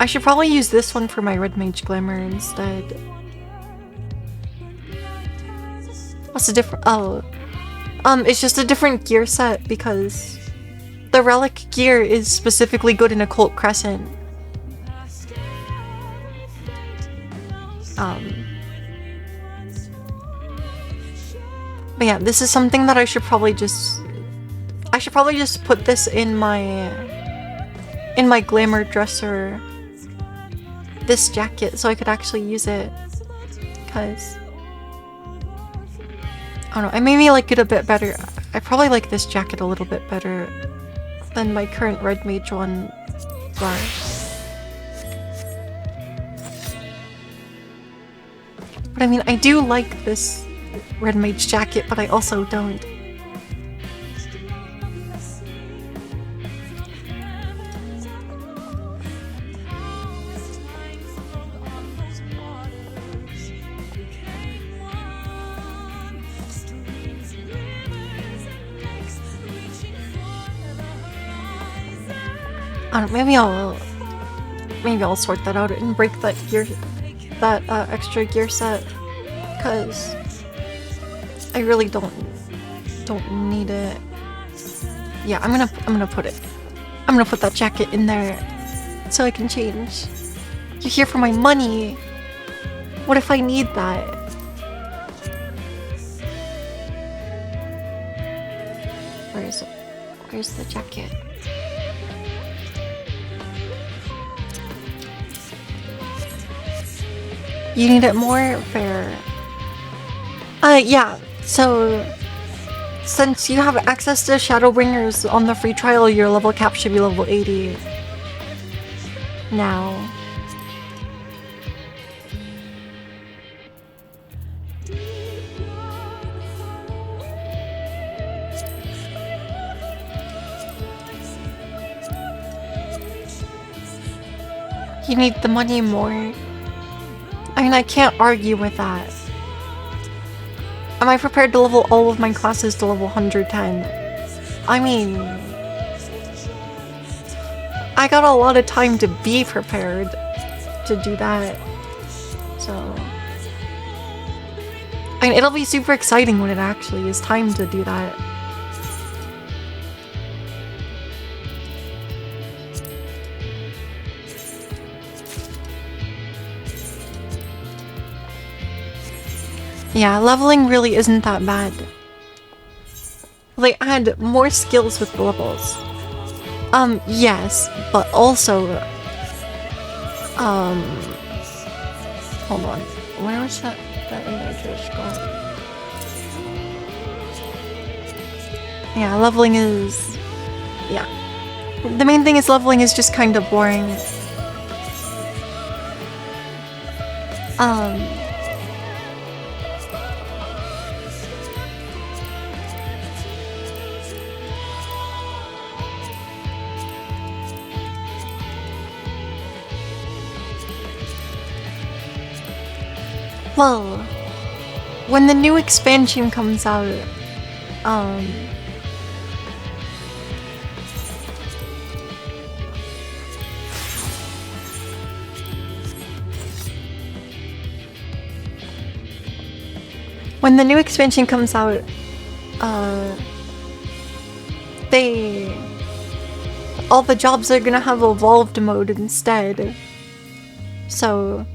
I should probably use this one for my Red Mage Glamour instead. What's the difference? Oh. It's just a different gear set because the relic gear is specifically good in Occult Crescent. But yeah, this is something that I should probably just put this in my glamour dresser, this jacket, so I could actually use it, because I don't know, I maybe like it a bit better. I probably like this jacket a little bit better than my current Red Mage one was. But I mean, I do like this Red Mage jacket, but I also don't. I don't know, maybe I'll sort that out and break that extra gear set, because I really don't need it. Yeah, I'm gonna put that jacket in there so I can change. You're here for my money. What if I need that? Where is it? Where's the jacket? You need it more? Fair. Yeah, so since you have access to Shadowbringers on the free trial, your level cap should be level 80 now. You need the money more. I mean, I can't argue with that. Am I prepared to level all of my classes to level 110? I mean, I got a lot of time to be prepared to do that. So, I mean, it'll be super exciting when it actually is time to do that. Yeah, leveling really isn't that bad. They add more skills with the levels. Yes, but also, hold on. Where was that image just gone? Yeah, leveling is, yeah. The main thing is leveling is just kind of boring. Well, when the new expansion comes out, when the new expansion comes out, all the jobs are gonna have evolved mode instead. So,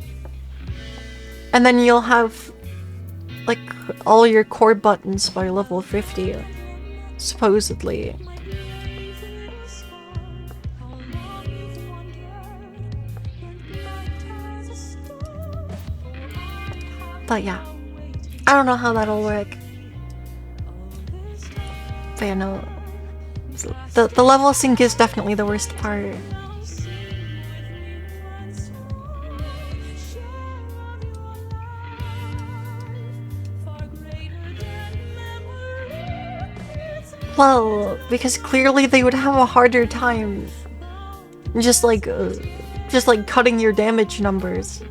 and then you'll have like all your core buttons by level 50, supposedly. But yeah, I don't know how that'll work. But yeah, no, the level sync is definitely the worst part. Well, because clearly they would have a harder time just like cutting your damage numbers.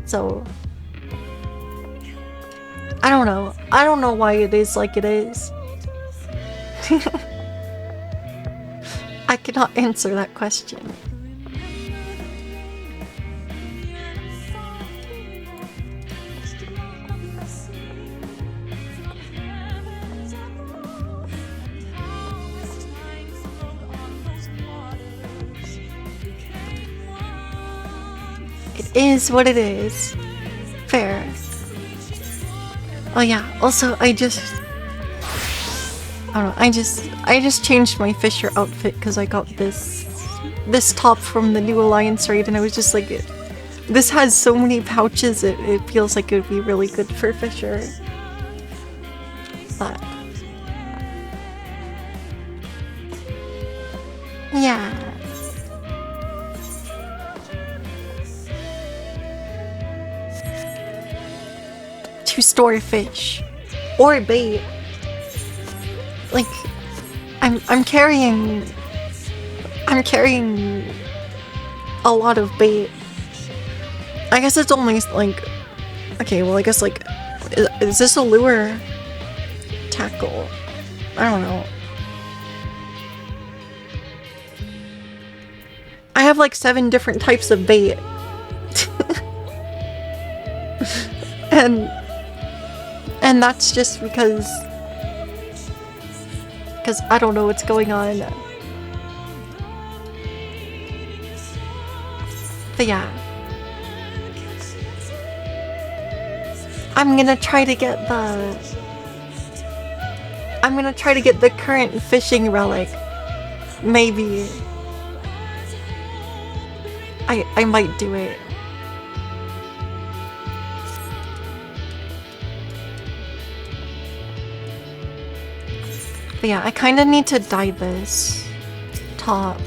So I don't know. I don't know why it is like it is. I cannot answer that question. It is what it is. Fair. Oh yeah, also I don't know, I just changed my Fisher outfit because I got this top from the new Alliance raid, and I was just like, this has so many pouches, it feels like it would be really good for Fisher. But yeah. To store fish or bait. Like I'm carrying a lot of bait. I guess it's only like, okay, well I guess like, is this a lure tackle? I don't know. I have like 7 different types of bait. And that's just because I don't know what's going on. But yeah. I'm gonna try to get the current fishing relic. Maybe. I might do it. But yeah, I kind of need to dye this top,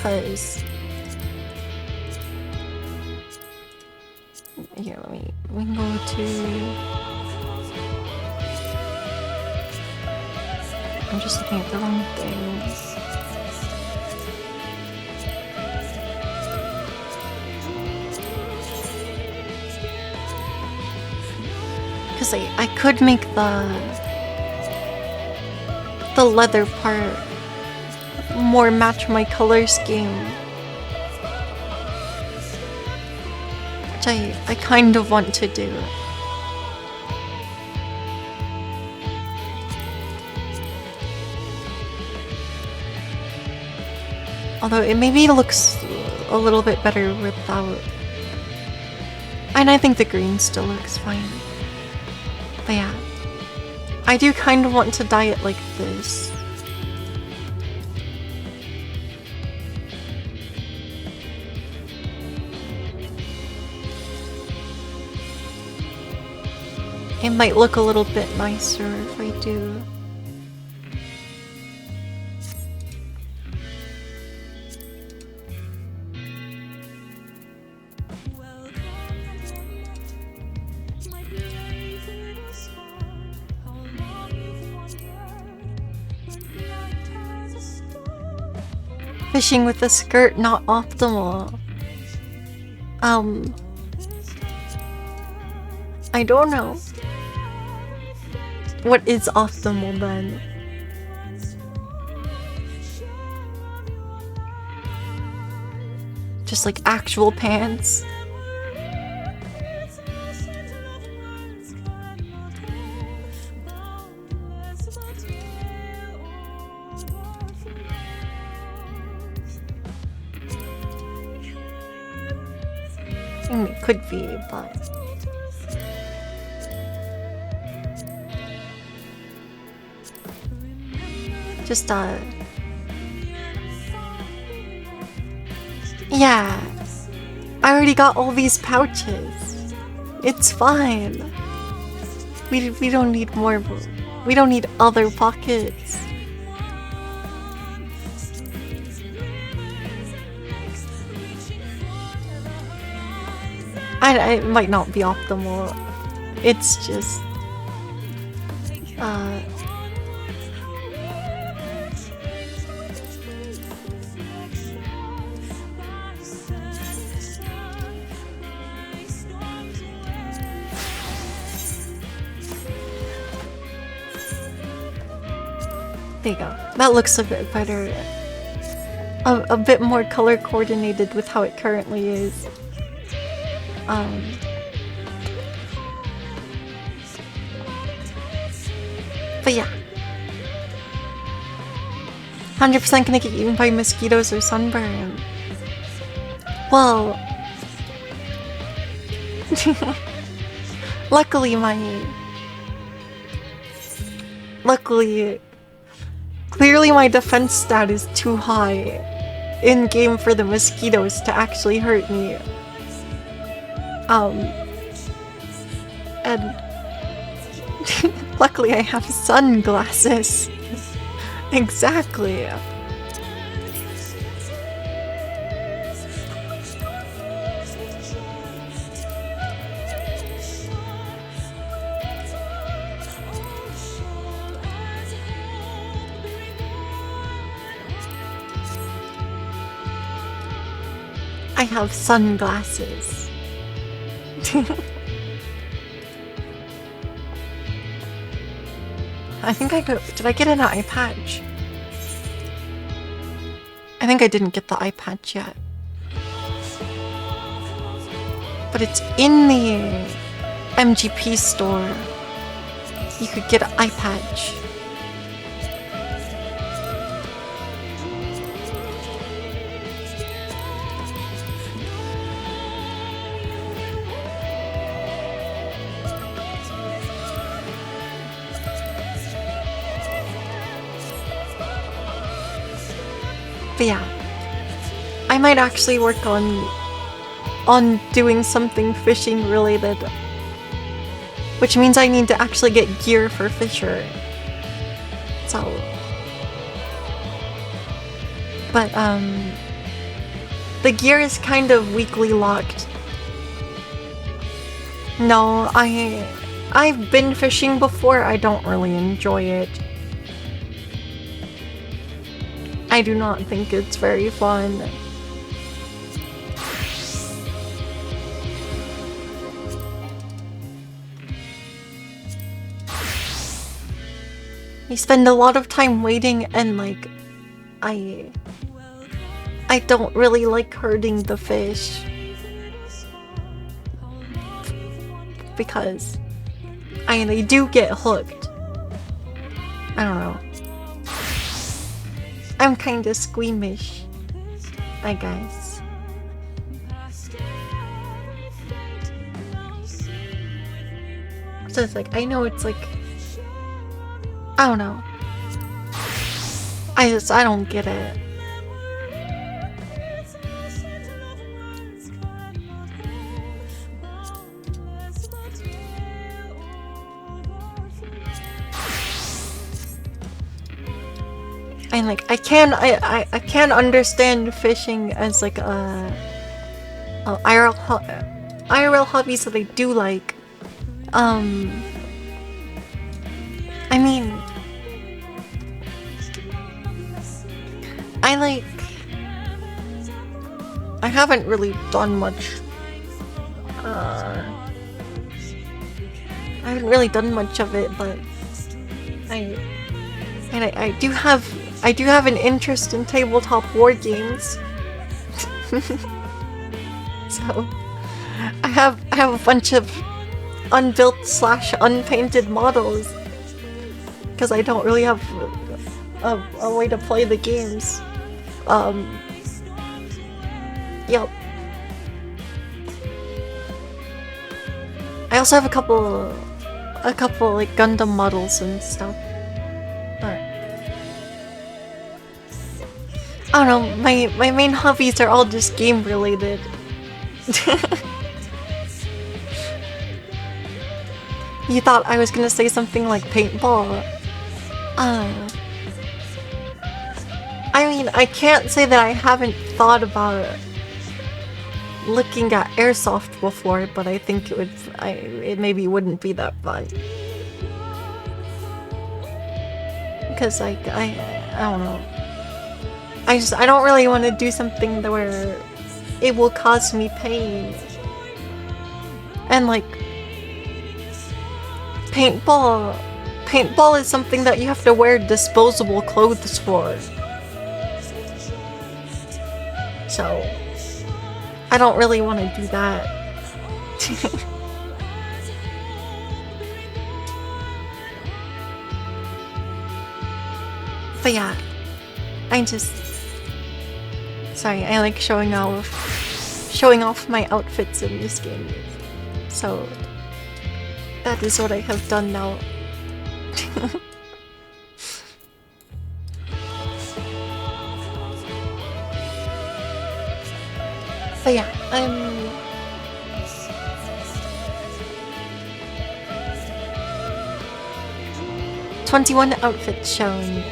cause here, we can go to. I'm just looking at the wrong things. Cause I could make the leather part more match my color scheme, which I kind of want to do. Although it maybe looks a little bit better without, and I think the green still looks fine. But yeah. I do kind of want to dye it like this. It might look a little bit nicer if I do. Fishing with a skirt, not optimal. I don't know. What is optimal then? Just like actual pants? It could be, but just yeah, I already got all these pouches. It's fine. We don't need more. We don't need other pockets. It might not be optimal. It's just there you go. That looks a bit better. A bit more color coordinated with how it currently is. But yeah. 100% gonna get eaten by mosquitoes or sunburn. Well... Luckily, clearly my defense stat is too high in game for the mosquitoes to actually hurt me. And luckily I have sunglasses. Exactly. I have sunglasses. I think I got. Did I get an eye patch? I think I didn't get the eye patch yet. But it's in the MGP store. You could get an eye patch. But yeah, I might actually work on doing something fishing related, which means I need to actually get gear for Fisher. So, but the gear is kind of weakly locked. No, I've been fishing before. I don't really enjoy it. I do not think it's very fun. You spend a lot of time waiting and like, I don't really like hurting the fish. Because they do get hooked. I don't know. I'm kinda squeamish, I guess. So it's like, I know it's like, I don't know. I don't get it. And like I can understand fishing as like a IRL hobbies that I do like. I mean, I haven't really done much. I haven't really done much of it, but I do have an interest in tabletop war games. So I have a bunch of unbuilt / unpainted models because I don't really have a way to play the games. Yep. I also have a couple like Gundam models and stuff. But I don't know, my main hobbies are all just game related. You thought I was gonna say something like paintball. I mean, I can't say that I haven't thought about looking at airsoft before, but I think it maybe wouldn't be that fun. Because like I don't know. I don't really want to do something where it will cause me pain. And like paintball is something that you have to wear disposable clothes for. So I don't really want to do that. But yeah, sorry, I like showing off my outfits in this game. So That is what I have done now. But yeah, I'm... 21 outfits shown.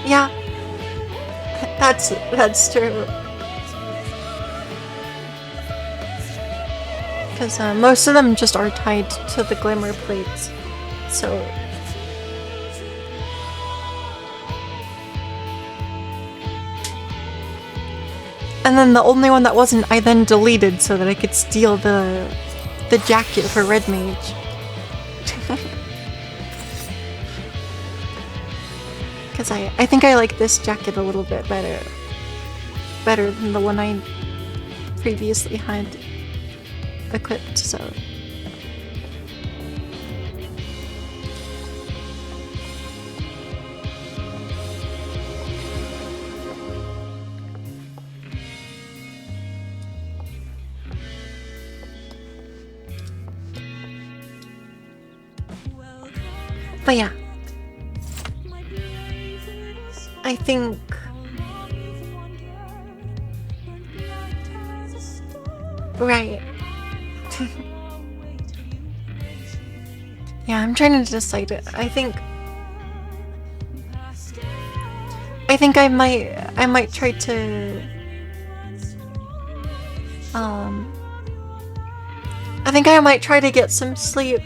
Yeah, that's true. Because most of them just are tied to the glamour plates, so... And then the only one that wasn't, I then deleted so that I could steal the jacket for Red Mage. Because I think I like this jacket a little bit better than the one I previously had equipped, so... But yeah, I think right. Yeah, I'm trying to decide it. I think I might try to I think I might try to get some sleep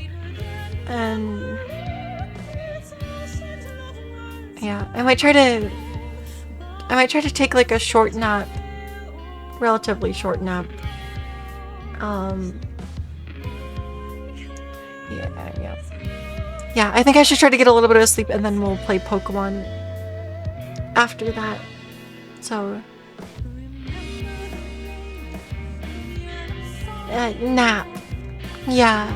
and yeah, I might try to take like a short nap, relatively short nap. Yeah, I think I should try to get a little bit of sleep and then we'll play Pokemon after that. So, nap. Yeah.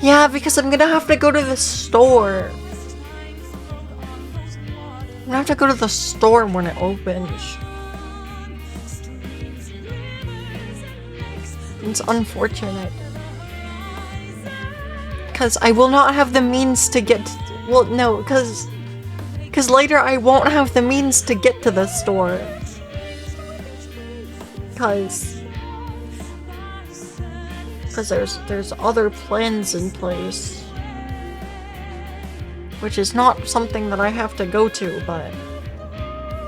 Yeah, because I'm gonna have to go to the store. I'm gonna have to go to the store when it opens. It's unfortunate. Because I will not have the means to get to, well, no, because later I won't have the means to get to the store. Because there's other plans in place. Which is not something that I have to go to, but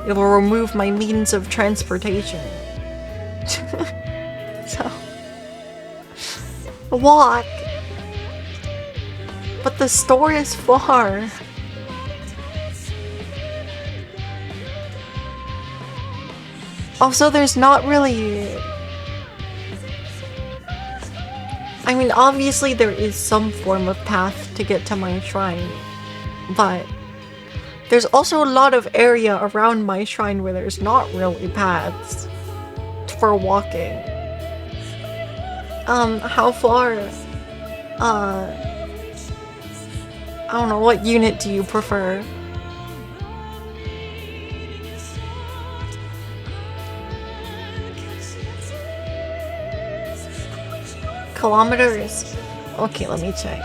it will remove my means of transportation. So, walk. But the store is far. Also, there's not really... I mean, obviously there is some form of path to get to my shrine, but there's also a lot of area around my shrine where there's not really paths for walking. How far? I don't know, what unit do you prefer? Kilometers? Okay, let me check.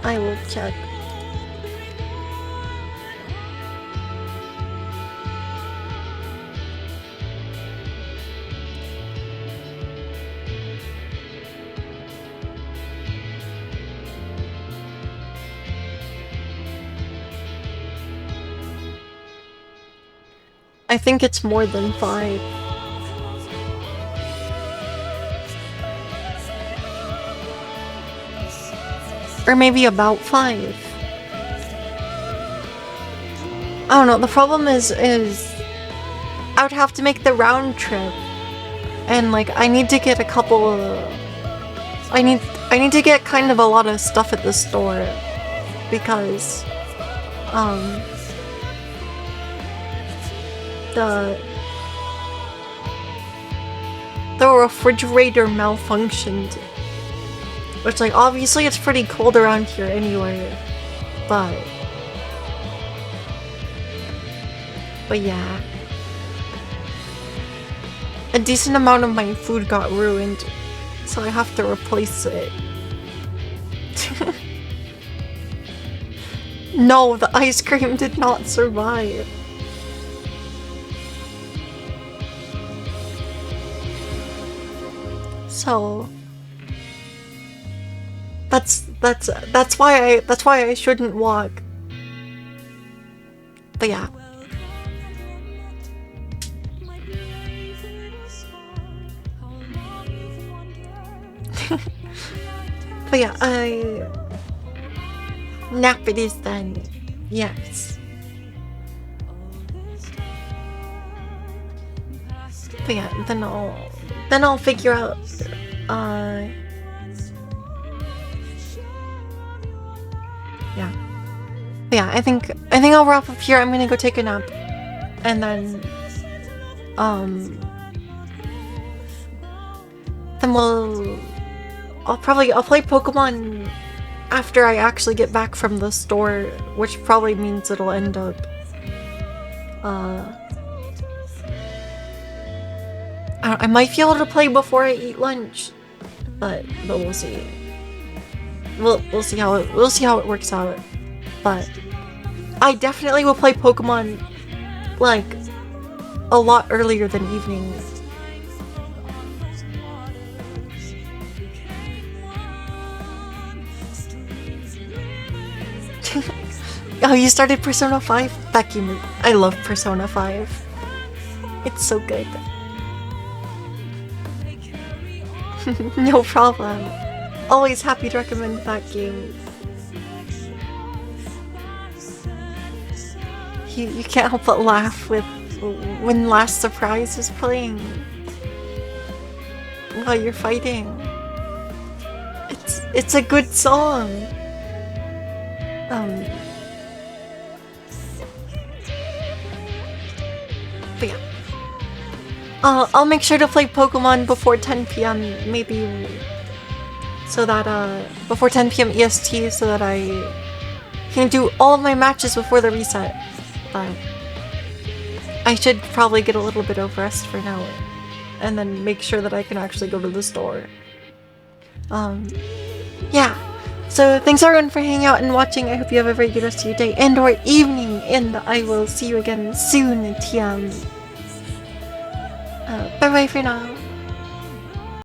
I will check. I think it's more than 5. Or maybe about 5. I don't know, the problem is I would have to make the round trip. And like I need to get a couple of I need to get kind of a lot of stuff at the store because the refrigerator malfunctioned. Which, like, obviously it's pretty cold around here anyway, but yeah. a decent amount of my food got ruined, so I have to replace it. No, the ice cream did not survive. So that's why I shouldn't walk. But yeah. But yeah, nap it is then. Yes. But yeah, then I'll figure out yeah. But yeah, I think I'll wrap up here. I'm gonna go take a nap. And then I'll play Pokemon after I actually get back from the store, which probably means it'll end up I might be able to play before I eat lunch, but we'll see. We'll see how it works out. But I definitely will play Pokemon like a lot earlier than evening. Oh, you started Persona 5? That game, I love Persona 5. It's so good. No problem. Always happy to recommend that game. You can't help but laugh when Last Surprise is playing while you're fighting. It's a good song. But yeah. I'll make sure to play Pokemon before 10 p.m. maybe, so that before 10 p.m. EST, so that I can do all of my matches before the reset. But I should probably get a little bit of rest for now, and then make sure that I can actually go to the store. Yeah. So thanks everyone for hanging out and watching. I hope you have a very good rest of your day and or evening, and I will see you again soon, TM. Bye bye for now.